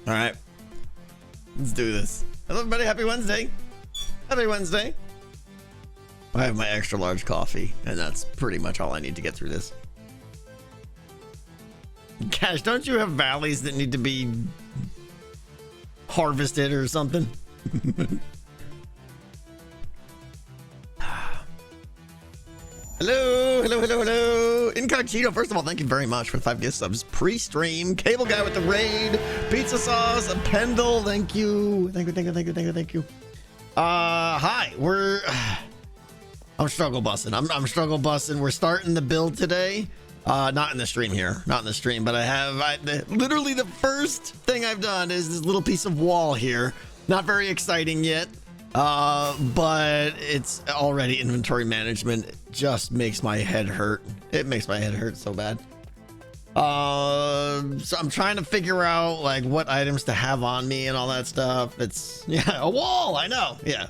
All right, let's do this. Hello, everybody. Happy Wednesday. Happy Wednesday. I have my extra large coffee, and that's pretty much all I need to get through this. Cash, don't you have valleys that need to be harvested or something? Hello. Incognito, first of all, thank you very much for 5 gift subs. Pre-stream, Cable Guy with the raid, Pizza Sauce, a Pendle, thank you. Thank you. Hi, I'm struggle busting. I'm struggle busting. We're starting the build today. Not in the stream here, but literally the first thing I've done is this little piece of wall here. Not very exciting yet. But it's already inventory management. It just makes my head hurt. It makes my head hurt so bad. So I'm trying to figure out like what items to have on me and all that stuff. It's a wall. I know. Yeah.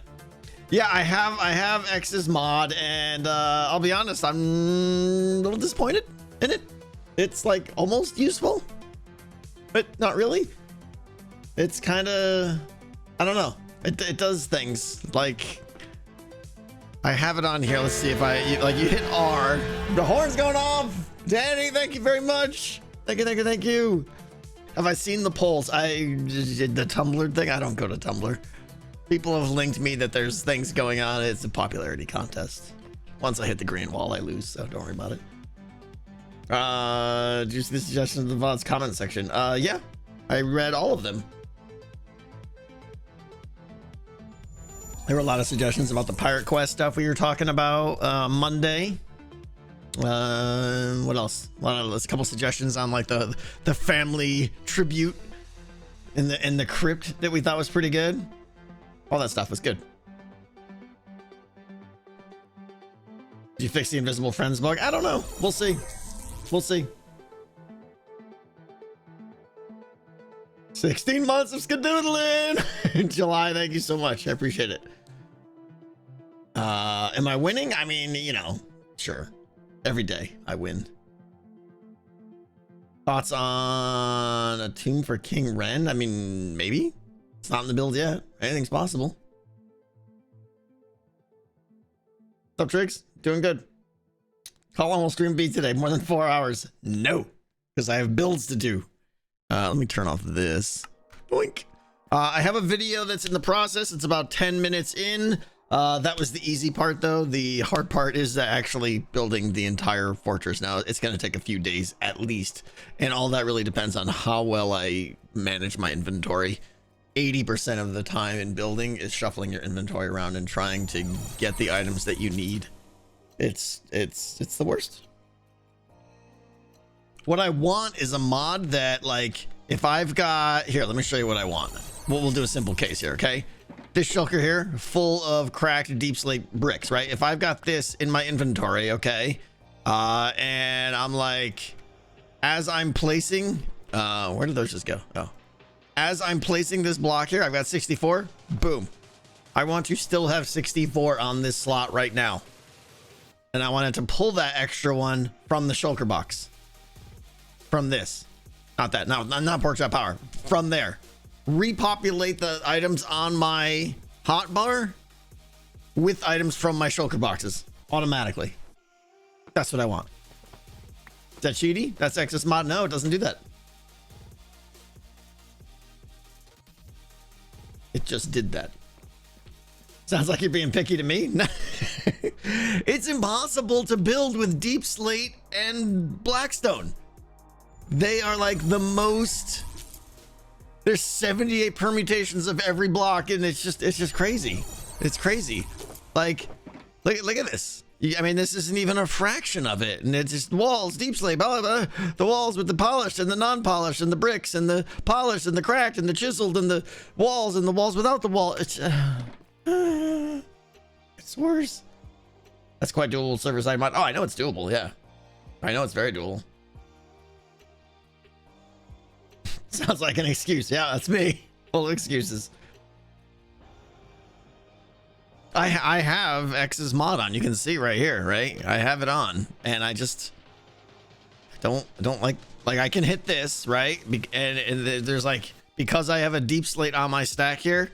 I have X's mod, and I'll be honest, I'm a little disappointed in it. It's like almost useful, but not really. It's kind of, I don't know. It does things like I have it on here. Let's see if you hit R. The horn's going off. Danny, thank you very much. Thank you. Have I seen the polls? I did the Tumblr thing. I don't go to Tumblr. People have linked me that there's things going on. It's a popularity contest. Once I hit the green wall, I lose, so don't worry about it. Do you see the suggestions in the VOD's comment section? Yeah, I read all of them. There were a lot of suggestions about the Pirate Quest stuff we were talking about Monday. What else? There's a couple suggestions on like the family tribute in the crypt that we thought was pretty good. All that stuff was good. Did you fix the invisible friends bug? I don't know. We'll see. 16 months of skedoodling in July. Thank you so much. I appreciate it. Am I winning? I mean, sure. Every day I win. Thoughts on a tomb for King Ren? I mean, maybe. It's not in the build yet. Anything's possible. What's up, Triggs? Doing good. How long will stream be today? More than 4 hours? No, because I have builds to do. Let me turn off this. Boink. I have a video that's in the process. It's about 10 minutes in. That was the easy part, though. The hard part is actually building the entire fortress. Now, it's going to take a few days at least. And all that really depends on how well I manage my inventory. 80% of the time in building is shuffling your inventory around and trying to get the items that you need. It's the worst. What I want is a mod that, like, if I've got here, let me show you what I want. We'll do a simple case here, okay? This shulker here, full of cracked deep slate bricks, right? If I've got this in my inventory, okay, and I'm like, as I'm placing, where did those just go? Oh, as I'm placing this block here, I've got 64. Boom. I want to still have 64 on this slot right now, and I wanted to pull that extra one from the shulker box. From this, not that, not pork chop power, from there. Repopulate the items on my hotbar with items from my shulker boxes automatically. That's what I want. Is that cheaty? That's X's mod? No, it doesn't do that. It just did that. Sounds like you're being picky to me. It's impossible to build with deep slate and blackstone. They are like the most. There's 78 permutations of every block, and it's just crazy. It's crazy. Like, look at this. I mean, this isn't even a fraction of it, and it's just walls, deep slate, blah, blah, blah. The walls with the polished and the non-polished, and the bricks and the polished and the cracked and the chiseled and the walls without the wall. It's worse. That's quite doable server side mod. Oh, I know it's doable. Yeah, I know it's very doable. Sounds like an excuse. Yeah, that's me. Full of excuses. I have X's mod on. You can see right here, right? I have it on, and I just don't like I can hit this, right? And there's like, because I have a deep slate on my stack here,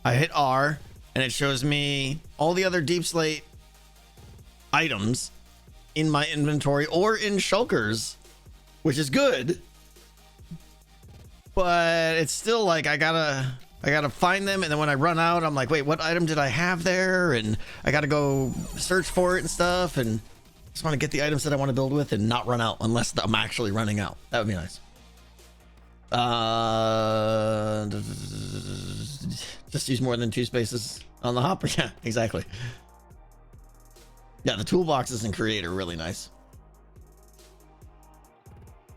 I hit R and it shows me all the other deep slate items in my inventory or in shulkers, which is good. But it's still like I gotta find them, and then when I run out, I'm like, wait, what item did I have there? And I gotta go search for it and stuff, and just want to get the items that I want to build with and not run out unless I'm actually running out. That would be nice. Just use more than 2 spaces on the hopper. Yeah, exactly. Yeah, the toolboxes in Create are really nice.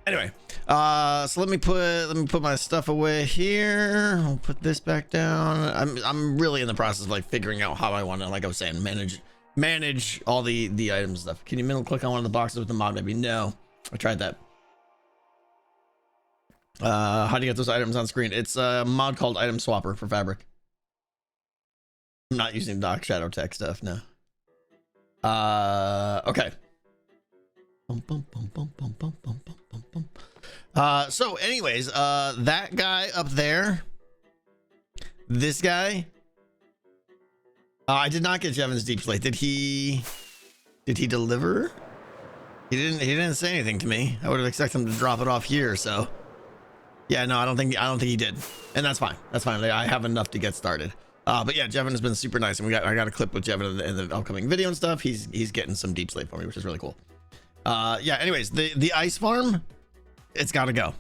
Anyway, so let me put my stuff away here. I'll put this back down. I'm really in the process of like figuring out how I want to, like I was saying, manage all the items stuff. Can you middle click on one of the boxes with the mod? Maybe no. I tried that. How do you get those items on screen? It's a mod called Item Swapper for Fabric. I'm not using Doc Shadow Tech stuff, no. Okay. So anyways, that guy up there, this guy, I did not get Jevin's deep slate. Did he deliver? He didn't say anything to me. I would have expected him to drop it off here. So yeah, no, I don't think he did, and that's fine. That's fine. I have enough to get started. But yeah, Jevin has been super nice, and I got a clip with Jevin in the upcoming video and stuff. He's getting some deep slate for me, which is really cool. Yeah, anyways, the ice farm, it's got to go.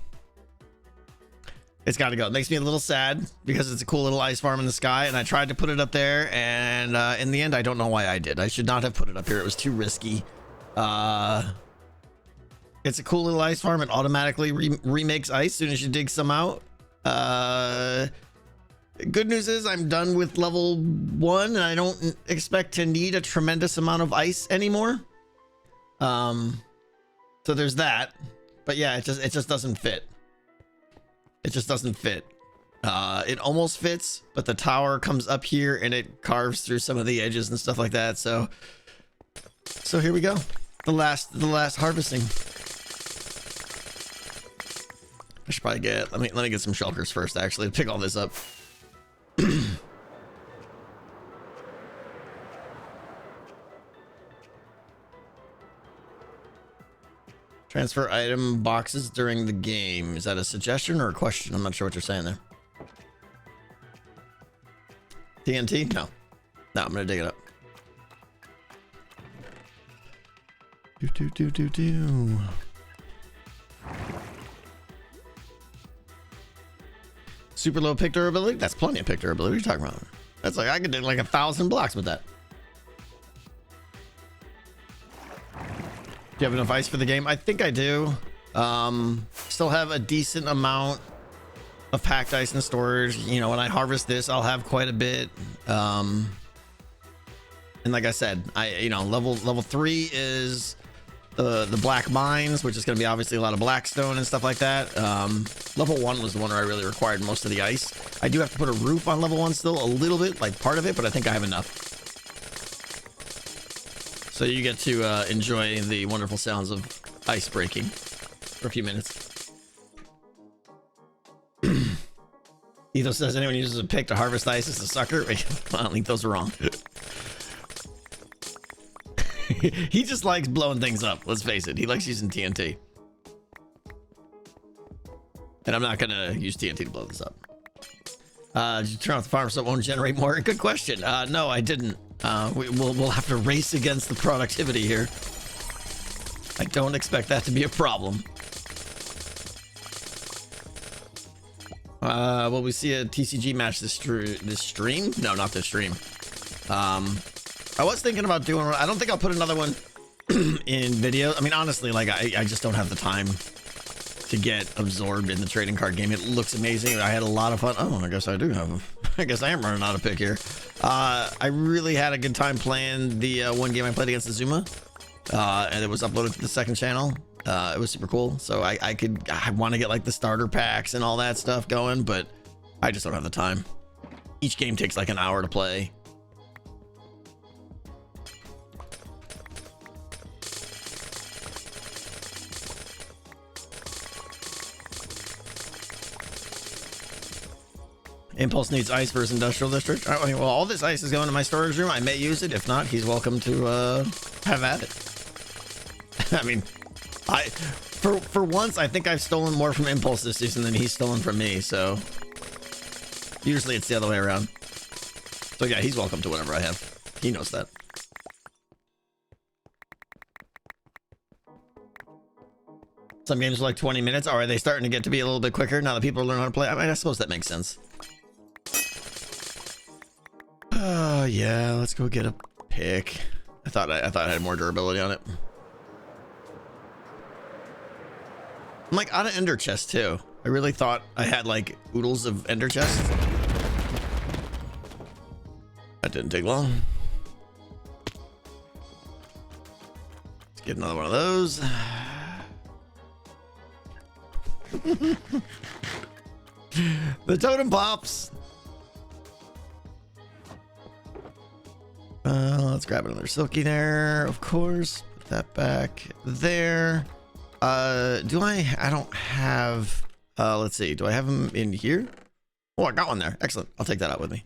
It's got to go. It makes me a little sad because it's a cool little ice farm in the sky, and I tried to put it up there, and in the end, I don't know why I did. I should not have put it up here. It was too risky. It's a cool little ice farm. It automatically remakes ice as soon as you dig some out. Good news is I'm done with level 1, and I don't expect to need a tremendous amount of ice anymore. So there's that. But yeah, it just doesn't fit. It just doesn't fit. It almost fits, but the tower comes up here and it carves through some of the edges and stuff like that. So here we go. The last harvesting. I should probably let me get some shulkers first, actually, to pick all this up. Transfer item boxes during the game. Is that a suggestion or a question? I'm not sure what you're saying there. TNT? No. No, I'm gonna dig it up. Do. Super low pick durability? That's plenty of pick durability. What are you talking about? That's like, I could do like 1,000 blocks with that. Do you have enough ice for the game? I think I do. Still have a decent amount of packed ice in storage. You know, when I harvest this, I'll have quite a bit. And like I said, level 3 is the black mines, which is going to be obviously a lot of blackstone and stuff like that. Level 1 was the one where I really required most of the ice. I do have to put a roof on level 1 still, a little bit, like part of it, but I think I have enough. So you get to enjoy the wonderful sounds of ice breaking for a few minutes. Ethos says anyone uses a pick to harvest ice is a sucker. I don't think those are wrong. He just likes blowing things up. Let's face it. He likes using TNT. And I'm not going to use TNT to blow this up. Did you turn off the farm so it won't generate more? Good question. No, I didn't. We'll have to race against the productivity here. I don't expect that to be a problem. Will we see a TCG match this stream? No, not this stream. I was thinking about doing one. I don't think I'll put another one in video. I mean, honestly, like I just don't have the time to get absorbed in the trading card game. It looks amazing. I had a lot of fun. Oh, I guess I do have. I guess I am running out of pick here. I really had a good time playing the one game I played against Azuma, and it was uploaded to the second channel. It was super cool. So I want to get like the starter packs and all that stuff going, but I just don't have the time. Each game takes like an hour to play. Impulse needs ice versus industrial district. I mean, well, all this ice is going to my storage room. I may use it. If not, he's welcome to have at it. I mean, for once, I think I've stolen more from Impulse this season than he's stolen from me. So usually it's the other way around. So yeah, he's welcome to whatever I have. He knows that. Some games are like 20 minutes. Are they starting to get to be a little bit quicker now that people are learning how to play? I mean, I suppose that makes sense. Oh yeah, let's go get a pick. I thought I had more durability on it. I'm like out of ender chest too. I really thought I had like oodles of ender chest. That didn't take long. Let's get another one of those. The totem pops. Let's grab another silky there, of course. Put that back there. Do I don't have, let's see. Do I have them in here? Oh, I got one there. Excellent. I'll take that out with me.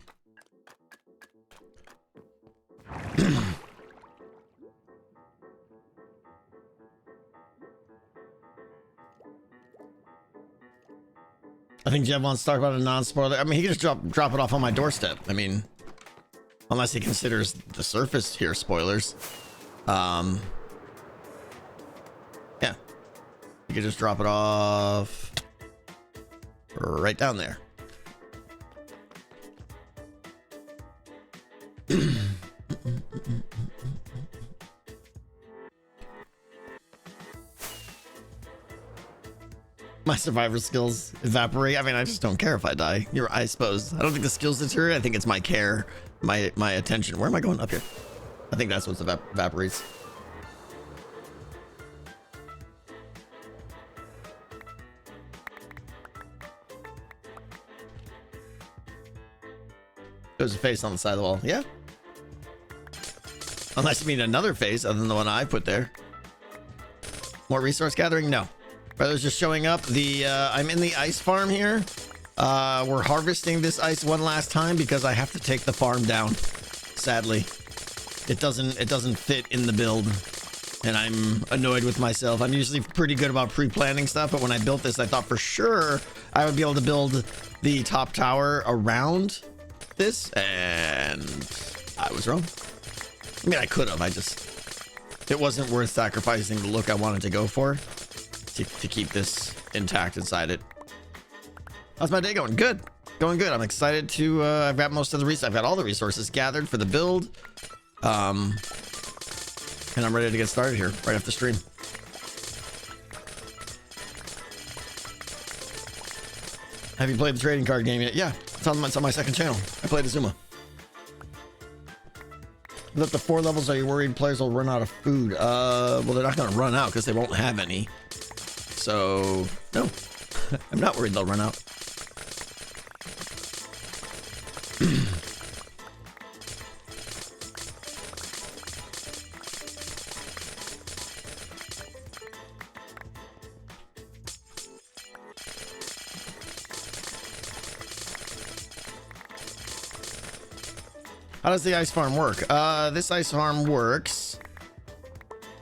I think Jeff wants to talk about a non-spoiler. I mean, he can just drop it off on my doorstep. I mean, unless he considers the surface here spoilers. Yeah. You can just drop it off right down there. My survivor skills evaporate. I mean, I just don't care if I die. I suppose. I don't think the skills deteriorate. I think it's my care, my attention. Where am I going? Up here. I think that's what evaporates. There's a face on the side of the wall. Yeah. Unless you mean another face other than the one I put there. More resource gathering? No. Brothers just showing up. I'm in the ice farm here. We're harvesting this ice one last time because I have to take the farm down. Sadly, it doesn't fit in the build, and I'm annoyed with myself. I'm usually pretty good about pre-planning stuff, but when I built this, I thought for sure I would be able to build the top tower around this, and I was wrong. I mean, I could have. It wasn't worth sacrificing the look I wanted to go for. To keep this intact inside it. How's my day going? Good. Going good. I'm excited to I've got most of the I've got all the resources gathered for the build. And I'm ready to get started here right after stream. Have you played the trading card game yet? Yeah, it's on my second channel. I played Azuma. That the 4 levels, are you worried players will run out of food? Well, they're not going to run out because they won't have any. So, no, I'm not worried they'll run out. How does the ice farm work? This ice farm works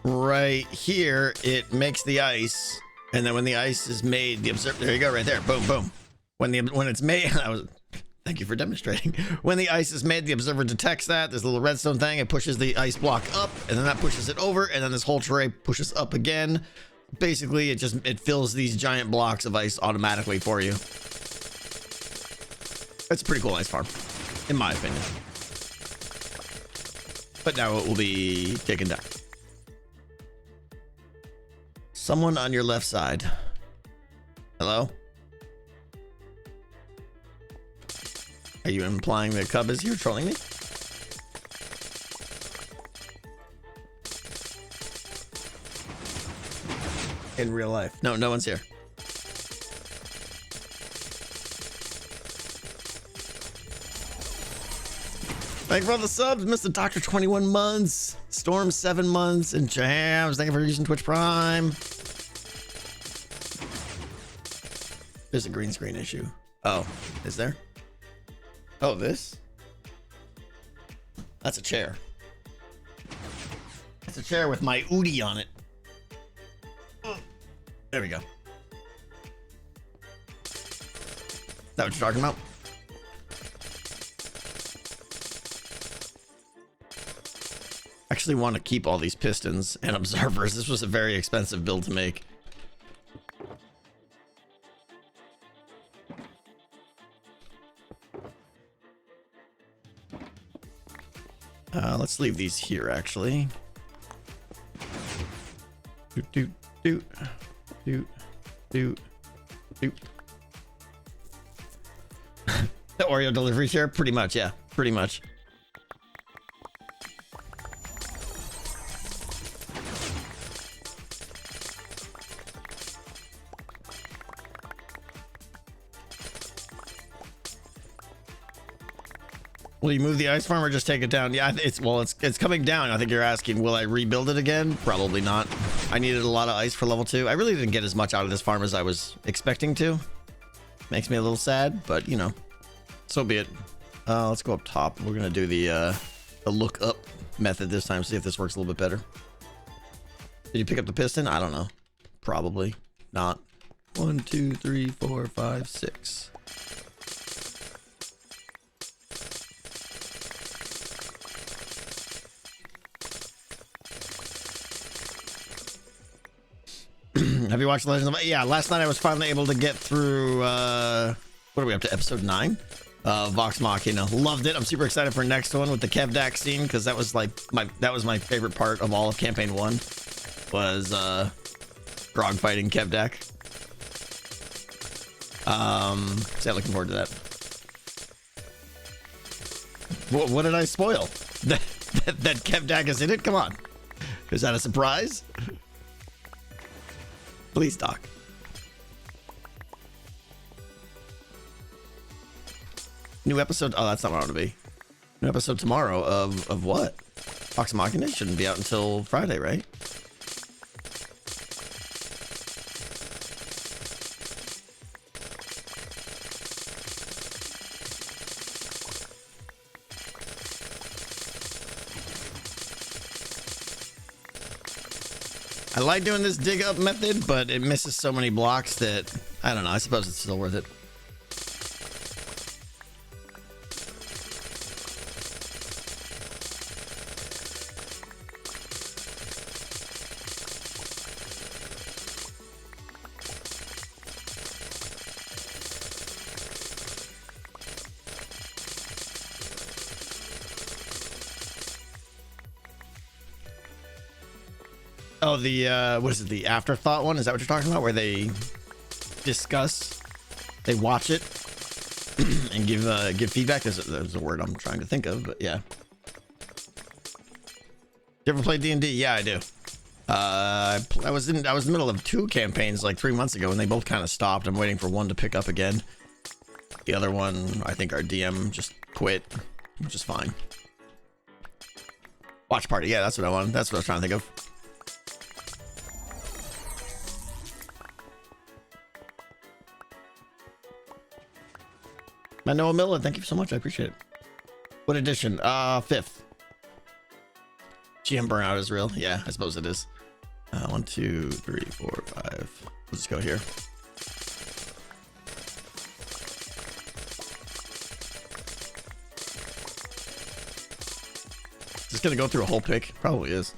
right here. It makes the ice. And then when the ice is made, the observer, there you go, right there. Boom, boom. When it's made, thank you for demonstrating. When the ice is made, the observer detects that. There's a little redstone thing. It pushes the ice block up, and then that pushes it over, and then this whole tray pushes up again. Basically, it fills these giant blocks of ice automatically for you. It's a pretty cool ice farm, in my opinion. But now it will be taken down. Someone on your left side. Hello? Are you implying that Cub is here trolling me? In real life. No, no one's here. Thank you for all the subs, Mr. Doctor 21 months, Storm 7 months, and Jams. Thank you for using Twitch Prime. There's a green screen issue. Oh, is there? Oh, this? That's a chair. It's a chair with my Udi on it. There we go. Is that what you're talking about? I actually want to keep all these pistons and observers. This was a very expensive build to make. Let's leave these here, actually. Doot, doot, doot, doot, doot. The Oreo delivery chair? Pretty much, yeah. Pretty much. Will you move the ice farm or just take it down? Yeah, it's coming down. I think you're asking, will I rebuild it again? Probably not. I needed a lot of ice for level 2. I really didn't get as much out of this farm as I was expecting to. Makes me a little sad, but you know, so be it. Let's go up top. We're gonna do the look up method this time. See if this works a little bit better. Did you pick up the piston? I don't know. Probably not. 1, 2, 3, 4, 5, 6. Have you watched Legends of... Yeah, last night I was finally able to get through, what are we up to, episode 9? Vox Machina. Loved it. I'm super excited for next one with the Kevdak scene, because that was like my favorite part of all of campaign 1 was Grog fighting Kevdak. So yeah, looking forward to that. What did I spoil? That Kevdak is in it? Come on. Is that a surprise? Please, Doc. New episode. Oh, that's not what I want to be. New episode tomorrow of what? Vox Machina shouldn't be out until Friday, right? I like doing this dig up method, but it misses so many blocks that I don't know. I suppose it's still worth it. Oh, the what is it? The afterthought one? Is that what you're talking about? Where they discuss, they watch it and give feedback. There's a word I'm trying to think of, but yeah. You ever play D&D? Yeah, I do. I was in the middle of 2 campaigns like 3 months ago, and they both kind of stopped. I'm waiting for one to pick up again. The other one, I think our DM just quit, which is fine. Watch party. Yeah, that's what I wanted. That's what I was trying to think of. Noah Miller, thank you so much. I appreciate it. What edition? 5th. GM burnout is real. Yeah, I suppose it is. 1, 2, 3, 4, 5. We'll just go here. Just gonna go through a whole pick. Probably is.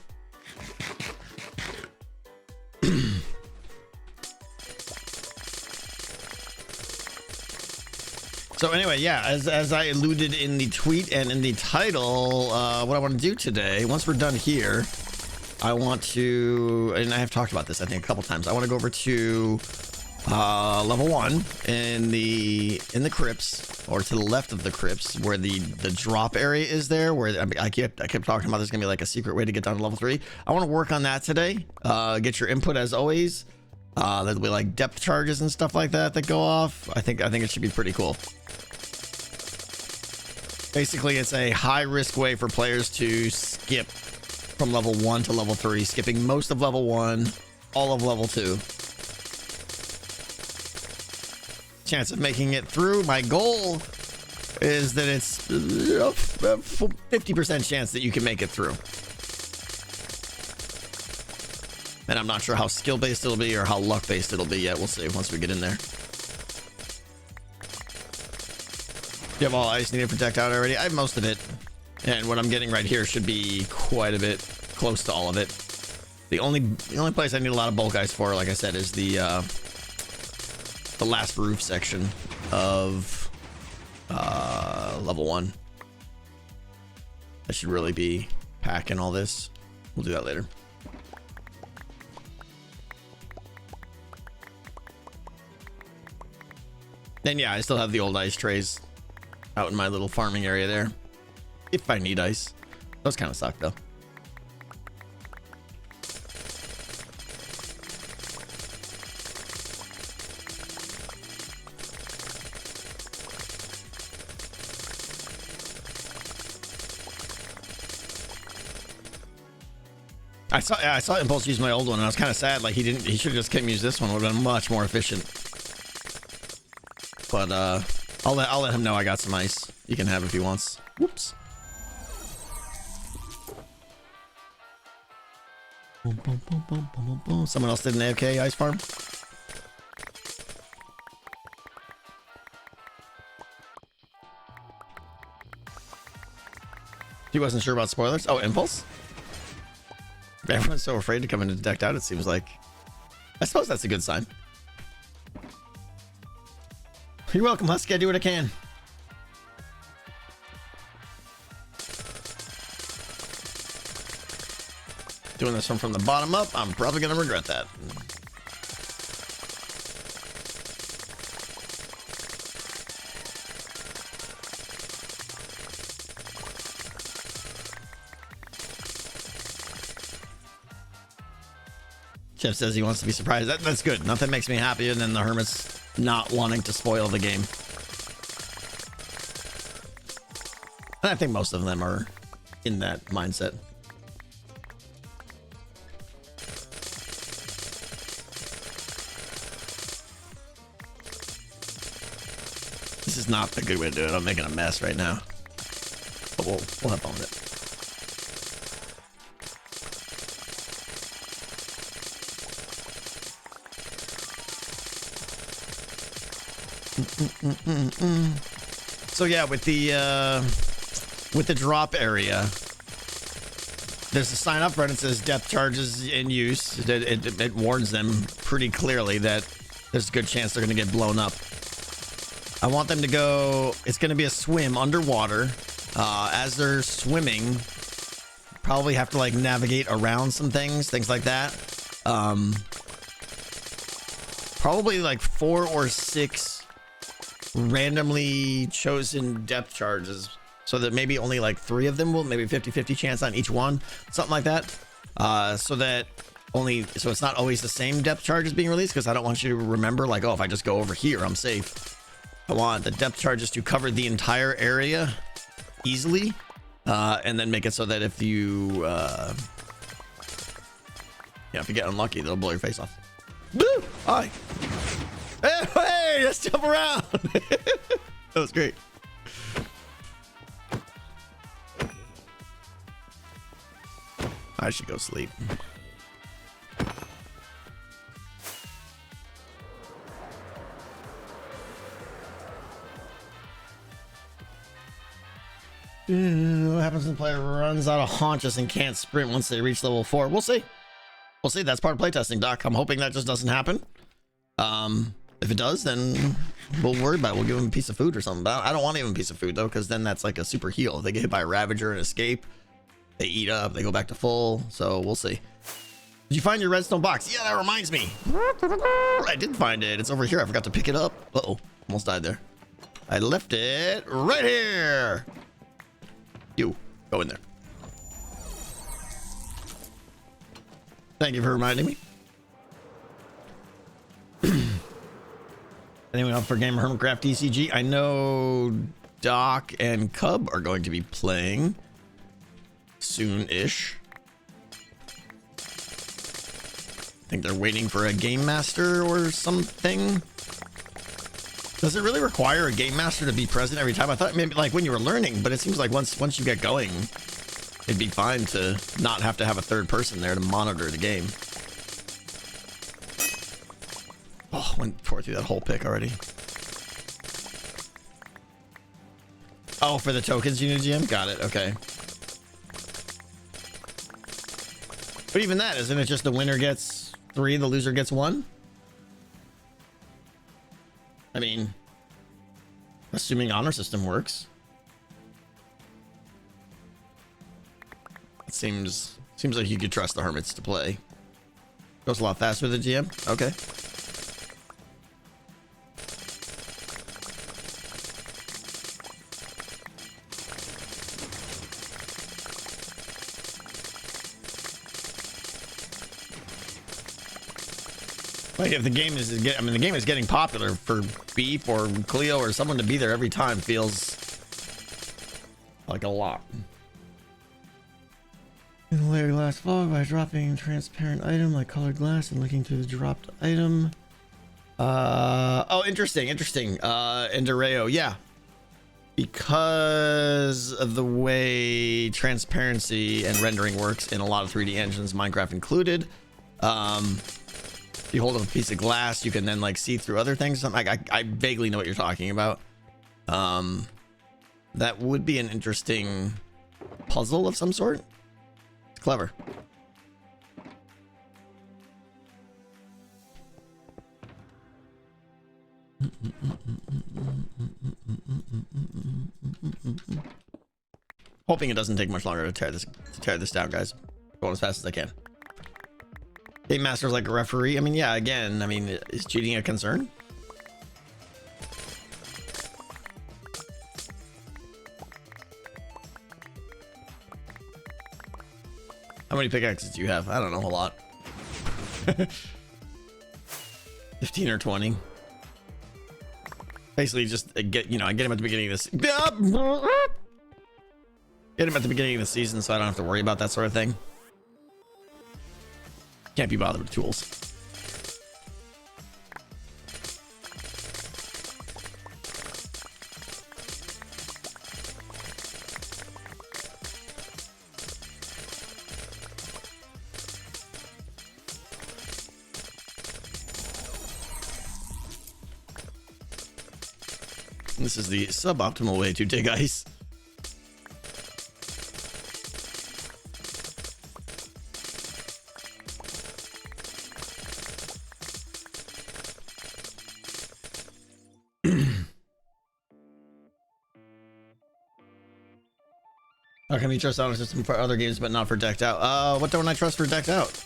So anyway, yeah, as I alluded in the tweet and in the title, what I want to do today, once we're done here, I want to, and I have talked about this I think a couple times, I want to go over to level 1 in the crypts, or to the left of the crypts, where the drop area is there, where I kept talking about there's gonna be like a secret way to get down to level 3. I want to work on that today. Get your input as always. There'll be like depth charges and stuff like that go off. I think it should be pretty cool. Basically, it's a high-risk way for players to skip from level 1 to level 3, skipping most of level 1, all of level 2. Chance of making it through. My goal is that it's a 50% chance that you can make it through. And I'm not sure how skill-based it'll be or how luck-based it'll be yet. We'll see once we get in there. You have all ice needed for decked out already? I have most of it. And what I'm getting right here should be quite a bit close to all of it. The only place I need a lot of bulk ice for, like I said, is the last roof section of level 1. I should really be packing all this. We'll do that later. And yeah, I still have the old ice trays out in my little farming area there. If I need ice. Those kind of suck though. I saw Impulse use my old one and I was kind of sad. Like he should have just came use this one. Would have been much more efficient. But I'll let him know I got some ice. You can have it if he wants. Whoops. Someone else did an AFK ice farm. He wasn't sure about spoilers. Oh, Impulse. Everyone's so afraid to come into decked out. It seems like. I suppose that's a good sign. You're welcome, Husky. I do what I can. Doing this one from the bottom up, I'm probably going to regret that. Jeff says he wants to be surprised. That's good. Nothing makes me happier than the Hermit's not wanting to spoil the game. And I think most of them are in that mindset. This is not a good way to do it. I'm making a mess right now. But we'll have fun with it. So yeah, with the drop area, there's a sign up front. It says depth charges in use. It warns them pretty clearly that there's a good chance they're going to get blown up. I want them to go. It's going to be a swim underwater. As they're swimming, probably have to like navigate around some things like that. Probably like 4 or 6 randomly chosen depth charges, so that maybe only like 3 of them will, maybe 50-50 chance on each one, something like that. So it's not always the same depth charges being released, because I don't want you to remember like, oh, if I just go over here, I'm safe. I want the depth charges to cover the entire area easily, and then make it so that if you if you get unlucky, they'll blow your face off. Woo! Hi. Hey, let's jump around. That was great. I should go sleep. What happens when the player runs out of haunches and can't sprint once they reach level 4? We'll see. We'll see. That's part of playtesting, Doc. I'm hoping that just doesn't happen. If it does, then we'll worry about it. We'll give them a piece of food or something. But I don't want to give them a piece of food, though, because then that's like a super heal. If they get hit by a Ravager and escape, they eat up, they go back to full. So we'll see. Did you find your redstone box? Yeah, that reminds me. I did find it. It's over here. I forgot to pick it up. Uh-oh. Almost died there. I left it right here. You, go in there. Thank you for reminding me. Anyone up for game of Hermitcraft DCG? I know Doc and Cub are going to be playing soon-ish. I think they're waiting for a game master or something. Does it really require a game master to be present every time? I thought maybe like when you were learning, but it seems like once you get going, it'd be fine to not have to have a third person there to monitor the game. Oh, went tore through that whole pick already. Oh, for the tokens you need, GM? Got it, okay. But even that, isn't it just the winner gets 3, the loser gets 1? I mean, assuming honor system works. It seems like you could trust the hermits to play. Goes a lot faster with the GM. Okay. Like if the game is, I mean, the game is getting popular for Beef or Cleo or someone to be there every time feels like a lot. In the layer glass fog by dropping transparent item like colored glass and looking through the dropped item. Oh, interesting. And Dureo, yeah. Because of the way transparency and rendering works in a lot of 3D engines, Minecraft included, if you hold up a piece of glass, you can then like see through other things. I vaguely know what you're talking about. That would be an interesting puzzle of some sort. It's clever. Hoping it doesn't take much longer to tear this down, guys. Going as fast as I can. Game master's like a referee. I mean, yeah, again, I mean, is cheating a concern? How many pickaxes do you have? I don't know, a lot. 15 or 20. Basically just get, you know, I get him at the beginning of this. Get him at the beginning of the season so I don't have to worry about that sort of thing. Can't be bothered with tools. This is the suboptimal way to dig ice. How can you trust honor system for other games but not for decked out? What don't I trust for decked out?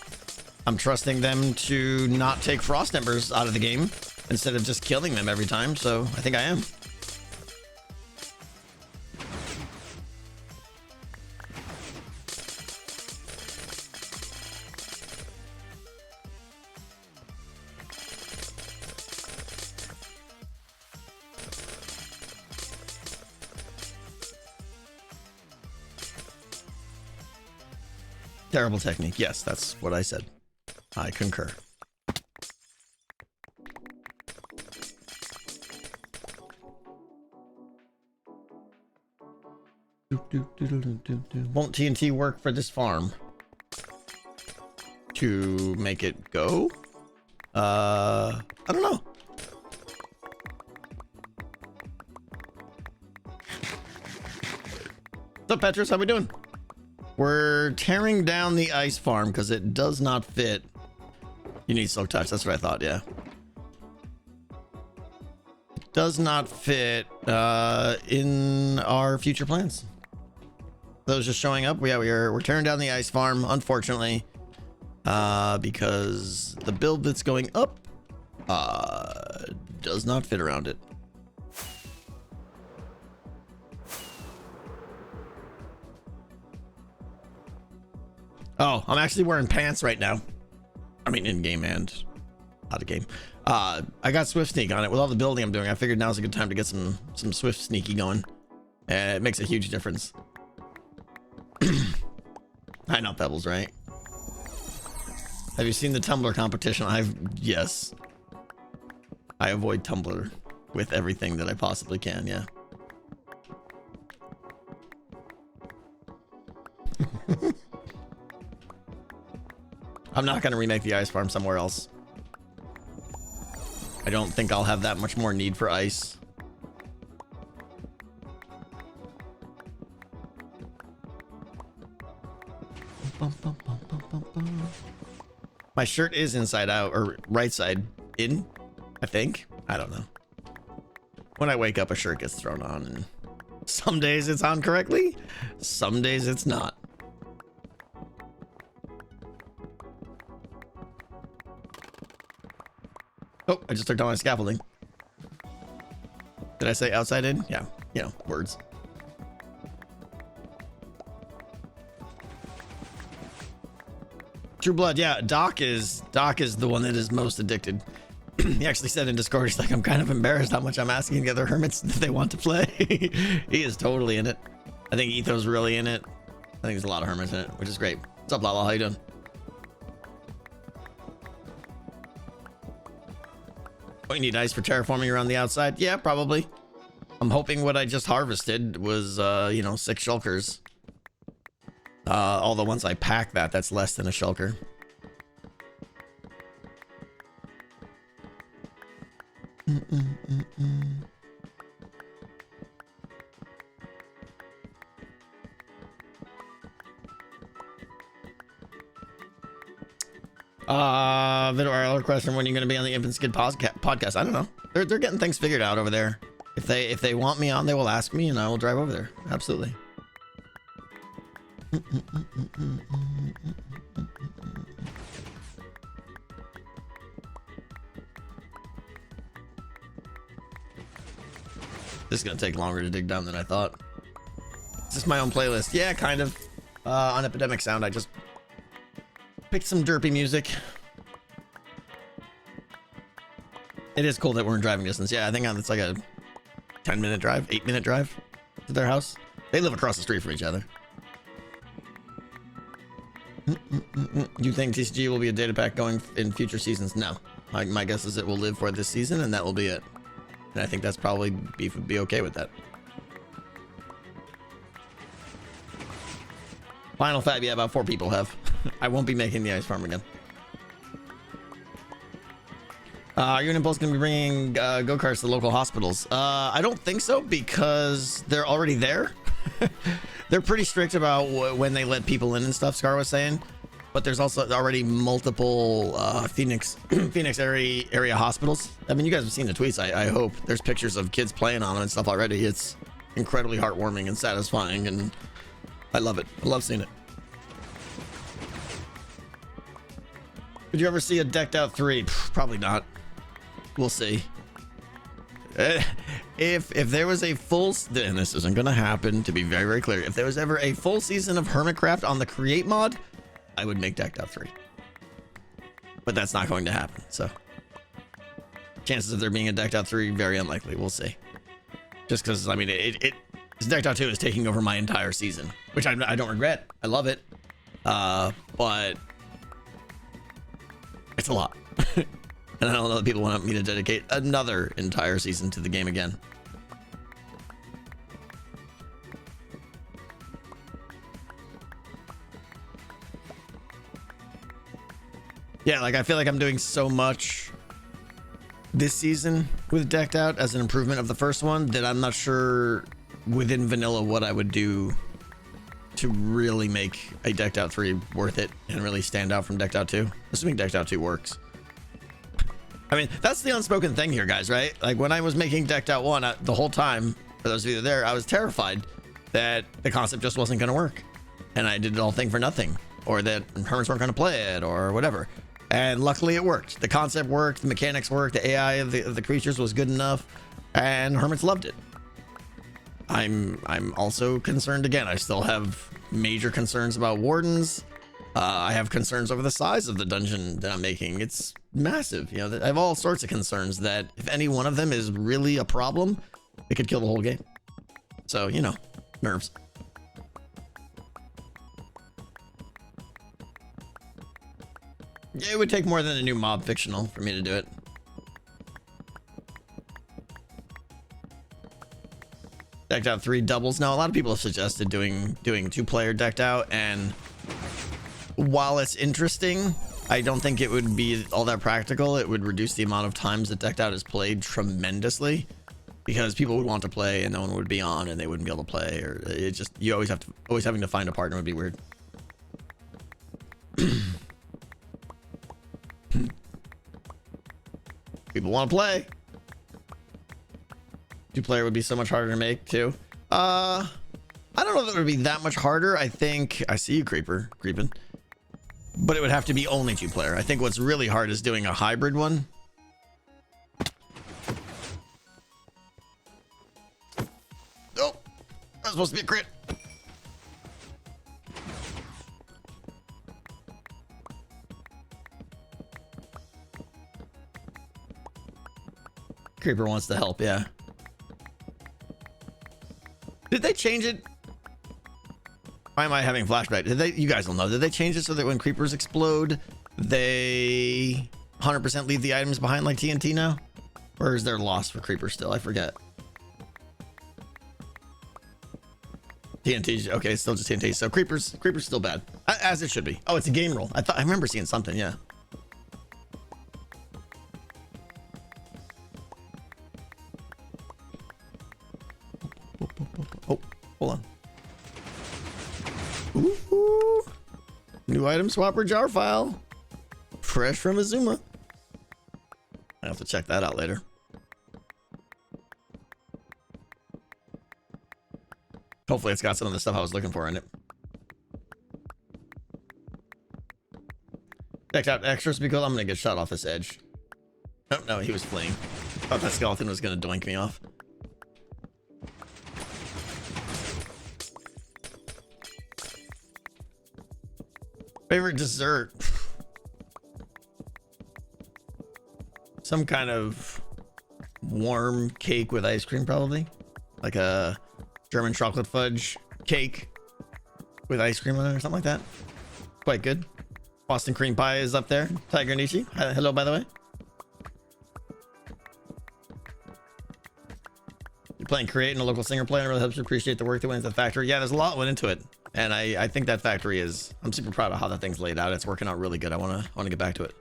I'm trusting them to not take frost embers out of the game instead of just killing them every time, so I think I am. Terrible technique. Yes, that's what I said. I concur. Won't TNT work for this farm to make it go? I don't know. What's up, Petrus? How we doing? We're tearing down the ice farm because it does not fit. You need silk touch. That's what I thought. Yeah. It does not fit in our future plans. Those just showing up. Yeah, we're tearing down the ice farm, unfortunately, because the build that's going up does not fit around it. Oh, I'm actually wearing pants right now. I mean, in game and out of game. I got Swift Sneak on it. With all the building I'm doing, I figured now's a good time to get some Swift Sneaky going. And it makes a huge difference. I know Pebbles, right? Have you seen the Tumblr competition? Yes. I avoid Tumblr with everything that I possibly can. Yeah. I'm not going to remake the ice farm somewhere else. I don't think I'll have that much more need for ice. My shirt is inside out, or right side in, I think. I don't know. When I wake up, a shirt gets thrown on, and some days it's on correctly, some days it's not. Oh, I just took down my scaffolding. Did I say outside in? Yeah, you know, words. True Blood, yeah. Doc is the one that is most addicted. He actually said in Discord, he's like, I'm kind of embarrassed how much I'm asking the other hermits if they want to play. He is totally in it. I think Etho's really in it. I think there's a lot of hermits in it, which is great. What's up, Lala? How you doing? Oh, you need ice for terraforming around the outside? Yeah, probably. I'm hoping what I just harvested was, you know, 6 shulkers. Although once I pack that, that's less than a shulker. Other question: when are you going to be on the Infant Skid podcast? I don't know. They're getting things figured out over there. If they want me on, they will ask me, and I will drive over there. Absolutely. This is gonna take longer to dig down than I thought. Is this my own playlist? Yeah, kind of. On Epidemic Sound, I just picked some derpy music. It is cool that we're in driving distance. Yeah, I think it's like a 10-minute drive, 8-minute drive to their house. They live across the street from each other. You think TCG will be a data pack going in future seasons? No. My guess is it will live for this season, and that will be it. And I think that's probably Beef would be okay with that. Final Fab, yeah, about 4 people have. I won't be making the ice farm again. Are you and Impulse going to be bringing go-karts to the local hospitals? I don't think so, because they're already there. They're pretty strict about when they let people in and stuff, Scar was saying. But there's also already multiple Phoenix area hospitals. I mean, you guys have seen the tweets, I hope. There's pictures of kids playing on them and stuff already. It's incredibly heartwarming and satisfying, and I love it. I love seeing it. Did you ever see a decked out 3? Probably not. We'll see. If there was a full, and this isn't gonna happen, to be very, very clear, if there was ever a full season of Hermitcraft on the Create mod, I would make decked out 3. But that's not going to happen, so chances of there being a decked out 3 very unlikely. We'll see. Just because, I mean, this decked out 2 is taking over my entire season, which I don't regret. I love it, but it's a lot. And I don't know that people want me to dedicate another entire season to the game again. Yeah, like I feel like I'm doing so much this season with decked out as an improvement of the first one that I'm not sure within vanilla what I would do to really make a decked out 3 worth it and really stand out from decked out 2, assuming decked out 2 works. I mean, that's the unspoken thing here, guys, right? Like when I was making decked out 1, the whole time, for those of you there, I was terrified that the concept just wasn't going to work, and I did it all thing for nothing, or that hermits weren't going to play it, or whatever. And luckily it worked. The concept worked, the mechanics worked, the AI of the creatures was good enough, and hermits loved it. I'm also concerned again. I still have major concerns about wardens. I have concerns over the size of the dungeon that I'm making. It's massive. You know, I have all sorts of concerns that if any one of them is really a problem, it could kill the whole game. So, you know, nerves. It would take more than a new mob fictional for me to do it. Decked out 3 doubles. Now, a lot of people have suggested doing 2-player decked out, and while it's interesting, I don't think it would be all that practical. It would reduce the amount of times that decked out is played tremendously, because people would want to play and no one would be on and they wouldn't be able to play, or it just, you always having to find a partner would be weird. People want to play. 2-player would be so much harder to make too. I don't know if it would be that much harder. I think I see you, creeper, creeping, but it would have to be only 2-player. I think what's really hard is doing a hybrid one. Oh, that's supposed to be a crit. Creeper wants to help, yeah. Did they change it? Why am I having flashback? Did they? You guys will know. Did they change it so that when creepers explode, they 100% leave the items behind like TNT now? Or is there loss for creepers still? I forget. TNT. Okay, it's still just TNT. So creepers still bad, as it should be. Oh, it's a game rule. I remember seeing something. Yeah. Oh, hold on. Ooh, new item swapper jar file, fresh from Azuma. I have to check that out later. Hopefully it's got some of the stuff I was looking for in it. Checked out extras because I'm gonna get shot off this edge. Oh no, he was fleeing. Thought that skeleton was gonna doink me off. Favorite dessert? Some kind of warm cake with ice cream, probably. Like a German chocolate fudge cake with ice cream on it or something like that. Quite good. Boston cream pie is up there. Tiger Nishi, hello, by the way. You're playing Create in a local single player. It really helps you appreciate the work that went into the factory. Yeah, there's a lot went into it. And I think that factory is, I'm super proud of how that thing's laid out. It's working out really good. I want to get back to it.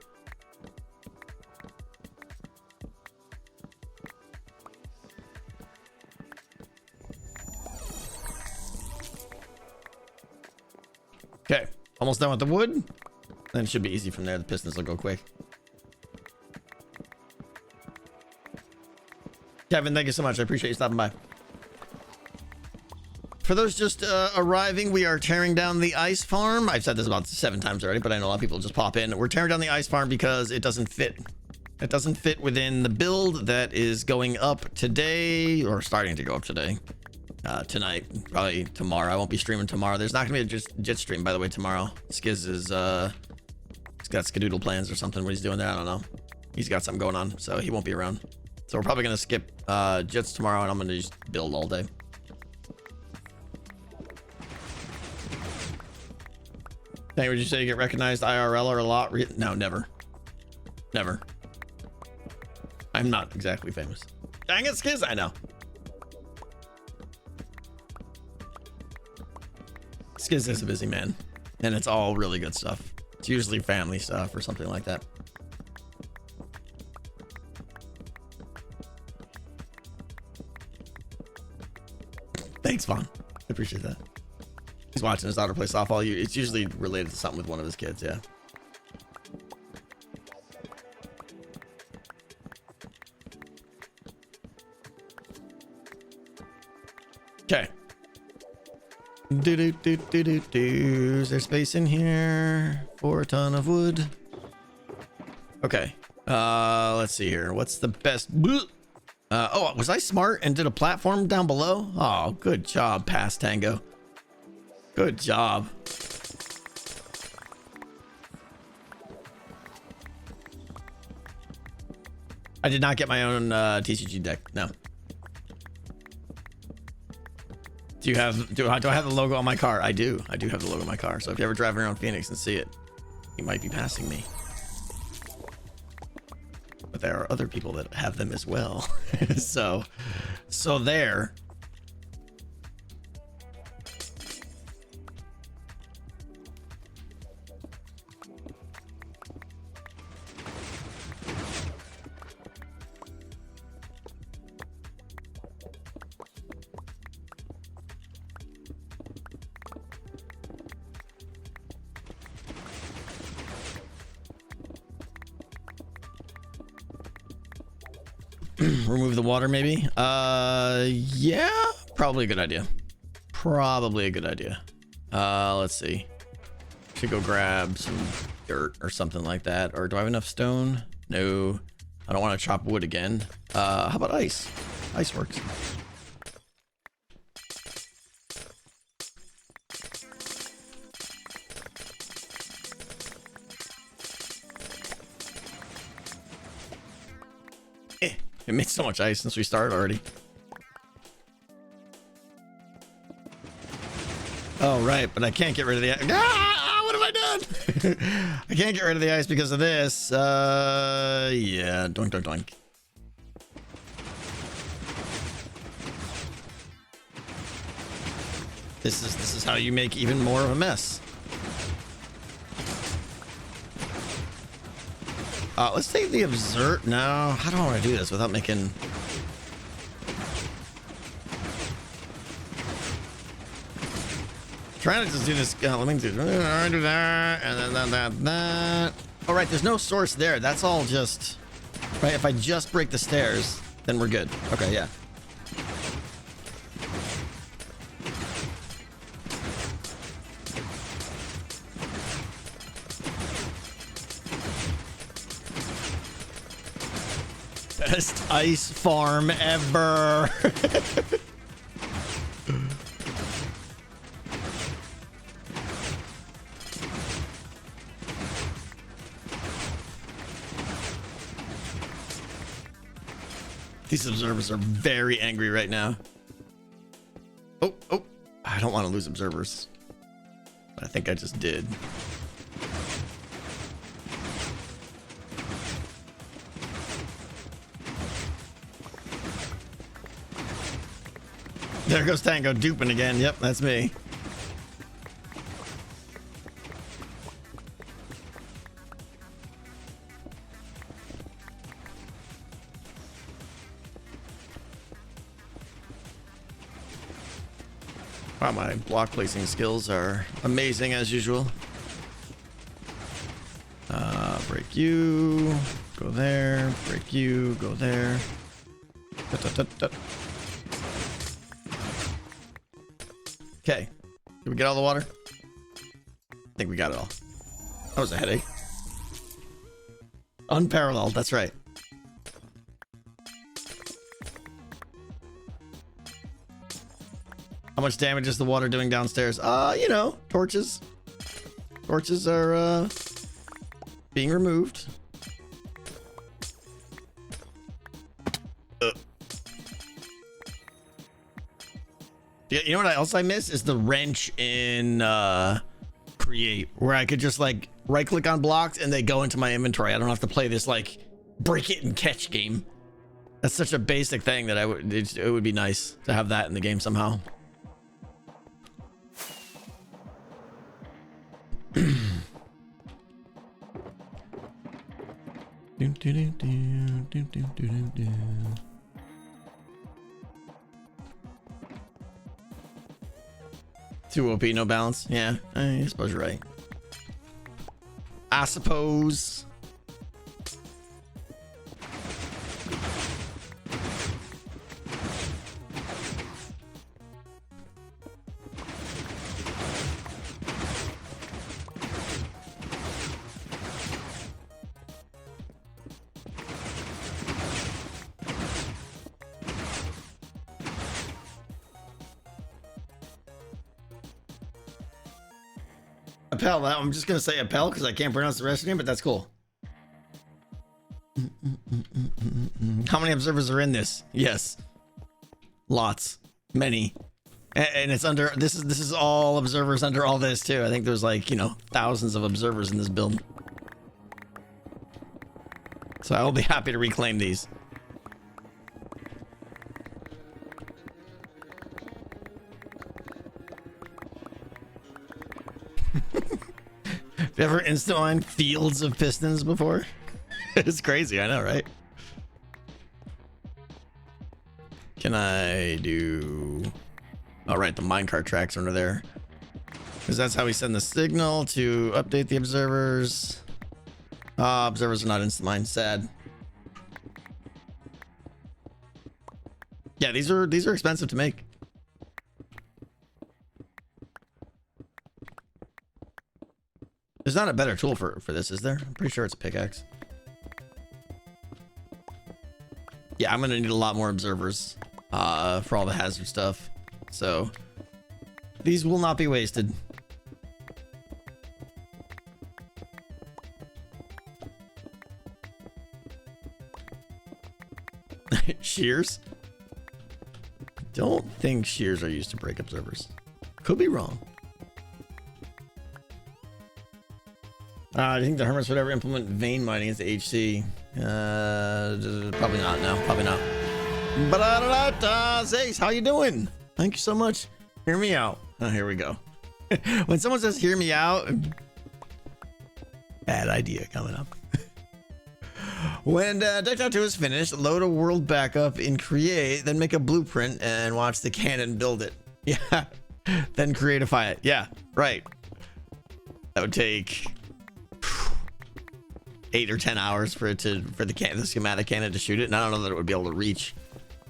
Okay, almost done with the wood. Then it should be easy from there. The pistons will go quick. Kevin, thank you so much. I appreciate you stopping by. For those just arriving, we are tearing down the ice farm. I've said this about 7 times already, but I know a lot of people just pop in. We're tearing down the ice farm because it doesn't fit. It doesn't fit within the build that is going up today, or starting to go up today. Tonight, probably tomorrow. I won't be streaming tomorrow. There's not gonna be a Jit stream, by the way, tomorrow. Skiz is he's got skadoodle plans or something. What he's doing there, I don't know. He's got something going on, so he won't be around. So we're probably gonna skip Jits tomorrow, and I'm gonna just build all day. Hey, would you say you get recognized IRL or a lot? No, never. Never. I'm not exactly famous. Dang it, Skiz, I know. Skiz is a busy man, and it's all really good stuff. It's usually family stuff or something like that. Thanks, Vaughn. I appreciate that. He's watching his daughter play softball. It's usually related to something with one of his kids, yeah. Okay. Is there space in here for a ton of wood? Okay. Let's see here. What's the best? Oh, was I smart and did a platform down below? Oh, good job, Pass Tango. Good job. I did not get my own TCG deck. No. Do I have the logo on my car? I do. I do have the logo on my car. So if you ever drive around Phoenix and see it, you might be passing me. But there are other people that have them as well. so there. Remove the water, maybe. Yeah, probably a good idea. Probably a good idea. Let's see. Should go grab some dirt or something like that. Or do I have enough stone? No. I don't want to chop wood again. How about ice? Ice works. It made so much ice since we started already. Oh, right, but I can't get rid of the ice. Ah, what have I done? I can't get rid of the ice because of this. Yeah, doink, doink, doink. This is how you make even more of a mess. Let's take the observer. No, how do I want to do this without making... Trying to just do this. Let me do that, and then that. All right, there's no source there. That's all just... Right, if I just break the stairs, then we're good. Okay, yeah. Best ice farm ever. These observers are very angry right now. Oh, I don't want to lose observers. I think I just did. There goes Tango duping again. Yep, that's me. Wow, my block placing skills are amazing as usual. Break you, go there, break you, go there. Okay, did we get all the water? I think we got it all. That was a headache. Unparalleled, that's right. How much damage is the water doing downstairs? You know, torches. Torches are, being removed. Yeah, you know what else I miss is the wrench in, Create, where I could just, like, right-click on blocks and they go into my inventory. I don't have to play this, like, break it and catch game. That's such a basic thing that it would be nice to have that in the game somehow. Too OP, no balance. Yeah, I suppose you're right. I suppose. Appel. I'm just gonna say Appel because I can't pronounce the rest of the name, but that's cool. How many observers are in this? Yes, lots, many, and it's under. This is all observers under all this too. I think there's like, you know, thousands of observers in this build, so I will be happy to reclaim these. Have you ever instant mined fields of pistons before? It's crazy, I know, right? Can I do... Oh, right, the minecart tracks are under there. Because that's how we send the signal to update the observers. Observers are not instant mined, sad. Yeah, these are expensive to make. There's not a better tool for this, is there? I'm pretty sure it's a pickaxe. Yeah, I'm gonna need a lot more observers for all the hazard stuff. So these will not be wasted. Shears? Don't think shears are used to break observers. Could be wrong. Do you think the hermits would ever implement vein mining as the HC? Probably not. No, probably not. But Zace, how you doing? Thank you so much. Hear me out. Oh, here we go. When someone says "hear me out," bad idea coming up. When Decked Out 2 is finished, load a world backup in Create, then make a blueprint and watch the cannon build it. Yeah, then creatify it. Yeah, right. That would take 8 or 10 hours for the schematic cannon to shoot it, and I don't know that it would be able to reach.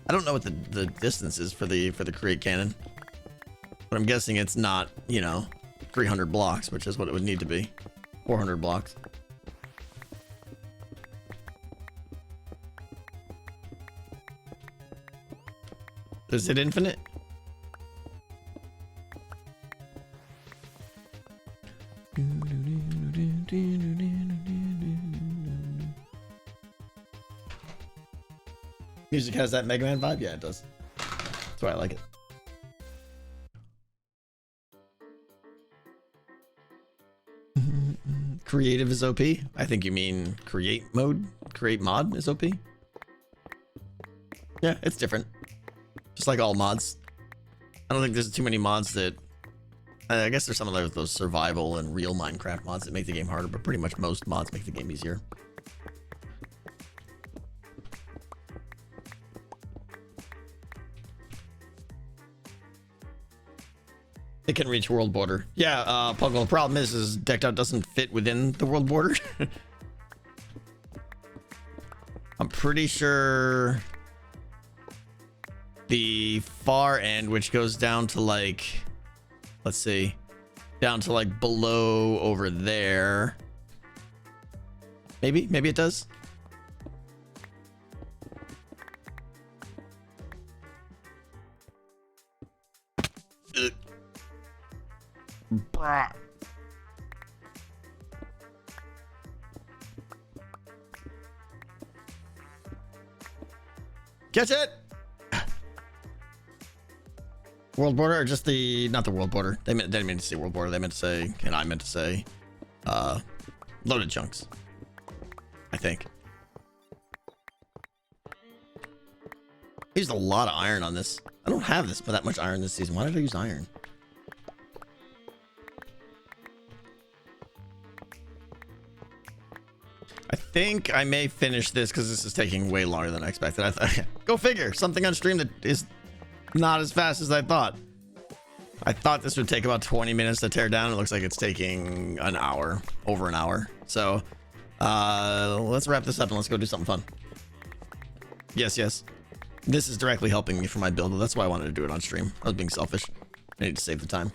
I don't know what the distance is for the Create cannon, but I'm guessing it's not, you know, 300 blocks, which is what it would need to be. 400 blocks. Is it infinite? Music has that Mega Man vibe? Yeah, it does. That's why I like it. Creative is OP? I think you mean create mode? Create mod is OP? Yeah, it's different. Just like all mods. I don't think there's too many mods that... I guess there's some of those survival and real Minecraft mods that make the game harder, but pretty much most mods make the game easier. It can reach world border. Yeah, Puggle, the problem is Decked Out doesn't fit within the world border. I'm pretty sure the far end, which goes down to like, let's see, down to like below over there. Maybe it does. Catch it! World border, or just the, not the world border. They didn't mean to say world border. They meant to say, and I meant to say, loaded chunks. I think. I used a lot of iron on this. I don't have that much iron this season. Why did I use iron? I think I may finish this because this is taking way longer than I expected. Go figure. Something on stream that is not as fast as I thought. I thought this would take about 20 minutes to tear down. It looks like it's taking an hour, over an hour. So let's wrap this up and let's go do something fun. Yes. This is directly helping me for my build. That's why I wanted to do it on stream. I was being selfish. I need to save the time.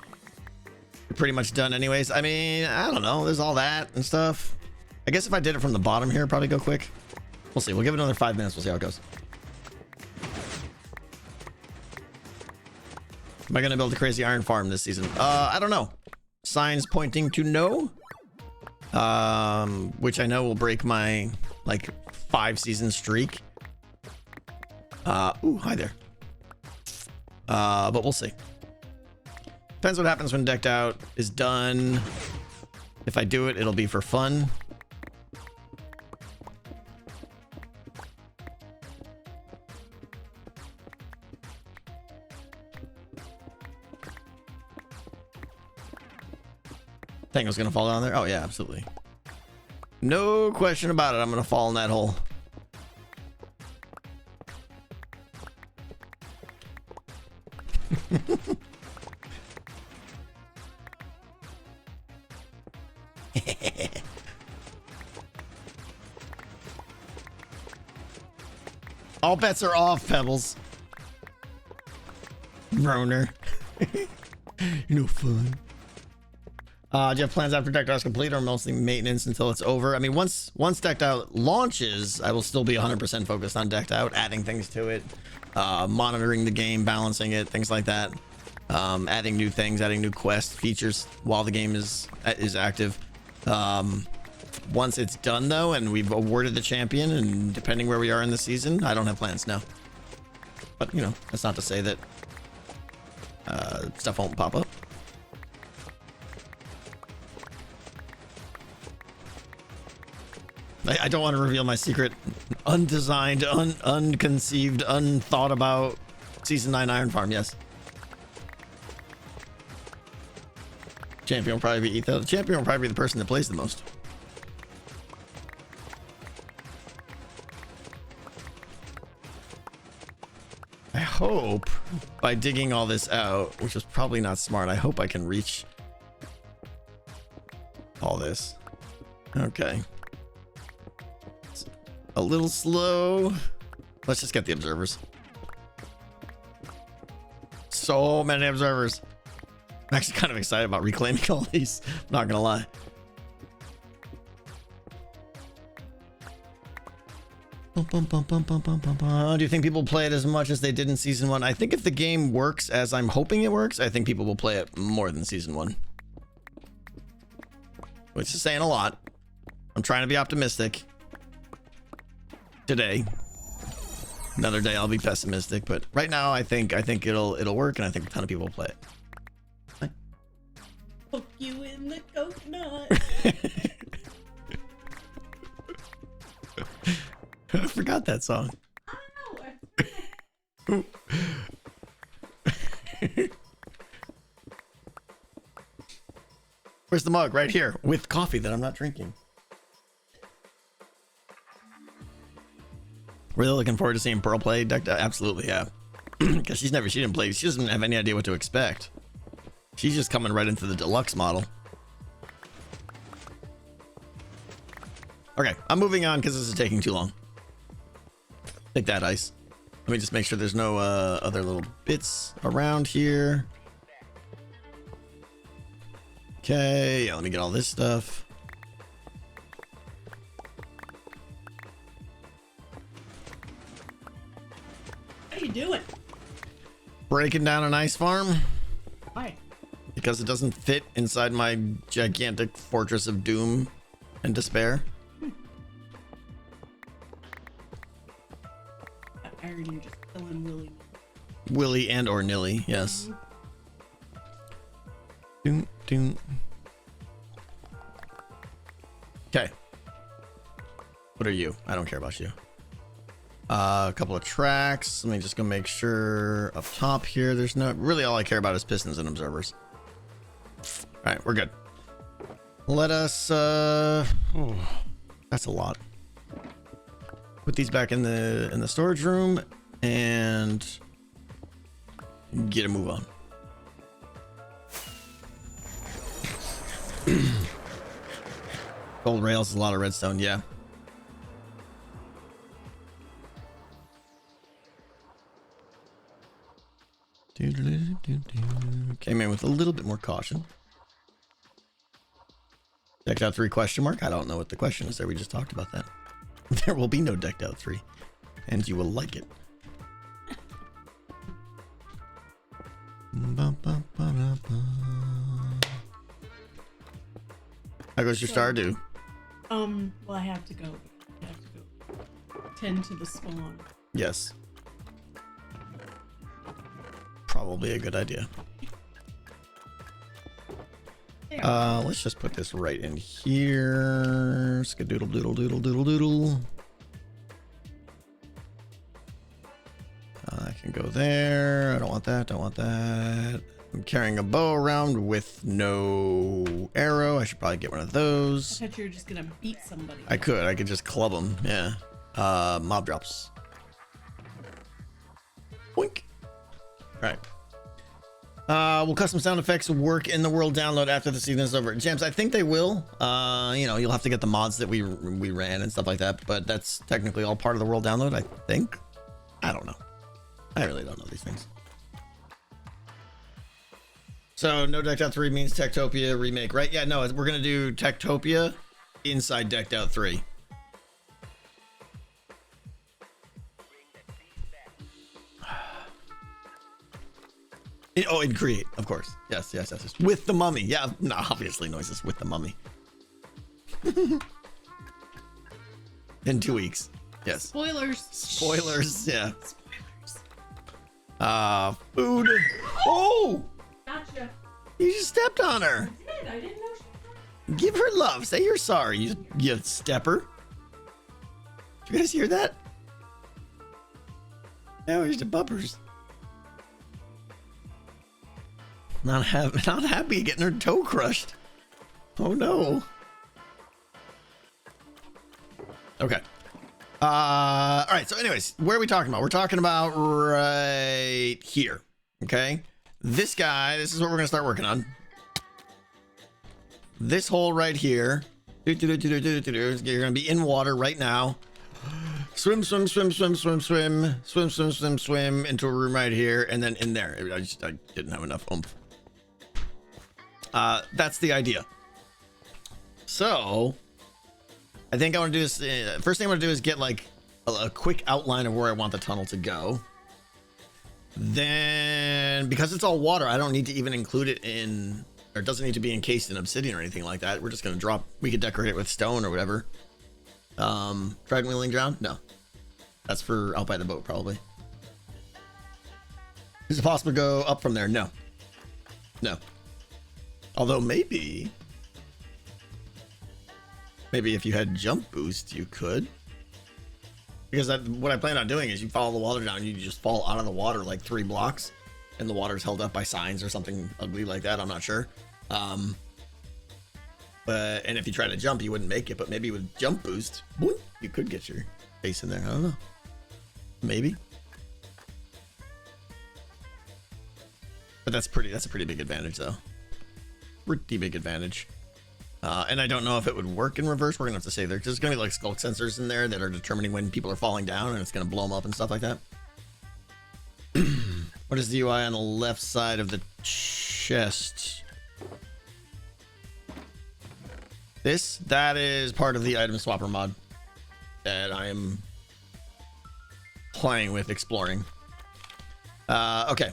We're pretty much done anyways. I mean, I don't know. There's all that and stuff. I guess if I did it from the bottom here, it'd probably go quick. We'll see. We'll give it another 5 minutes. We'll see how it goes. Am I going to build a crazy iron farm this season? I don't know. Signs pointing to no. Which I know will break my, like, 5-season streak. Ooh, hi there. But we'll see. Depends what happens when Decked Out is done. If I do it, it'll be for fun. Thing was gonna fall down there. Oh yeah, absolutely. No question about it. I'm gonna fall in that hole. All bets are off, Pebbles. Roner. No fun. Do you have plans after Decked Out is complete or mostly maintenance until it's over? I mean, once Decked Out launches, I will still be 100% focused on Decked Out, adding things to it, monitoring the game, balancing it, things like that. Adding new things, adding new quest features while the game is active. Once it's done though, and we've awarded the champion, and depending where we are in the season, I don't have plans now. But you know, that's not to say that stuff won't pop up. I don't want to reveal my secret, undesigned, unconceived, unthought about Season 9 Iron Farm. Yes. Champion will probably be Etho. The champion will probably be the person that plays the most. I hope by digging all this out, which was probably not smart, I hope I can reach all this. Okay. It's a little slow. Let's just get the observers. So many observers. I'm actually kind of excited about reclaiming all these. I'm not gonna lie. Do you think people play it as much as they did in Season 1? I think if the game works as I'm hoping it works, I think people will play it more than Season 1. Which is saying a lot. I'm trying to be optimistic. Today. Another day I'll be pessimistic, but right now I think it'll work, and I think a ton of people will play it. Poke you in the coconut. I forgot that song. Oh. Where's the mug? Right here, with coffee that I'm not drinking. Really looking forward to seeing Pearl play Decked Out. Absolutely, yeah. Because she didn't play. She doesn't have any idea what to expect. She's just coming right into the deluxe model. Okay, I'm moving on because this is taking too long. Take that, ice. Let me just make sure there's no other little bits around here. Okay, yeah, let me get all this stuff. How you doing? Breaking down an ice farm. Why? Because it doesn't fit inside my gigantic fortress of doom and despair. I heard you just killing Willie. Willy and or Nilly, yes. Doom, doom. Okay. What are you? I don't care about you. A couple of tracks. Let me just go make sure up top here. There's no really, all I care about is pistons and observers. All right, we're good. Let us oh, that's a lot. Put these back in the storage room and get a move on. Gold rails is a lot of redstone, yeah. Came in with a little bit more caution. Decked Out 3 question mark? I don't know what the question is there. We just talked about that. There will be no Decked Out 3. And you will like it. How goes your Stardew? Well, I have to go. I have to go tend to the spawn. Yes. Probably a good idea. Let's just put this right in here. Skadoodle doodle doodle doodle doodle. I can go there. I don't want that. Don't want that. I'm carrying a bow around with no arrow. I should probably get one of those. I thought you were just gonna beat somebody. I could just club them. Yeah. Mob drops. Boink. All right. Will custom sound effects work in the world download after the season is over? James, I think they will. You know, you'll have to get the mods that we ran and stuff like that, but that's technically all part of the world download, I think. I don't know. I really don't know these things. So no Decked Out 3 means Techtopia remake, right? Yeah, no, we're gonna do Techtopia inside Decked Out 3. Oh, and create, of course. Yes. With the mummy. Yeah, no, obviously noises with the mummy. In 2 weeks. Yes. Spoilers. Yeah. Spoilers. Food. Oh! Gotcha. You just stepped on her. I didn't know she... Give her love. Say you're sorry, you stepper. Did you guys hear that? Now here's the bumpers. Not happy getting her toe crushed. Oh no. Okay. All right. So anyways, where are we talking about? We're talking about right here. Okay. This guy, this is what we're going to start working on. This hole right here. You're going to be in water right now. Swim into a room right here, and then in there. I didn't have enough oomph. That's the idea. So I think I want to do this. First thing I want to do is get like a quick outline of where I want the tunnel to go. Then, because it's all water, I don't need to even include it in, or it doesn't need to be encased in obsidian or anything like that. We're just going to drop, we could decorate it with stone or whatever. Dragon wheeling ground? No. That's for out by the boat, probably. Is it possible to go up from there? No. No. Although maybe if you had jump boost, you could. Because what I plan on doing is you follow the water down, you just fall out of the water like 3 blocks, and the water's held up by signs or something ugly like that. I'm not sure. And if you try to jump, you wouldn't make it. But maybe with jump boost, boing, you could get your face in there. I don't know. Maybe. But that's a pretty big advantage, though. Pretty big advantage. And I don't know if it would work in reverse. We're gonna have to say there's gonna be like skulk sensors in there that are determining when people are falling down, and it's gonna blow them up and stuff like that. What is the UI on the left side of the chest? That is part of the item swapper mod that I am playing with, exploring. Okay.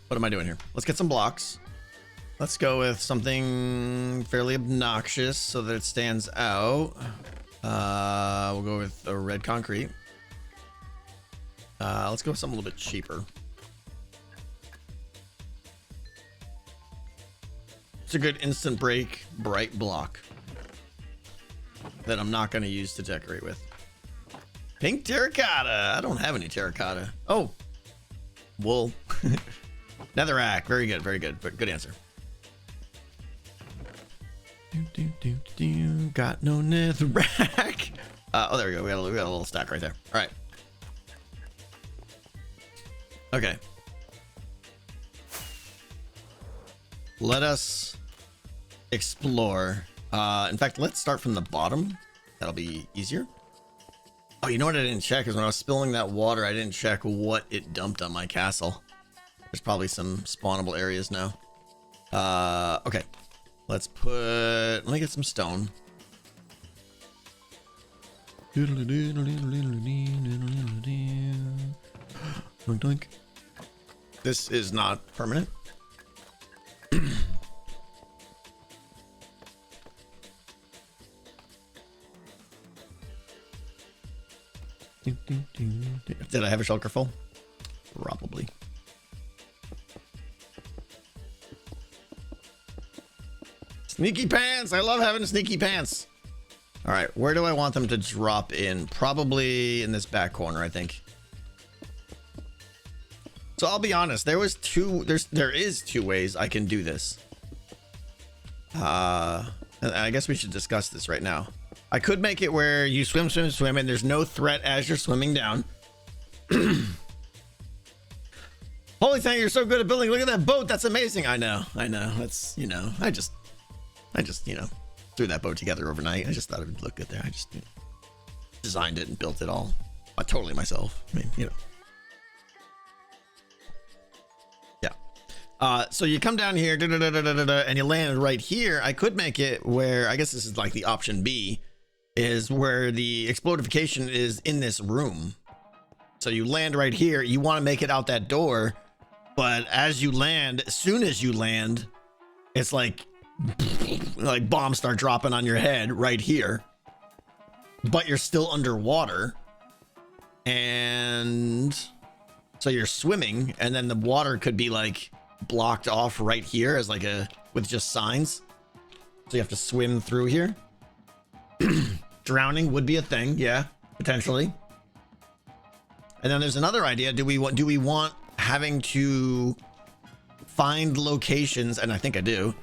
What am I doing here? Let's get some blocks. Let's go with something fairly obnoxious so that it stands out. We'll go with a red concrete. Let's go with something a little bit cheaper. It's a good instant break bright block that I'm not going to use to decorate with. Pink terracotta. I don't have any terracotta. Oh, wool. Netherrack. Very good. Very good. But good answer. Got no netherrack. Oh, there we go. We got a little stack right there. All right. Okay. Let us explore. In fact, let's start from the bottom. That'll be easier. Oh, you know what I didn't check is when I was spilling that water, I didn't check what it dumped on my castle. There's probably some spawnable areas now. Okay. Let me get some stone. This is not permanent. Did I have a shulker full? Probably. Sneaky pants. I love having sneaky pants. All right, where do I want them to drop in? Probably in this back corner, I think. So I'll be honest, there is two ways I can do this. And I guess we should discuss this right now. I could make it where you swim, and there's no threat as you're swimming down. Holy thing, you're so good at building. Look at that boat. That's amazing. I know. That's, I just, threw that boat together overnight. I just thought it would look good there. I just designed it and built it all totally myself. I mean, yeah. So you come down here, and you land right here. I could make it where, I guess this is like the option B, is where the explodification is in this room. So you land right here. You want to make it out that door, but as you land, as soon as you land, it's like bombs start dropping on your head right here, but you're still underwater. And so you're swimming, and then the water could be like blocked off right here as like with just signs. So you have to swim through here. Drowning would be a thing, yeah, potentially. And then there's another idea. Do we want having to find locations, and I think I do,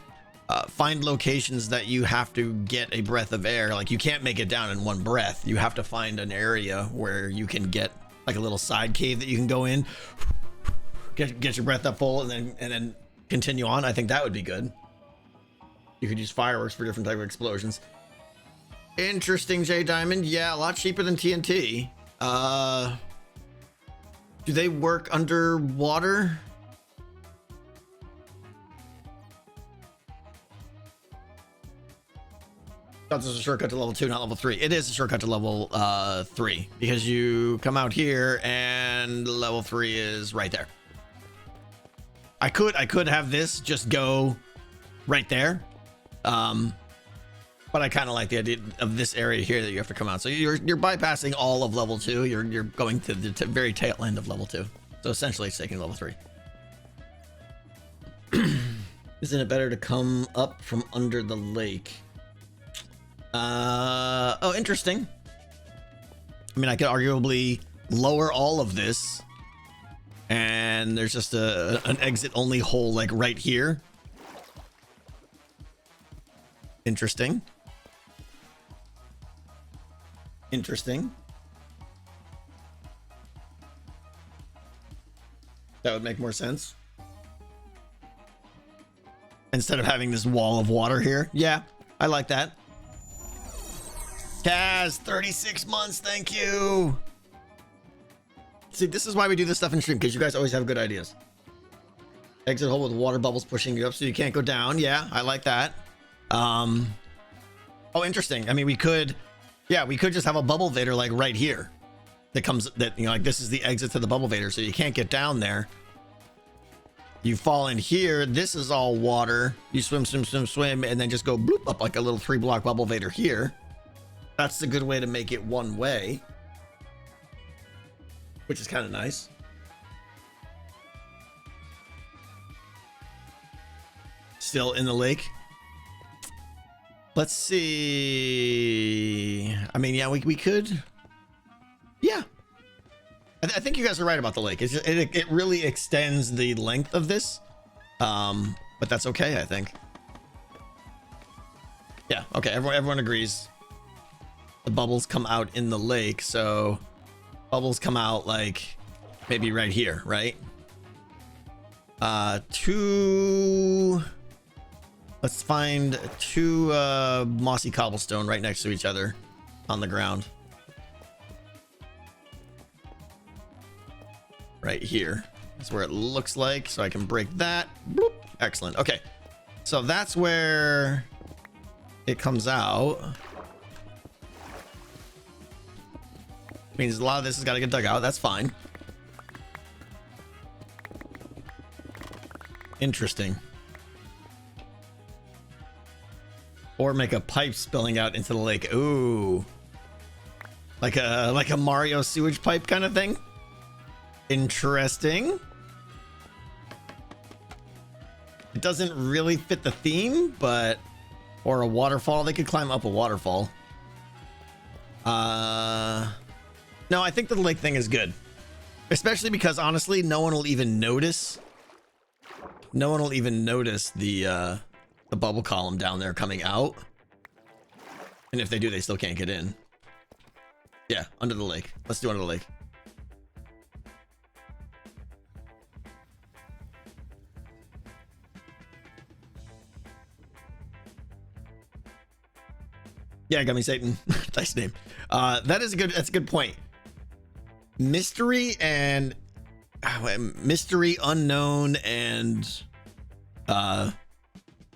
find locations that you have to get a breath of air. Like you can't make it down in one breath. You have to find an area where you can get like a little side cave that you can go in, get your breath up full, and then continue on. I think that would be good. You could use fireworks for different type of explosions. Interesting, J Diamond. Yeah, a lot cheaper than TNT. Do they work underwater? Thought this was a shortcut to level 2, not level 3. It is a shortcut to level 3 because you come out here and level 3 is right there. I could have this just go right there. But I kind of like the idea of this area here that you have to come out. So you're bypassing all of level 2. You're going to the very tail end of level 2. So essentially it's taking level 3. Isn't it better to come up from under the lake? Oh, interesting. I mean, I could arguably lower all of this, and there's just an exit only hole like right here. Interesting. Interesting. That would make more sense. Instead of having this wall of water here. Yeah, I like that. Kaz, 36 months, thank you. See, this is why we do this stuff in stream, because you guys always have good ideas. Exit hole with water bubbles pushing you up so you can't go down. Yeah, I like that. Oh, interesting. I mean, we could just have a bubble vader like right here like this is the exit to the bubble vader, so you can't get down there. You fall in here. This is all water. You swim, and then just go bloop up like a little 3-block bubble vader here. That's a good way to make it one way, which is kind of nice. Still in the lake. Let's see. I mean, yeah, we could. Yeah. I think you guys are right about the lake. It really extends the length of this. But that's okay, I think. Yeah, okay, everyone agrees. The bubbles come out in the lake, so bubbles come out like maybe right here, right? Let's find 2 mossy cobblestone right next to each other on the ground. Right here is where it looks like, so I can break that. Boop. Excellent. Okay, so that's where it comes out. Means a lot of this has got to get dug out. That's fine. Interesting. Or make a pipe spilling out into the lake. Ooh. Like a Mario sewage pipe kind of thing. Interesting. It doesn't really fit the theme, but... Or a waterfall. They could climb up a waterfall. No, I think the lake thing is good. Especially because, honestly, no one will even notice. No one will even notice the bubble column down there coming out. And if they do, they still can't get in. Yeah, under the lake. Let's do under the lake. Yeah, Gummy Satan. Nice name. That's a good point. Mystery, unknown, and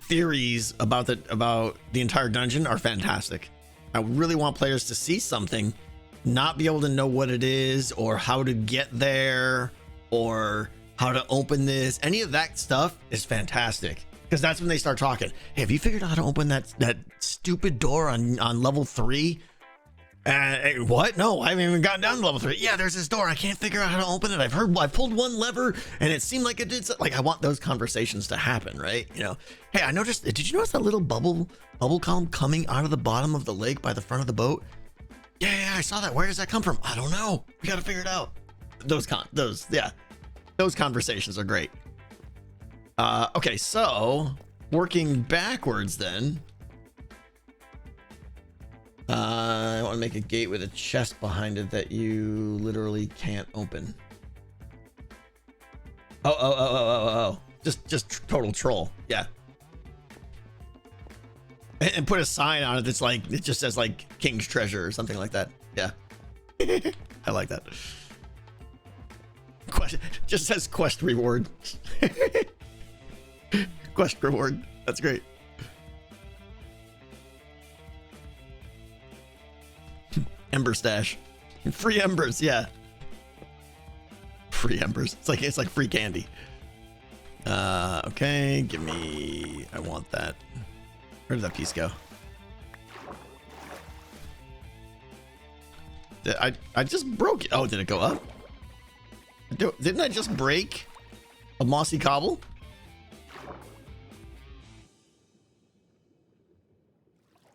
theories about the entire dungeon are fantastic. I really want players to see something, not be able to know what it is or how to get there or how to open this. Any of that stuff is fantastic, because that's when they start talking. Hey, have you figured out how to open that stupid door on level 3? What? No, I haven't even gotten down to level 3. Yeah, there's this door. I can't figure out how to open it. I pulled one lever and it seemed like it did. Like, I want those conversations to happen, right? You know, hey, I noticed. Did you notice that little bubble column coming out of the bottom of the lake by the front of the boat? Yeah, I saw that. Where does that come from? I don't know. We got to figure it out. Those conversations are great. Okay, so working backwards then. I want to make a gate with a chest behind it that you literally can't open. Oh. Just total troll. Yeah. And put a sign on it that's like, it just says like King's Treasure or something like that. Yeah. I like that. Just says quest reward. Quest reward. That's great. Ember stash. Free embers, yeah. Free embers. It's like free candy. Okay, give me, I want that. Where did that piece go? I just broke it. Oh, did it go up? Didn't I just break a mossy cobble?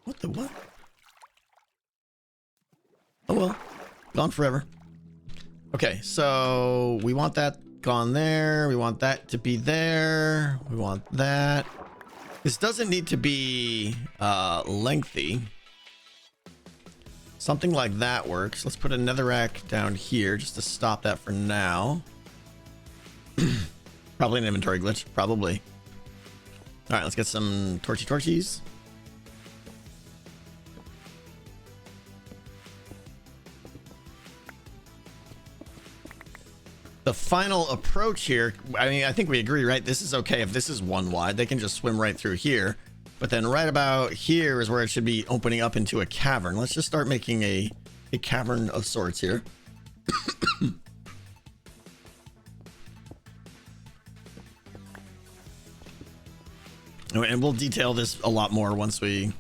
What the what? Oh well, gone forever. Okay, so we want that gone there. We want that to be there. We want that. This doesn't need to be lengthy. Something like that works. Let's put a netherrack down here just to stop that for now. Probably an inventory glitch. Probably. All right, let's get some torchies. The final approach here, I mean, I think we agree, right? This is okay if this is one wide. They can just swim right through here. But then right about here is where it should be opening up into a cavern. Let's just start making a cavern of sorts here. And we'll detail this a lot more once we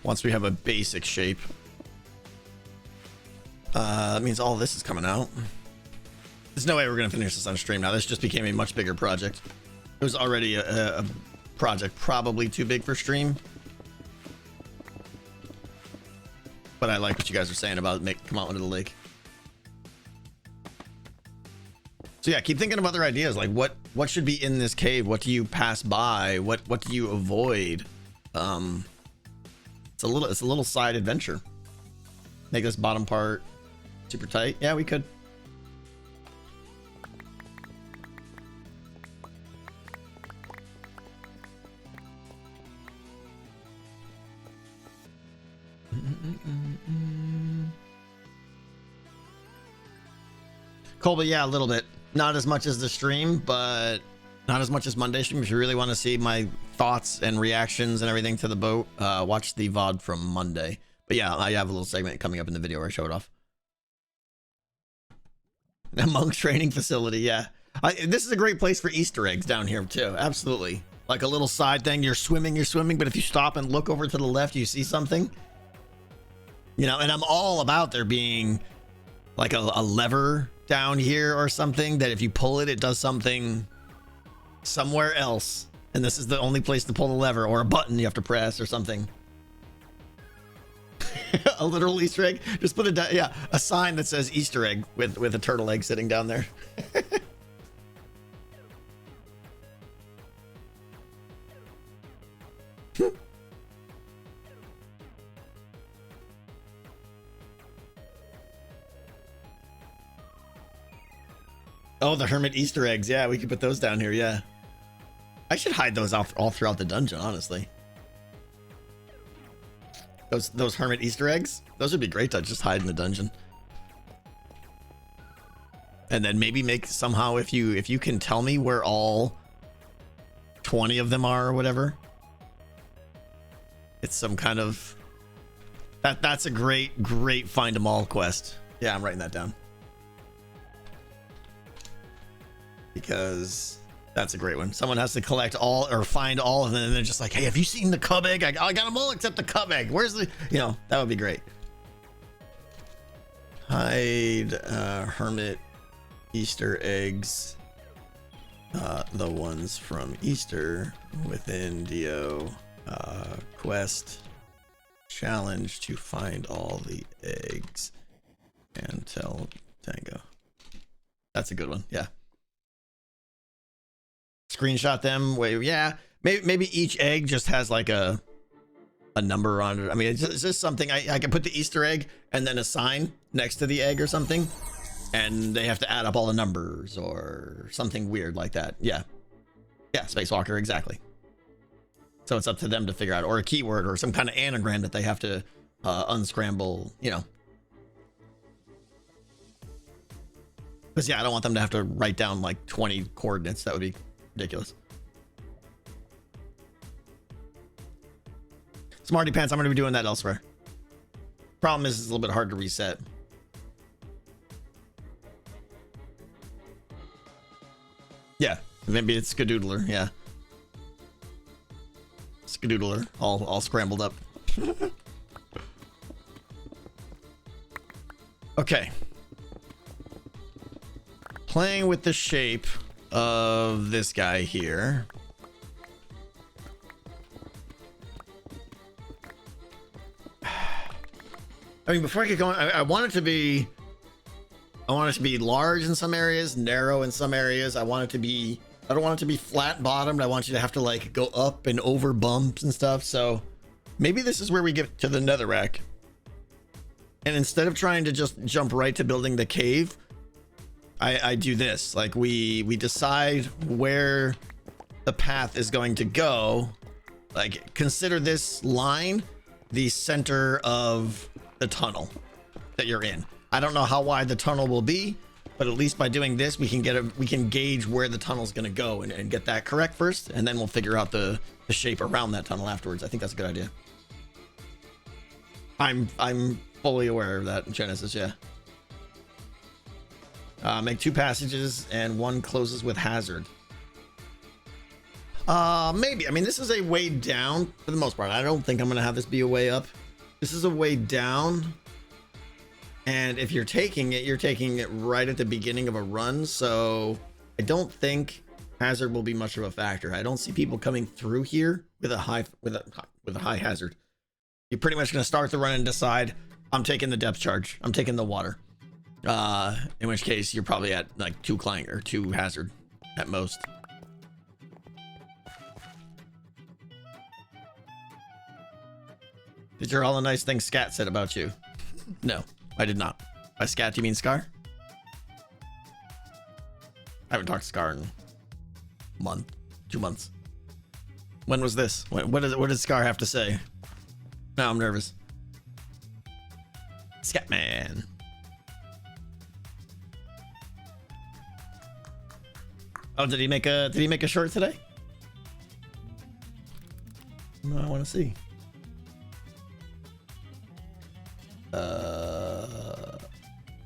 have a basic shape. That means all this is coming out. There's no way we're gonna finish this on stream now. This just became a much bigger project. It was already a project probably too big for stream. But I like what you guys are saying about come out into the lake. So yeah, keep thinking of other ideas. Like what should be in this cave? What do you pass by? What do you avoid? It's a little side adventure. Make this bottom part super tight. Yeah, we could. Colby, yeah, a little bit. Not as much as the stream, but not as much as Monday stream. If you really want to see my thoughts and reactions and everything to the boat, watch the VOD from Monday. But yeah, I have a little segment coming up in the video where I show it off. A monk's training facility, yeah. This is a great place for Easter eggs down here too. Absolutely. Like a little side thing. You're swimming, but if you stop and look over to the left, you see something. You know, and I'm all about there being like a lever down here or something that if you pull it, it does something somewhere else. And this is the only place to pull the lever, or a button you have to press or something. A literal Easter egg. Just put it down. Yeah, a sign that says Easter egg with a turtle egg sitting down there. Oh, the hermit Easter eggs. Yeah, we could put those down here. Yeah, I should hide those all throughout the dungeon, honestly. Those hermit Easter eggs, those would be great to just hide in the dungeon. And then maybe make somehow, if you can tell me where all 20 of them are or whatever. It's some kind of that's a great find them all quest. Yeah, I'm writing that down because that's a great one. Someone has to collect all or find all of them, and they're just like, hey, have you seen the cub egg? I got them all except the cub egg. Where's the, you know, that would be great. Hide hermit Easter eggs, the ones from Easter within Dio quest challenge to find all the eggs and tell Tango. That's a good one. Yeah. Screenshot them. Wait, yeah. Maybe each egg just has like a number on it. I mean, it's just something I can put the Easter egg and then a sign next to the egg or something, and they have to add up all the numbers or something weird like that. Yeah. Yeah, Spacewalker, exactly. So it's up to them to figure out, or a keyword or some kind of anagram that they have to unscramble, you know. Because, yeah, I don't want them to have to write down like 20 coordinates. That would be ridiculous. Smarty Pants, I'm going to be doing that elsewhere. Problem is, it's a little bit hard to reset. Yeah, maybe it's Skadoodler, yeah. Skadoodler, all scrambled up. Okay. Playing with the shape of this guy here. I mean, before I get going, I want it to be large in some areas, narrow in some areas. I don't want it to be flat bottomed. I want you to have to like go up and over bumps and stuff. So maybe this is where we get to the netherrack. And instead of trying to just jump right to building the cave, I do this. Like we decide where the path is going to go. Like consider this line the center of the tunnel that you're in. I don't know how wide the tunnel will be, but at least by doing this, we can gauge where the tunnel's going to go and get that correct first, and then we'll figure out the shape around that tunnel afterwards. I think that's a good idea. I'm fully aware of that in Genesis, yeah. Make 2 passages and 1 closes with hazard. Maybe. I mean, this is a way down for the most part. I don't think I'm going to have this be a way up. This is a way down. And if you're taking it right at the beginning of a run. So I don't think hazard will be much of a factor. I don't see people coming through here with a high hazard. You're pretty much going to start the run and decide, I'm taking the depth charge. I'm taking the water. In which case you're probably at like 2 clang or 2 hazard at most. Did you hear all the nice things Scat said about you? No, I did not. By Scat, do you mean Scar? I haven't talked to Scar in a month, 2 months. When was this? What did Scar have to say? Now I'm nervous. Scatman. Oh, did he make a short today? No, I want to see.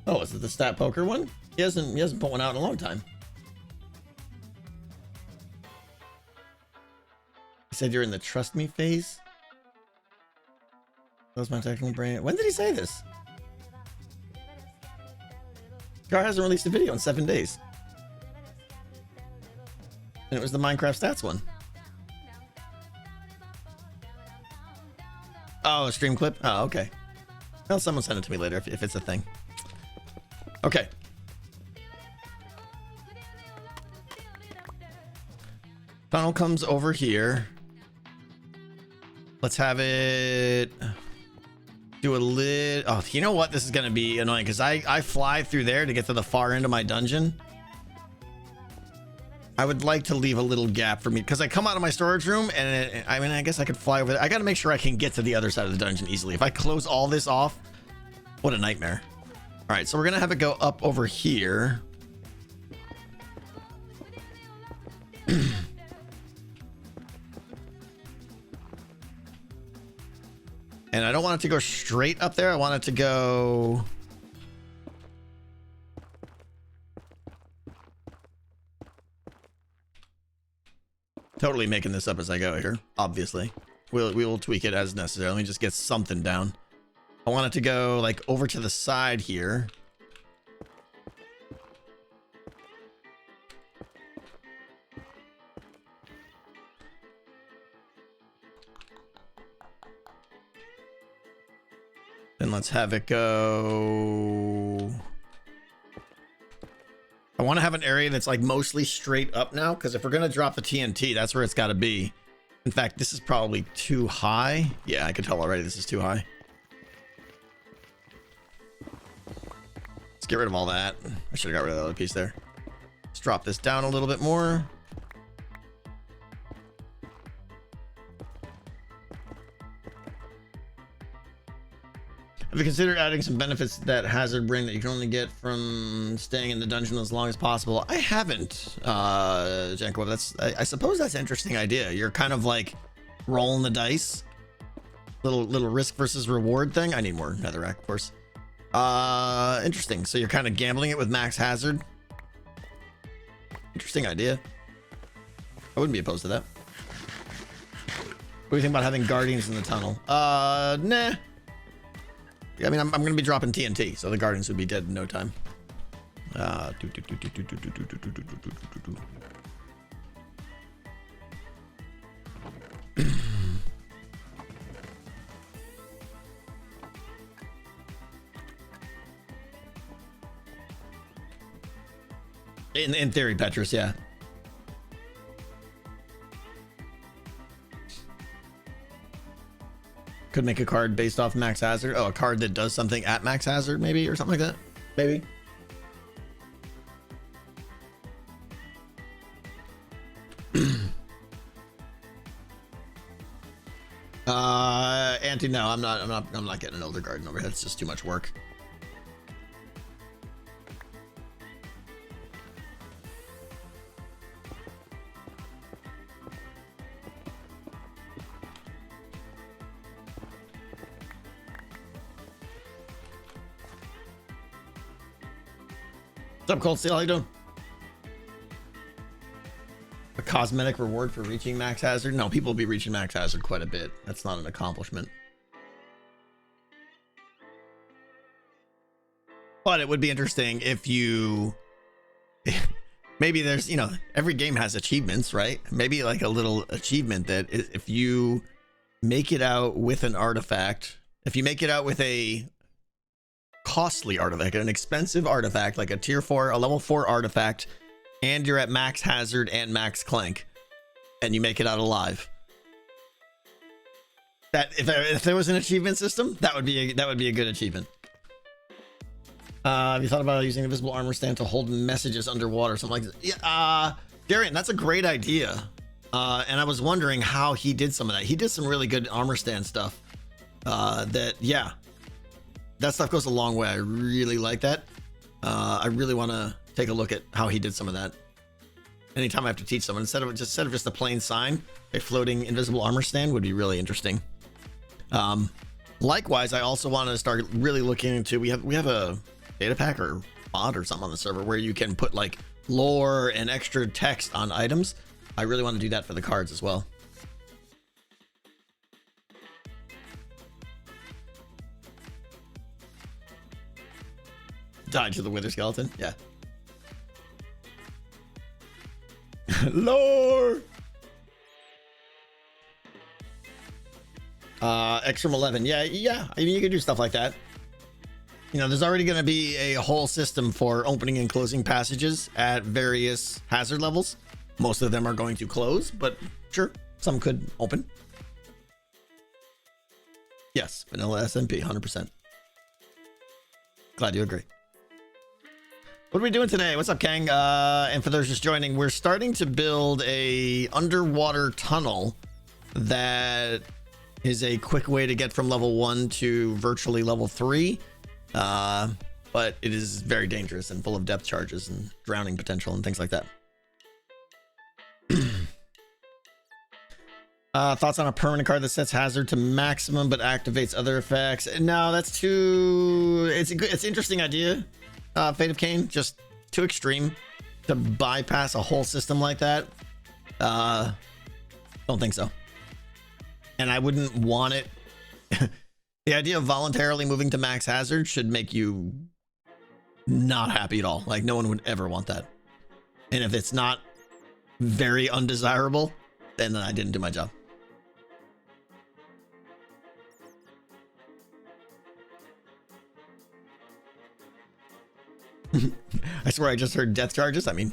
Oh, is it the stat poker one? He hasn't put one out in a long time. He said you're in the trust me phase. That was my technical brain. When did he say this? Gar hasn't released a video in 7 days. And it was the Minecraft stats one. Oh, a stream clip? Oh, okay. Well, someone send it to me later if it's a thing. Okay. Tunnel comes over here. Let's have it do a lid. Oh, you know what? This is going to be annoying because I fly through there to get to the far end of my dungeon. I would like to leave a little gap for me because I come out of my storage room and I mean, I guess I could fly over there. I got to make sure I can get to the other side of the dungeon easily. If I close all this off, what a nightmare. All right, so we're going to have it go up over here. And I don't want it to go straight up there. I want it to go... Totally making this up as I go here, obviously. We will tweak it as necessary. Let me just get something down. I want it to go like over to the side here. Then let's have it go... I want to have an area that's like mostly straight up now, because if we're going to drop the TNT, that's where it's got to be. In fact, this is probably too high. Yeah, I can tell already this is too high. Let's get rid of all that. I should have got rid of the other piece there. Let's drop this down a little bit more. Have you considered adding some benefits that hazard bring that you can only get from staying in the dungeon as long as possible? I haven't, Janko. I suppose that's an interesting idea. You're kind of like rolling the dice. Little risk versus reward thing. I need more netherrack, of course. Interesting. So you're kind of gambling it with max hazard. Interesting idea. I wouldn't be opposed to that. What do you think about having guardians in the tunnel? Nah. I mean, I'm going to be dropping TNT, so the guardians would be dead in no time. In theory, Petrus, yeah. Could make a card based off max hazard. Oh, a card that does something at max hazard, maybe, or something like that. Maybe. Auntie, no, I'm not getting an Elder Garden over here. It's just too much work. What's up, Cold Steel? How you doing? A cosmetic reward for reaching max hazard? No, people will be reaching max hazard quite a bit. That's not an accomplishment. But it would be interesting if you... Maybe there's, you know, every game has achievements, right? Maybe like a little achievement that is, if you make it out with an artifact, if you make it out with a costly artifact, an expensive artifact, like a tier 4, a level 4 artifact, and you're at max hazard and max clank, and you make it out alive. That if there was an achievement system, that would be a good achievement. Have you thought about using the visible armor stand to hold messages underwater, something like that? Yeah, Darian, that's a great idea. And I was wondering how he did some of that. He did some really good armor stand stuff. Yeah. That stuff goes a long way. I really like that. I really want to take a look at how he did some of that. Anytime I have to teach someone, instead of just a plain sign, a floating invisible armor stand would be really interesting. Likewise, I also want to start really looking into, we have a data pack or mod or something on the server where you can put like lore and extra text on items. I really want to do that for the cards as well. Died to the wither skeleton. Yeah. Lore. X from 11. Yeah. I mean, you can do stuff like that. You know, there's already going to be a whole system for opening and closing passages at various hazard levels. Most of them are going to close, but sure, some could open. Yes, vanilla SMP, 100%. Glad you agree. What are we doing today? What's up, Kang? And for those just joining, we're starting to build a underwater tunnel that is a quick way to get from level 1 to virtually level 3. But it is very dangerous and full of depth charges and drowning potential and things like that. Thoughts on a permanent card that sets hazard to maximum but activates other effects? No, that's too. It's an interesting idea. Fate of Cain, just too extreme to bypass a whole system like that. Don't think so. And I wouldn't want it. The idea of voluntarily moving to max hazard should make you not happy at all. Like, no one would ever want that. And if it's not very undesirable, then I didn't do my job. I swear I just heard death charges. I mean,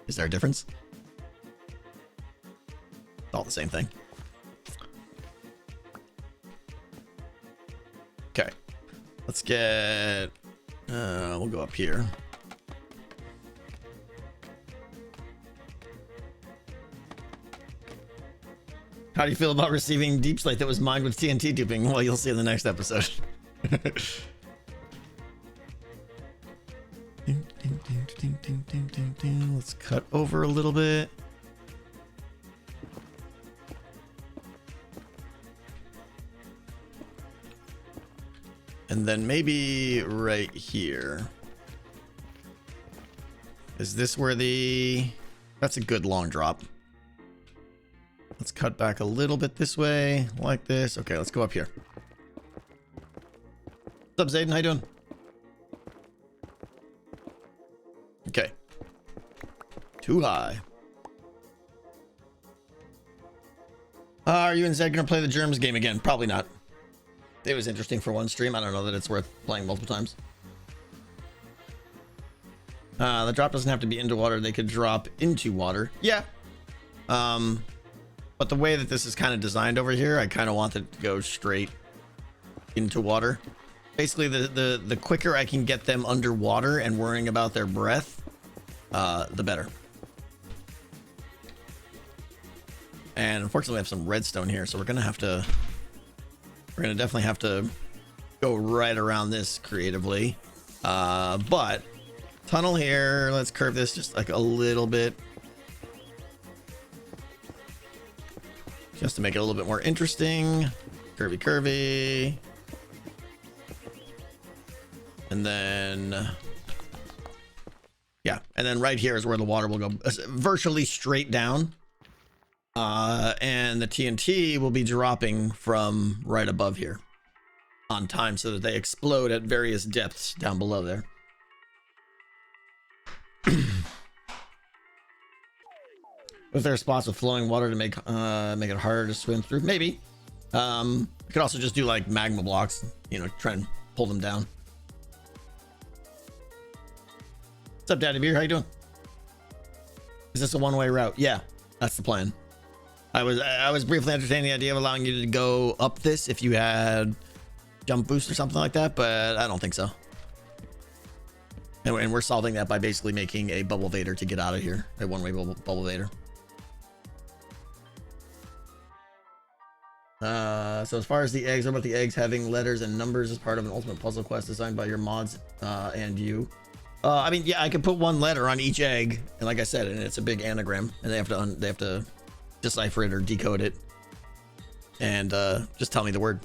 is there a difference? It's all the same thing. Okay. Let's get... we'll go up here. How do you feel about receiving Deep Slate that was mined with TNT duping? Well, you'll see in the next episode. Let's cut over a little bit. And then maybe right here. Is this where the... That's a good long drop. Let's cut back a little bit this way, like this. Okay, let's go up here. What's up, Zayden? How you doing? Okay. Too high. Are you and Zed gonna play the Germs game again? Probably not. It was interesting for one stream. I don't know that it's worth playing multiple times. The drop doesn't have to be into water. They could drop into water. Yeah. But the way that this is kind of designed over here, I kind of want it to go straight into water. Basically, the quicker I can get them underwater and worrying about their breath, the better. And unfortunately, I have some redstone here, so we're gonna definitely have to go right around this creatively. But tunnel here. Let's curve this just like a little bit, just to make it a little bit more interesting. Curvy, curvy. And then, yeah. And then right here is where the water will go virtually straight down. And the TNT will be dropping from right above here on time so that they explode at various depths down below there. If there are spots with flowing water to make it harder to swim through, maybe. You could also just do like magma blocks, you know, try and pull them down. What's up, Daddy Beer? How you doing? Is this a one-way route? Yeah, that's the plan. I was briefly entertaining the idea of allowing you to go up this if you had jump boost or something like that, but I don't think so. And we're solving that by basically making a bubble vader to get out of here. A one-way bubble vader. So as far as the eggs, what about the eggs having letters and numbers as part of an ultimate puzzle quest designed by your mods and you? I mean, yeah, I could put one letter on each egg, and like I said, and it's a big anagram, and they have to decipher it or decode it, and just tell me the word.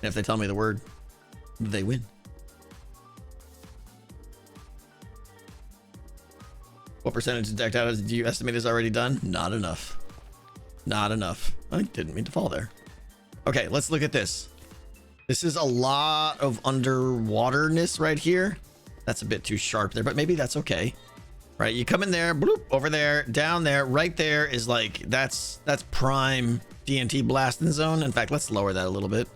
And if they tell me the word, they win. What percentage of decked out do you estimate is already done? Not enough. Not enough. I didn't mean to fall there. Okay, let's look at this. This is a lot of underwaterness right here. That's a bit too sharp there, but maybe that's okay. Right, you come in there, bloop, over there, down there, right there is like, that's prime TNT blasting zone. In fact, let's lower that a little bit.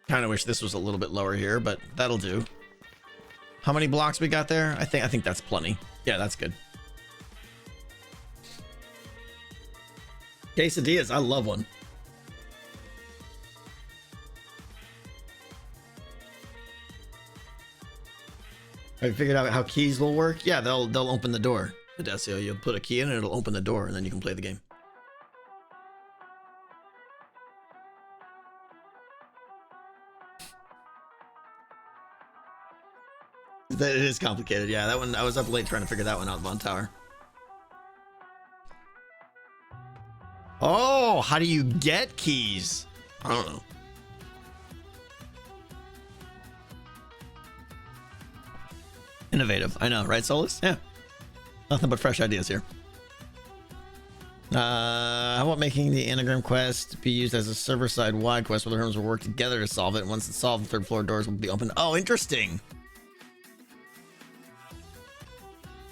Kind of wish this was a little bit lower here, but that'll do. How many blocks we got there? I think that's plenty. Yeah, that's good. Quesadillas, I love one. Have you figured out how keys will work? Yeah, they'll open the door. Adesio, you'll put a key in and it'll open the door, and then you can play the game. That it is complicated. Yeah, that one I was up late trying to figure that one out. Von Tower. Oh, how do you get keys? I don't know. Innovative. I know, right, Solus? Yeah. Nothing but fresh ideas here. How about making the anagram quest be used as a server-side wide quest where the herms will work together to solve it, and once it's solved, the third floor doors will be open. Oh, interesting.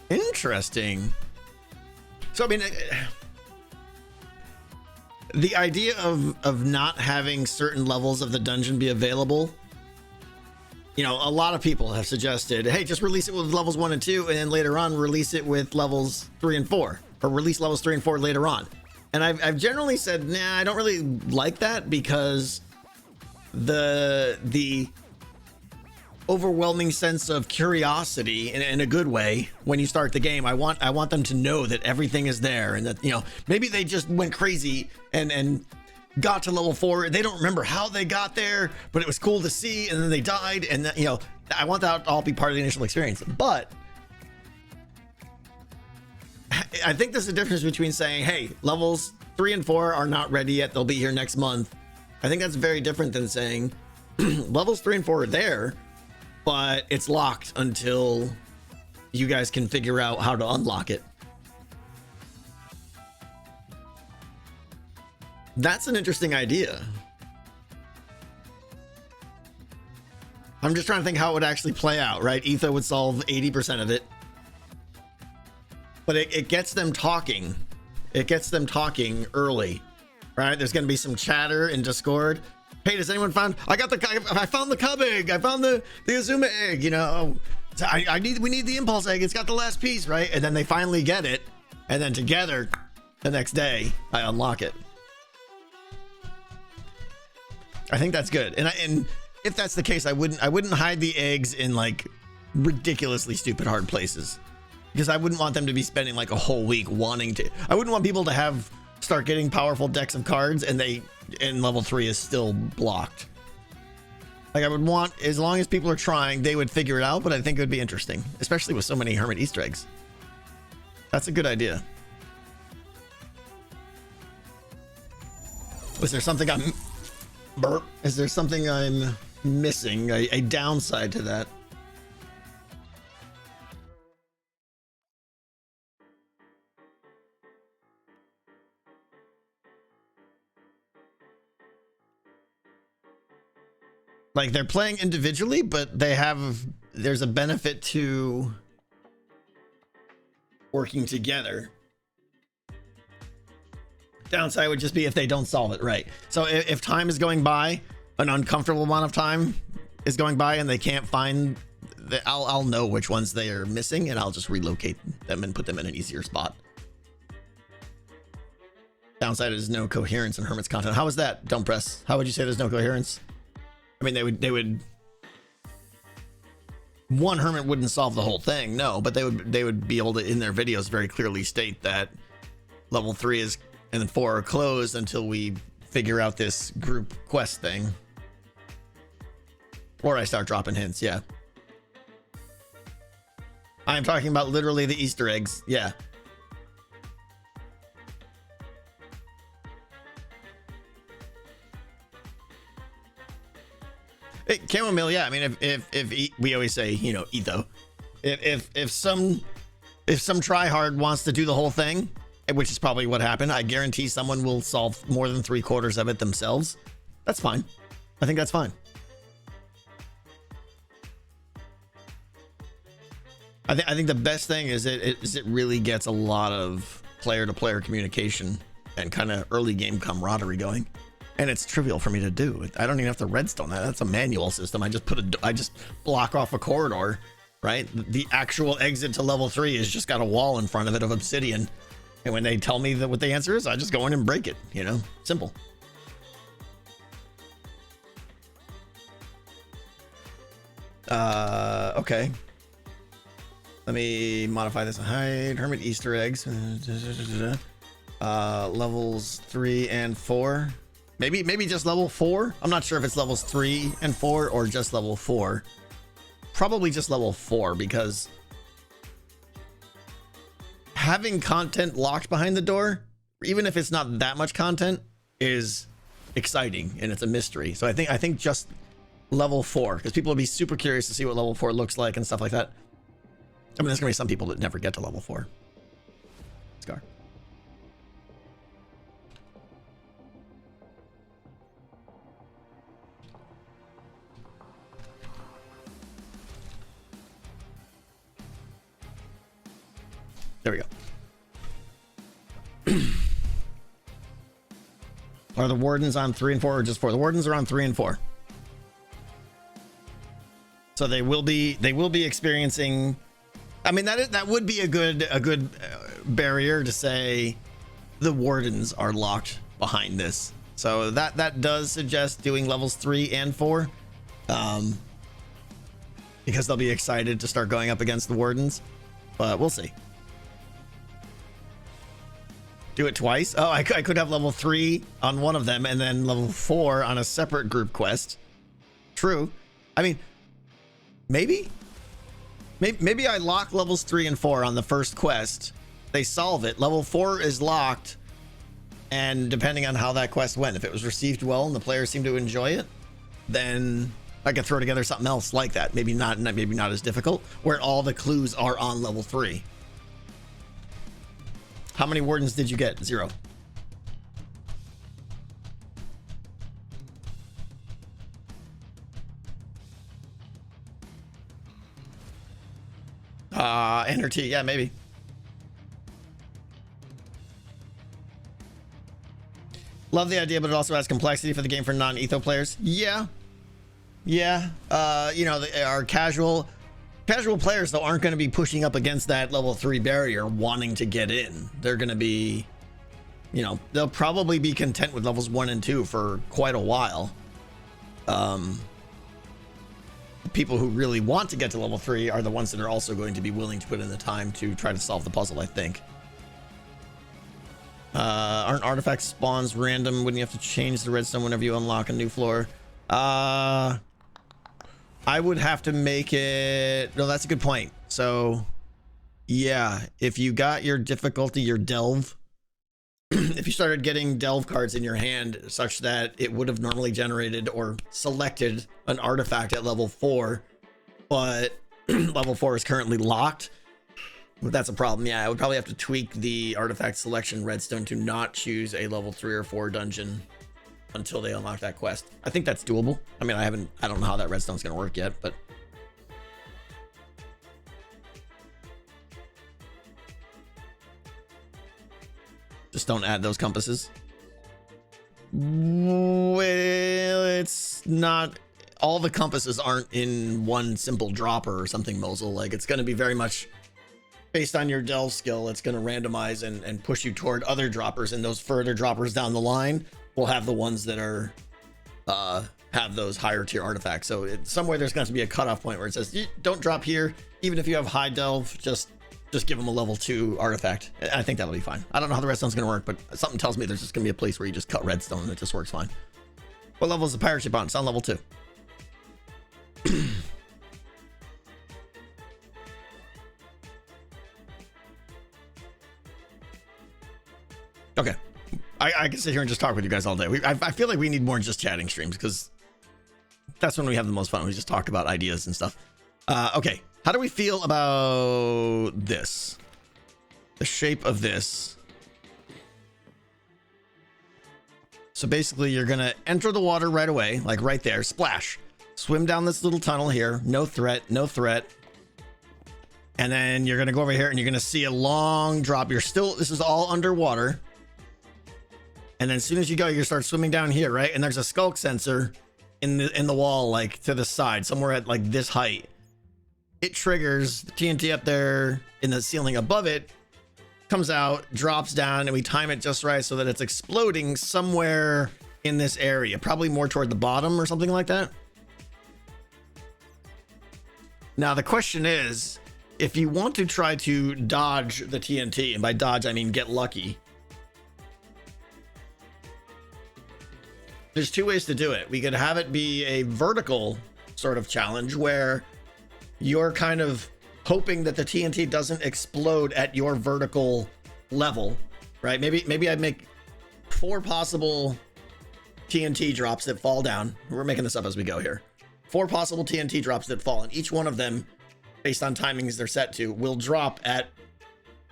Interesting. So, I mean, the idea of not having certain levels of the dungeon be available, you know, a lot of people have suggested, hey, just release it with levels 1 and 2, and then later on release it with levels 3 and 4, or release levels 3 and 4 later on. And I've generally said, nah, I don't really like that, because the overwhelming sense of curiosity in a good way when you start the game, I want them to know that everything is there, and that, you know, maybe they just went crazy and got to level 4. They don't remember how they got there, but it was cool to see, and then they died, and you know, I want that to all be part of the initial experience. But I think there's a difference between saying, hey, levels 3 and 4 are not ready yet, they'll be here next month. I think that's very different than saying levels 3 and 4 are there, but it's locked until you guys can figure out how to unlock it. That's an interesting idea. I'm just trying to think how it would actually play out, right? Etho would solve 80% of it. But it gets them talking. It gets them talking early, right? There's going to be some chatter in Discord. Hey, does anyone find? I found the cub egg. I found the Azuma egg. You know, we need the impulse egg. It's got the last piece, right? And then they finally get it, and then together, the next day, I unlock it. I think that's good. And if that's the case, I wouldn't hide the eggs in like ridiculously stupid hard places, because I wouldn't want them to be spending like a whole week wanting to. I wouldn't want people to start getting powerful decks of cards and level 3 is still blocked. Like, I would want, as long as people are trying, they would figure it out, but I think it would be interesting, especially with so many Hermit Easter eggs. That's a good idea. Is there something I'm missing? A downside to that? Like, they're playing individually, but there's a benefit to working together. Downside would just be if they don't solve it right. So if time is going by, an uncomfortable amount of time is going by, and they can't find, I'll know which ones they are missing, and I'll just relocate them and put them in an easier spot. Downside is no coherence in Hermit's content. How is that? Don't press. How would you say there's no coherence? I mean, they would. One Hermit wouldn't solve the whole thing, no, but they would be able to, in their videos, very clearly state that level 3 is and then 4 are closed until we figure out this group quest thing. Or I start dropping hints, yeah. I am talking about literally the Easter eggs, yeah. Hey, chamomile, yeah. I mean, if we always say, you know, etho. If some tryhard wants to do the whole thing, which is probably what happened, I guarantee someone will solve more than 3/4 of it themselves. That's fine. I think that's fine. I think the best thing is it really gets a lot of player-to-player communication and kind of early game camaraderie going. And it's trivial for me to do. I don't even have to redstone that. That's a manual system. I just block off a corridor, right? The actual exit to level 3 is just got a wall in front of it of obsidian. And when they tell me what the answer is, I just go in and break it, you know? Simple. Okay. Let me modify this. Hide Hermit Easter eggs. Levels 3 and 4. Maybe just level 4. I'm not sure if it's levels 3 and 4 or just level 4. probably just level 4, because having content locked behind the door, even if it's not that much content, is exciting and it's a mystery. So I think just level 4, because people will be super curious to see what level 4 looks like and stuff like that. I mean, there's gonna be some people that never get to level 4. Scar. There we go. Are the wardens on 3 and 4 or just 4? The wardens are on 3 and 4. So they will be experiencing. I mean, that would be a good barrier to say the wardens are locked behind this. So that does suggest doing levels 3 and 4, because they'll be excited to start going up against the wardens. But we'll see. Do it twice. Oh, I could have level 3 on one of them and then level 4 on a separate group quest. True. I mean, maybe I lock levels 3 and 4 on the first quest. They solve it. Level 4 is locked. And depending on how that quest went, if it was received well and the players seem to enjoy it, then I could throw together something else like that. Maybe not as difficult, where all the clues are on level 3. How many wardens did you get? 0. Enter T. Yeah, maybe. Love the idea, but it also adds complexity for the game for non-etho players. Yeah. You know, our casual players, though, aren't going to be pushing up against that level 3 barrier wanting to get in. They're going to be, you know, they'll probably be content with levels 1 and 2 for quite a while. People who really want to get to level 3 are the ones that are also going to be willing to put in the time to try to solve the puzzle, I think. Aren't artifact spawns random? Wouldn't you have to change the redstone whenever you unlock a new floor? I would have to make it. No, that's a good point. So yeah, if you got your difficulty, your delve, if you started getting delve cards in your hand such that it would have normally generated or selected an artifact at level 4, but level 4 is currently locked, that's a problem. Yeah, I would probably have to tweak the artifact selection redstone to not choose a level 3 or 4 dungeon until they unlock that quest. I think that's doable. I mean, I don't know how that redstone's gonna work yet, but just don't add those compasses. Well, it's not, all the compasses aren't in one simple dropper or something, Mosul. Like, it's gonna be very much based on your delve skill. It's gonna randomize and push you toward other droppers, and those further droppers down the line will have the ones that are have those higher tier artifacts. So somewhere there's going to be a cutoff point where it says, don't drop here, even if you have high delve, just give them a level 2 artifact. I think that'll be fine. I don't know how the redstone's going to work, but something tells me there's just going to be a place where you just cut redstone and it just works fine. What level is the pirate ship on? It's on level 2. Okay. I can sit here and just talk with you guys all day. I feel like we need more just chatting streams, because that's when we have the most fun. We just talk about ideas and stuff. Okay. How do we feel about this? The shape of this. So basically you're going to enter the water right away, like right there, splash, swim down this little tunnel here. No threat, no threat. And then you're going to go over here and you're going to see a long drop. This is all underwater. And then as soon as you go, you start swimming down here, right? And there's a skulk sensor in the wall, like to the side, somewhere at like this height. It triggers the TNT up there in the ceiling above it, comes out, drops down, and we time it just right so that it's exploding somewhere in this area, probably more toward the bottom or something like that. Now the question is, if you want to try to dodge the TNT, and by dodge I mean get lucky, there's 2 ways to do it. We could have it be a vertical sort of challenge where you're kind of hoping that the TNT doesn't explode at your vertical level, right? Maybe I'd make 4 possible TNT drops that fall down. We're making this up as we go here. 4 possible TNT drops that fall, and each one of them, based on timings they're set to, will drop at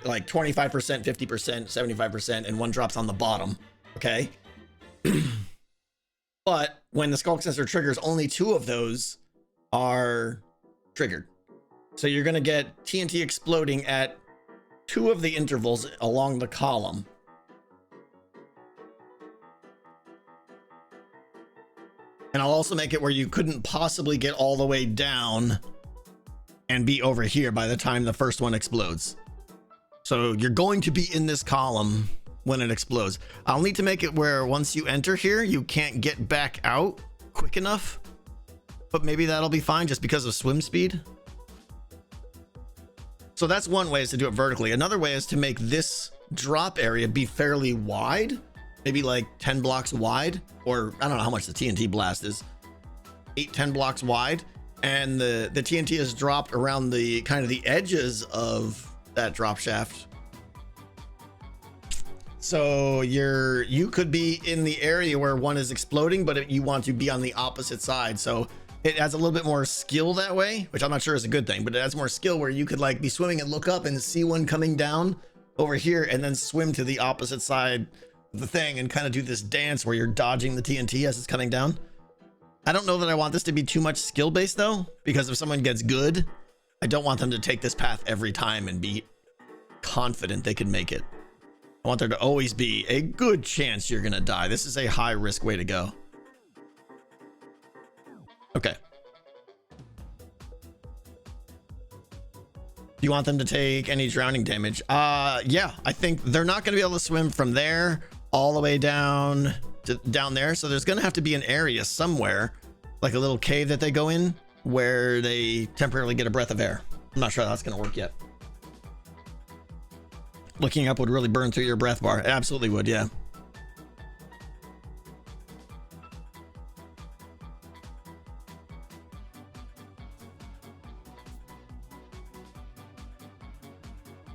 like 25%, 50%, 75%, and one drops on the bottom. Okay. But when the skulk sensor triggers, only 2 of those are triggered. So you're going to get TNT exploding at 2 of the intervals along the column. And I'll also make it where you couldn't possibly get all the way down and be over here by the time the first one explodes. So you're going to be in this column when it explodes. I'll need to make it where once you enter here, you can't get back out quick enough, but maybe that'll be fine just because of swim speed. So that's one way, is to do it vertically. Another way is to make this drop area be fairly wide, maybe like 10 blocks wide, or I don't know how much the TNT blast is, 8-10 blocks wide, and the TNT is dropped around the kind of the edges of that drop shaft. So you could be in the area where one is exploding, but you want to be on the opposite side. So it adds a little bit more skill that way, which I'm not sure is a good thing, but it adds more skill where you could like be swimming and look up and see one coming down over here and then swim to the opposite side of the thing and kind of do this dance where you're dodging the TNT as it's coming down. I don't know that I want this to be too much skill based though, because if someone gets good, I don't want them to take this path every time and be confident they can make it. I want there to always be a good chance you're gonna die. This is a high risk way to go. Okay. Do you want them to take any drowning damage? Yeah, I think they're not gonna be able to swim from there all the way down to down there. So there's gonna have to be an area somewhere, like a little cave that they go in, where they temporarily get a breath of air. I'm not sure how that's gonna work yet. Looking up would really burn through your breath bar. It absolutely would, yeah.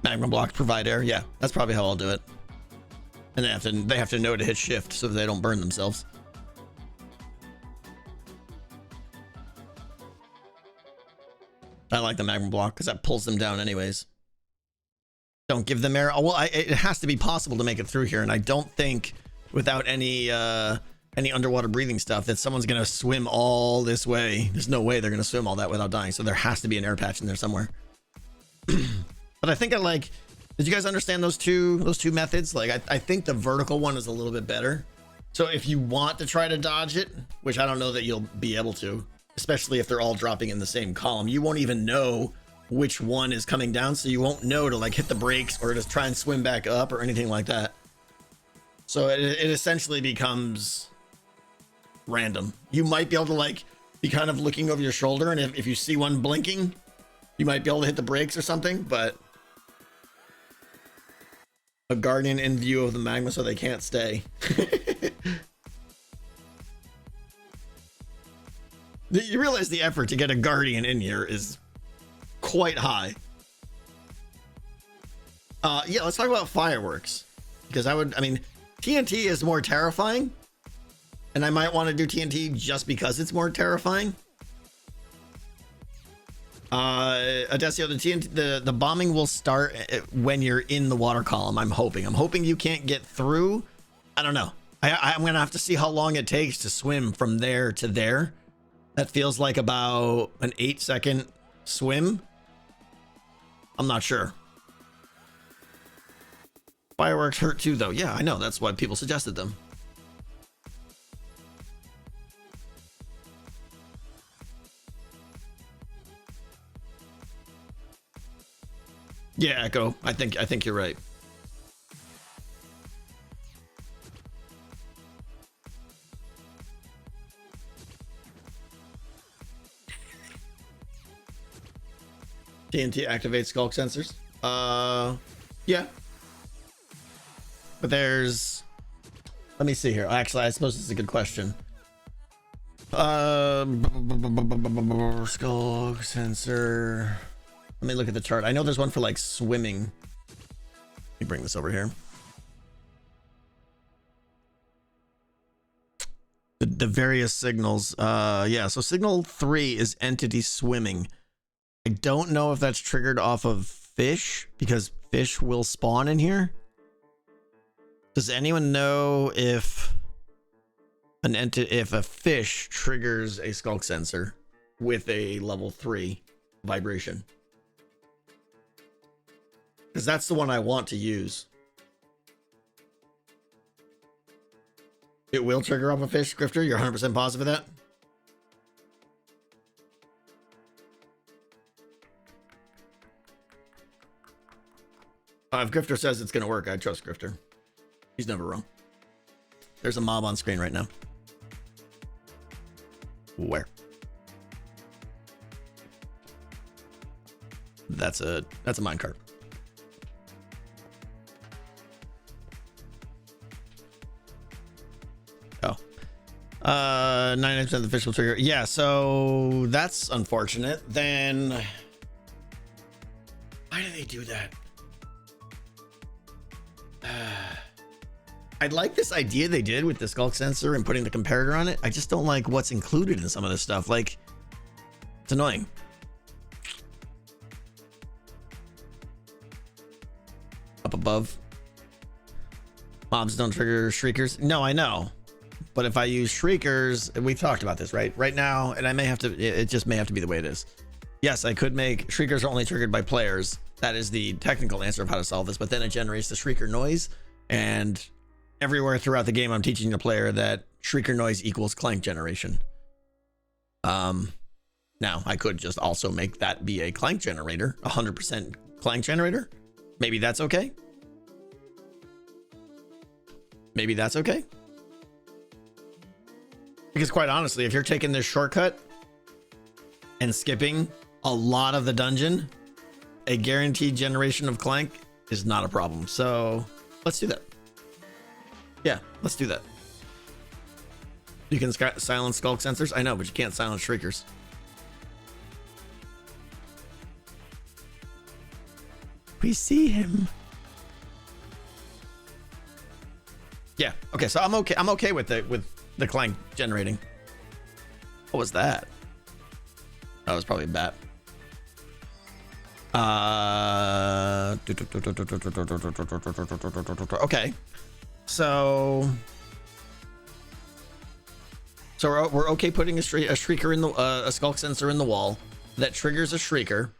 Magma blocks provide air. Yeah, that's probably how I'll do it. And they have to know to hit shift so that they don't burn themselves. I like the magma block because that pulls them down anyways. Don't give them air. Oh, well, it has to be possible to make it through here, and I don't think without any underwater breathing stuff that someone's gonna swim all this way. There's no way they're gonna swim all that without dying. So there has to be an air patch in there somewhere. But I think I like. Did you guys understand those two methods? Like I think the vertical one is a little bit better. So if you want to try to dodge it, which I don't know that you'll be able to, especially if they're all dropping in the same column, you won't even know which one is coming down, so you won't know to like hit the brakes or just try and swim back up or anything like that. So it essentially becomes random. You might be able to like be kind of looking over your shoulder, and if you see one blinking, you might be able to hit the brakes or something, but a guardian in view of the magma so they can't stay. You realize the effort to get a guardian in here is quite high. Yeah, let's talk about fireworks, because I mean, TNT is more terrifying, and I might want to do TNT just because it's more terrifying. Adesio, the TNT, the bombing will start when you're in the water column. I'm hoping you can't get through. I don't know. I'm gonna have to see how long it takes to swim from there to there. That feels like about an 8-second swim. I'm not sure. Fireworks hurt too, though. Yeah, I know. That's why people suggested them. Yeah, Echo. I think you're right. TNT activates skulk sensors. Yeah. But there's... Let me see here. Actually, I suppose this is a good question. Skull sensor. Let me look at the chart. I know there's one for like swimming. Let me bring this over here. The various signals. Yeah, so signal 3 is entity swimming. I don't know if that's triggered off of fish because fish will spawn in here. Does anyone know if if a fish triggers a skulk sensor with a level 3 vibration? Because that's the one I want to use. It will trigger off a fish, Grifter? You're 100% positive of that? If Grifter says it's going to work, I trust Grifter. He's never wrong. There's a mob on screen right now. Where? That's a minecart. Oh. 99% of the fish will trigger. Yeah, so that's unfortunate. Then why do they do that? I like this idea they did with the skulk sensor and putting the comparator on it. I just don't like what's included in some of this stuff. Like, it's annoying. Up above. Mobs don't trigger shriekers. No, I know. But if I use shriekers, we've talked about this, right? Right now, and I may have to, it just may have to be the way it is. Yes, I could make shriekers are only triggered by players. That is the technical answer of how to solve this, but then it generates the shrieker noise. And everywhere throughout the game, I'm teaching the player that shrieker noise equals clank generation. Now I could just also make that be a clank generator, 100% clank generator. Maybe that's okay. Maybe that's okay. Because quite honestly, if you're taking this shortcut and skipping a lot of the dungeon, a guaranteed generation of clank is not a problem. So let's do that. Yeah, let's do that. You can silence skulk sensors. I know, but you can't silence shriekers. We see him. Yeah. Okay. So I'm okay. I'm okay with the clank generating. What was that? That was probably a bat. Okay. So we're okay putting a shrieker in the a skulk sensor in the wall that triggers a shrieker.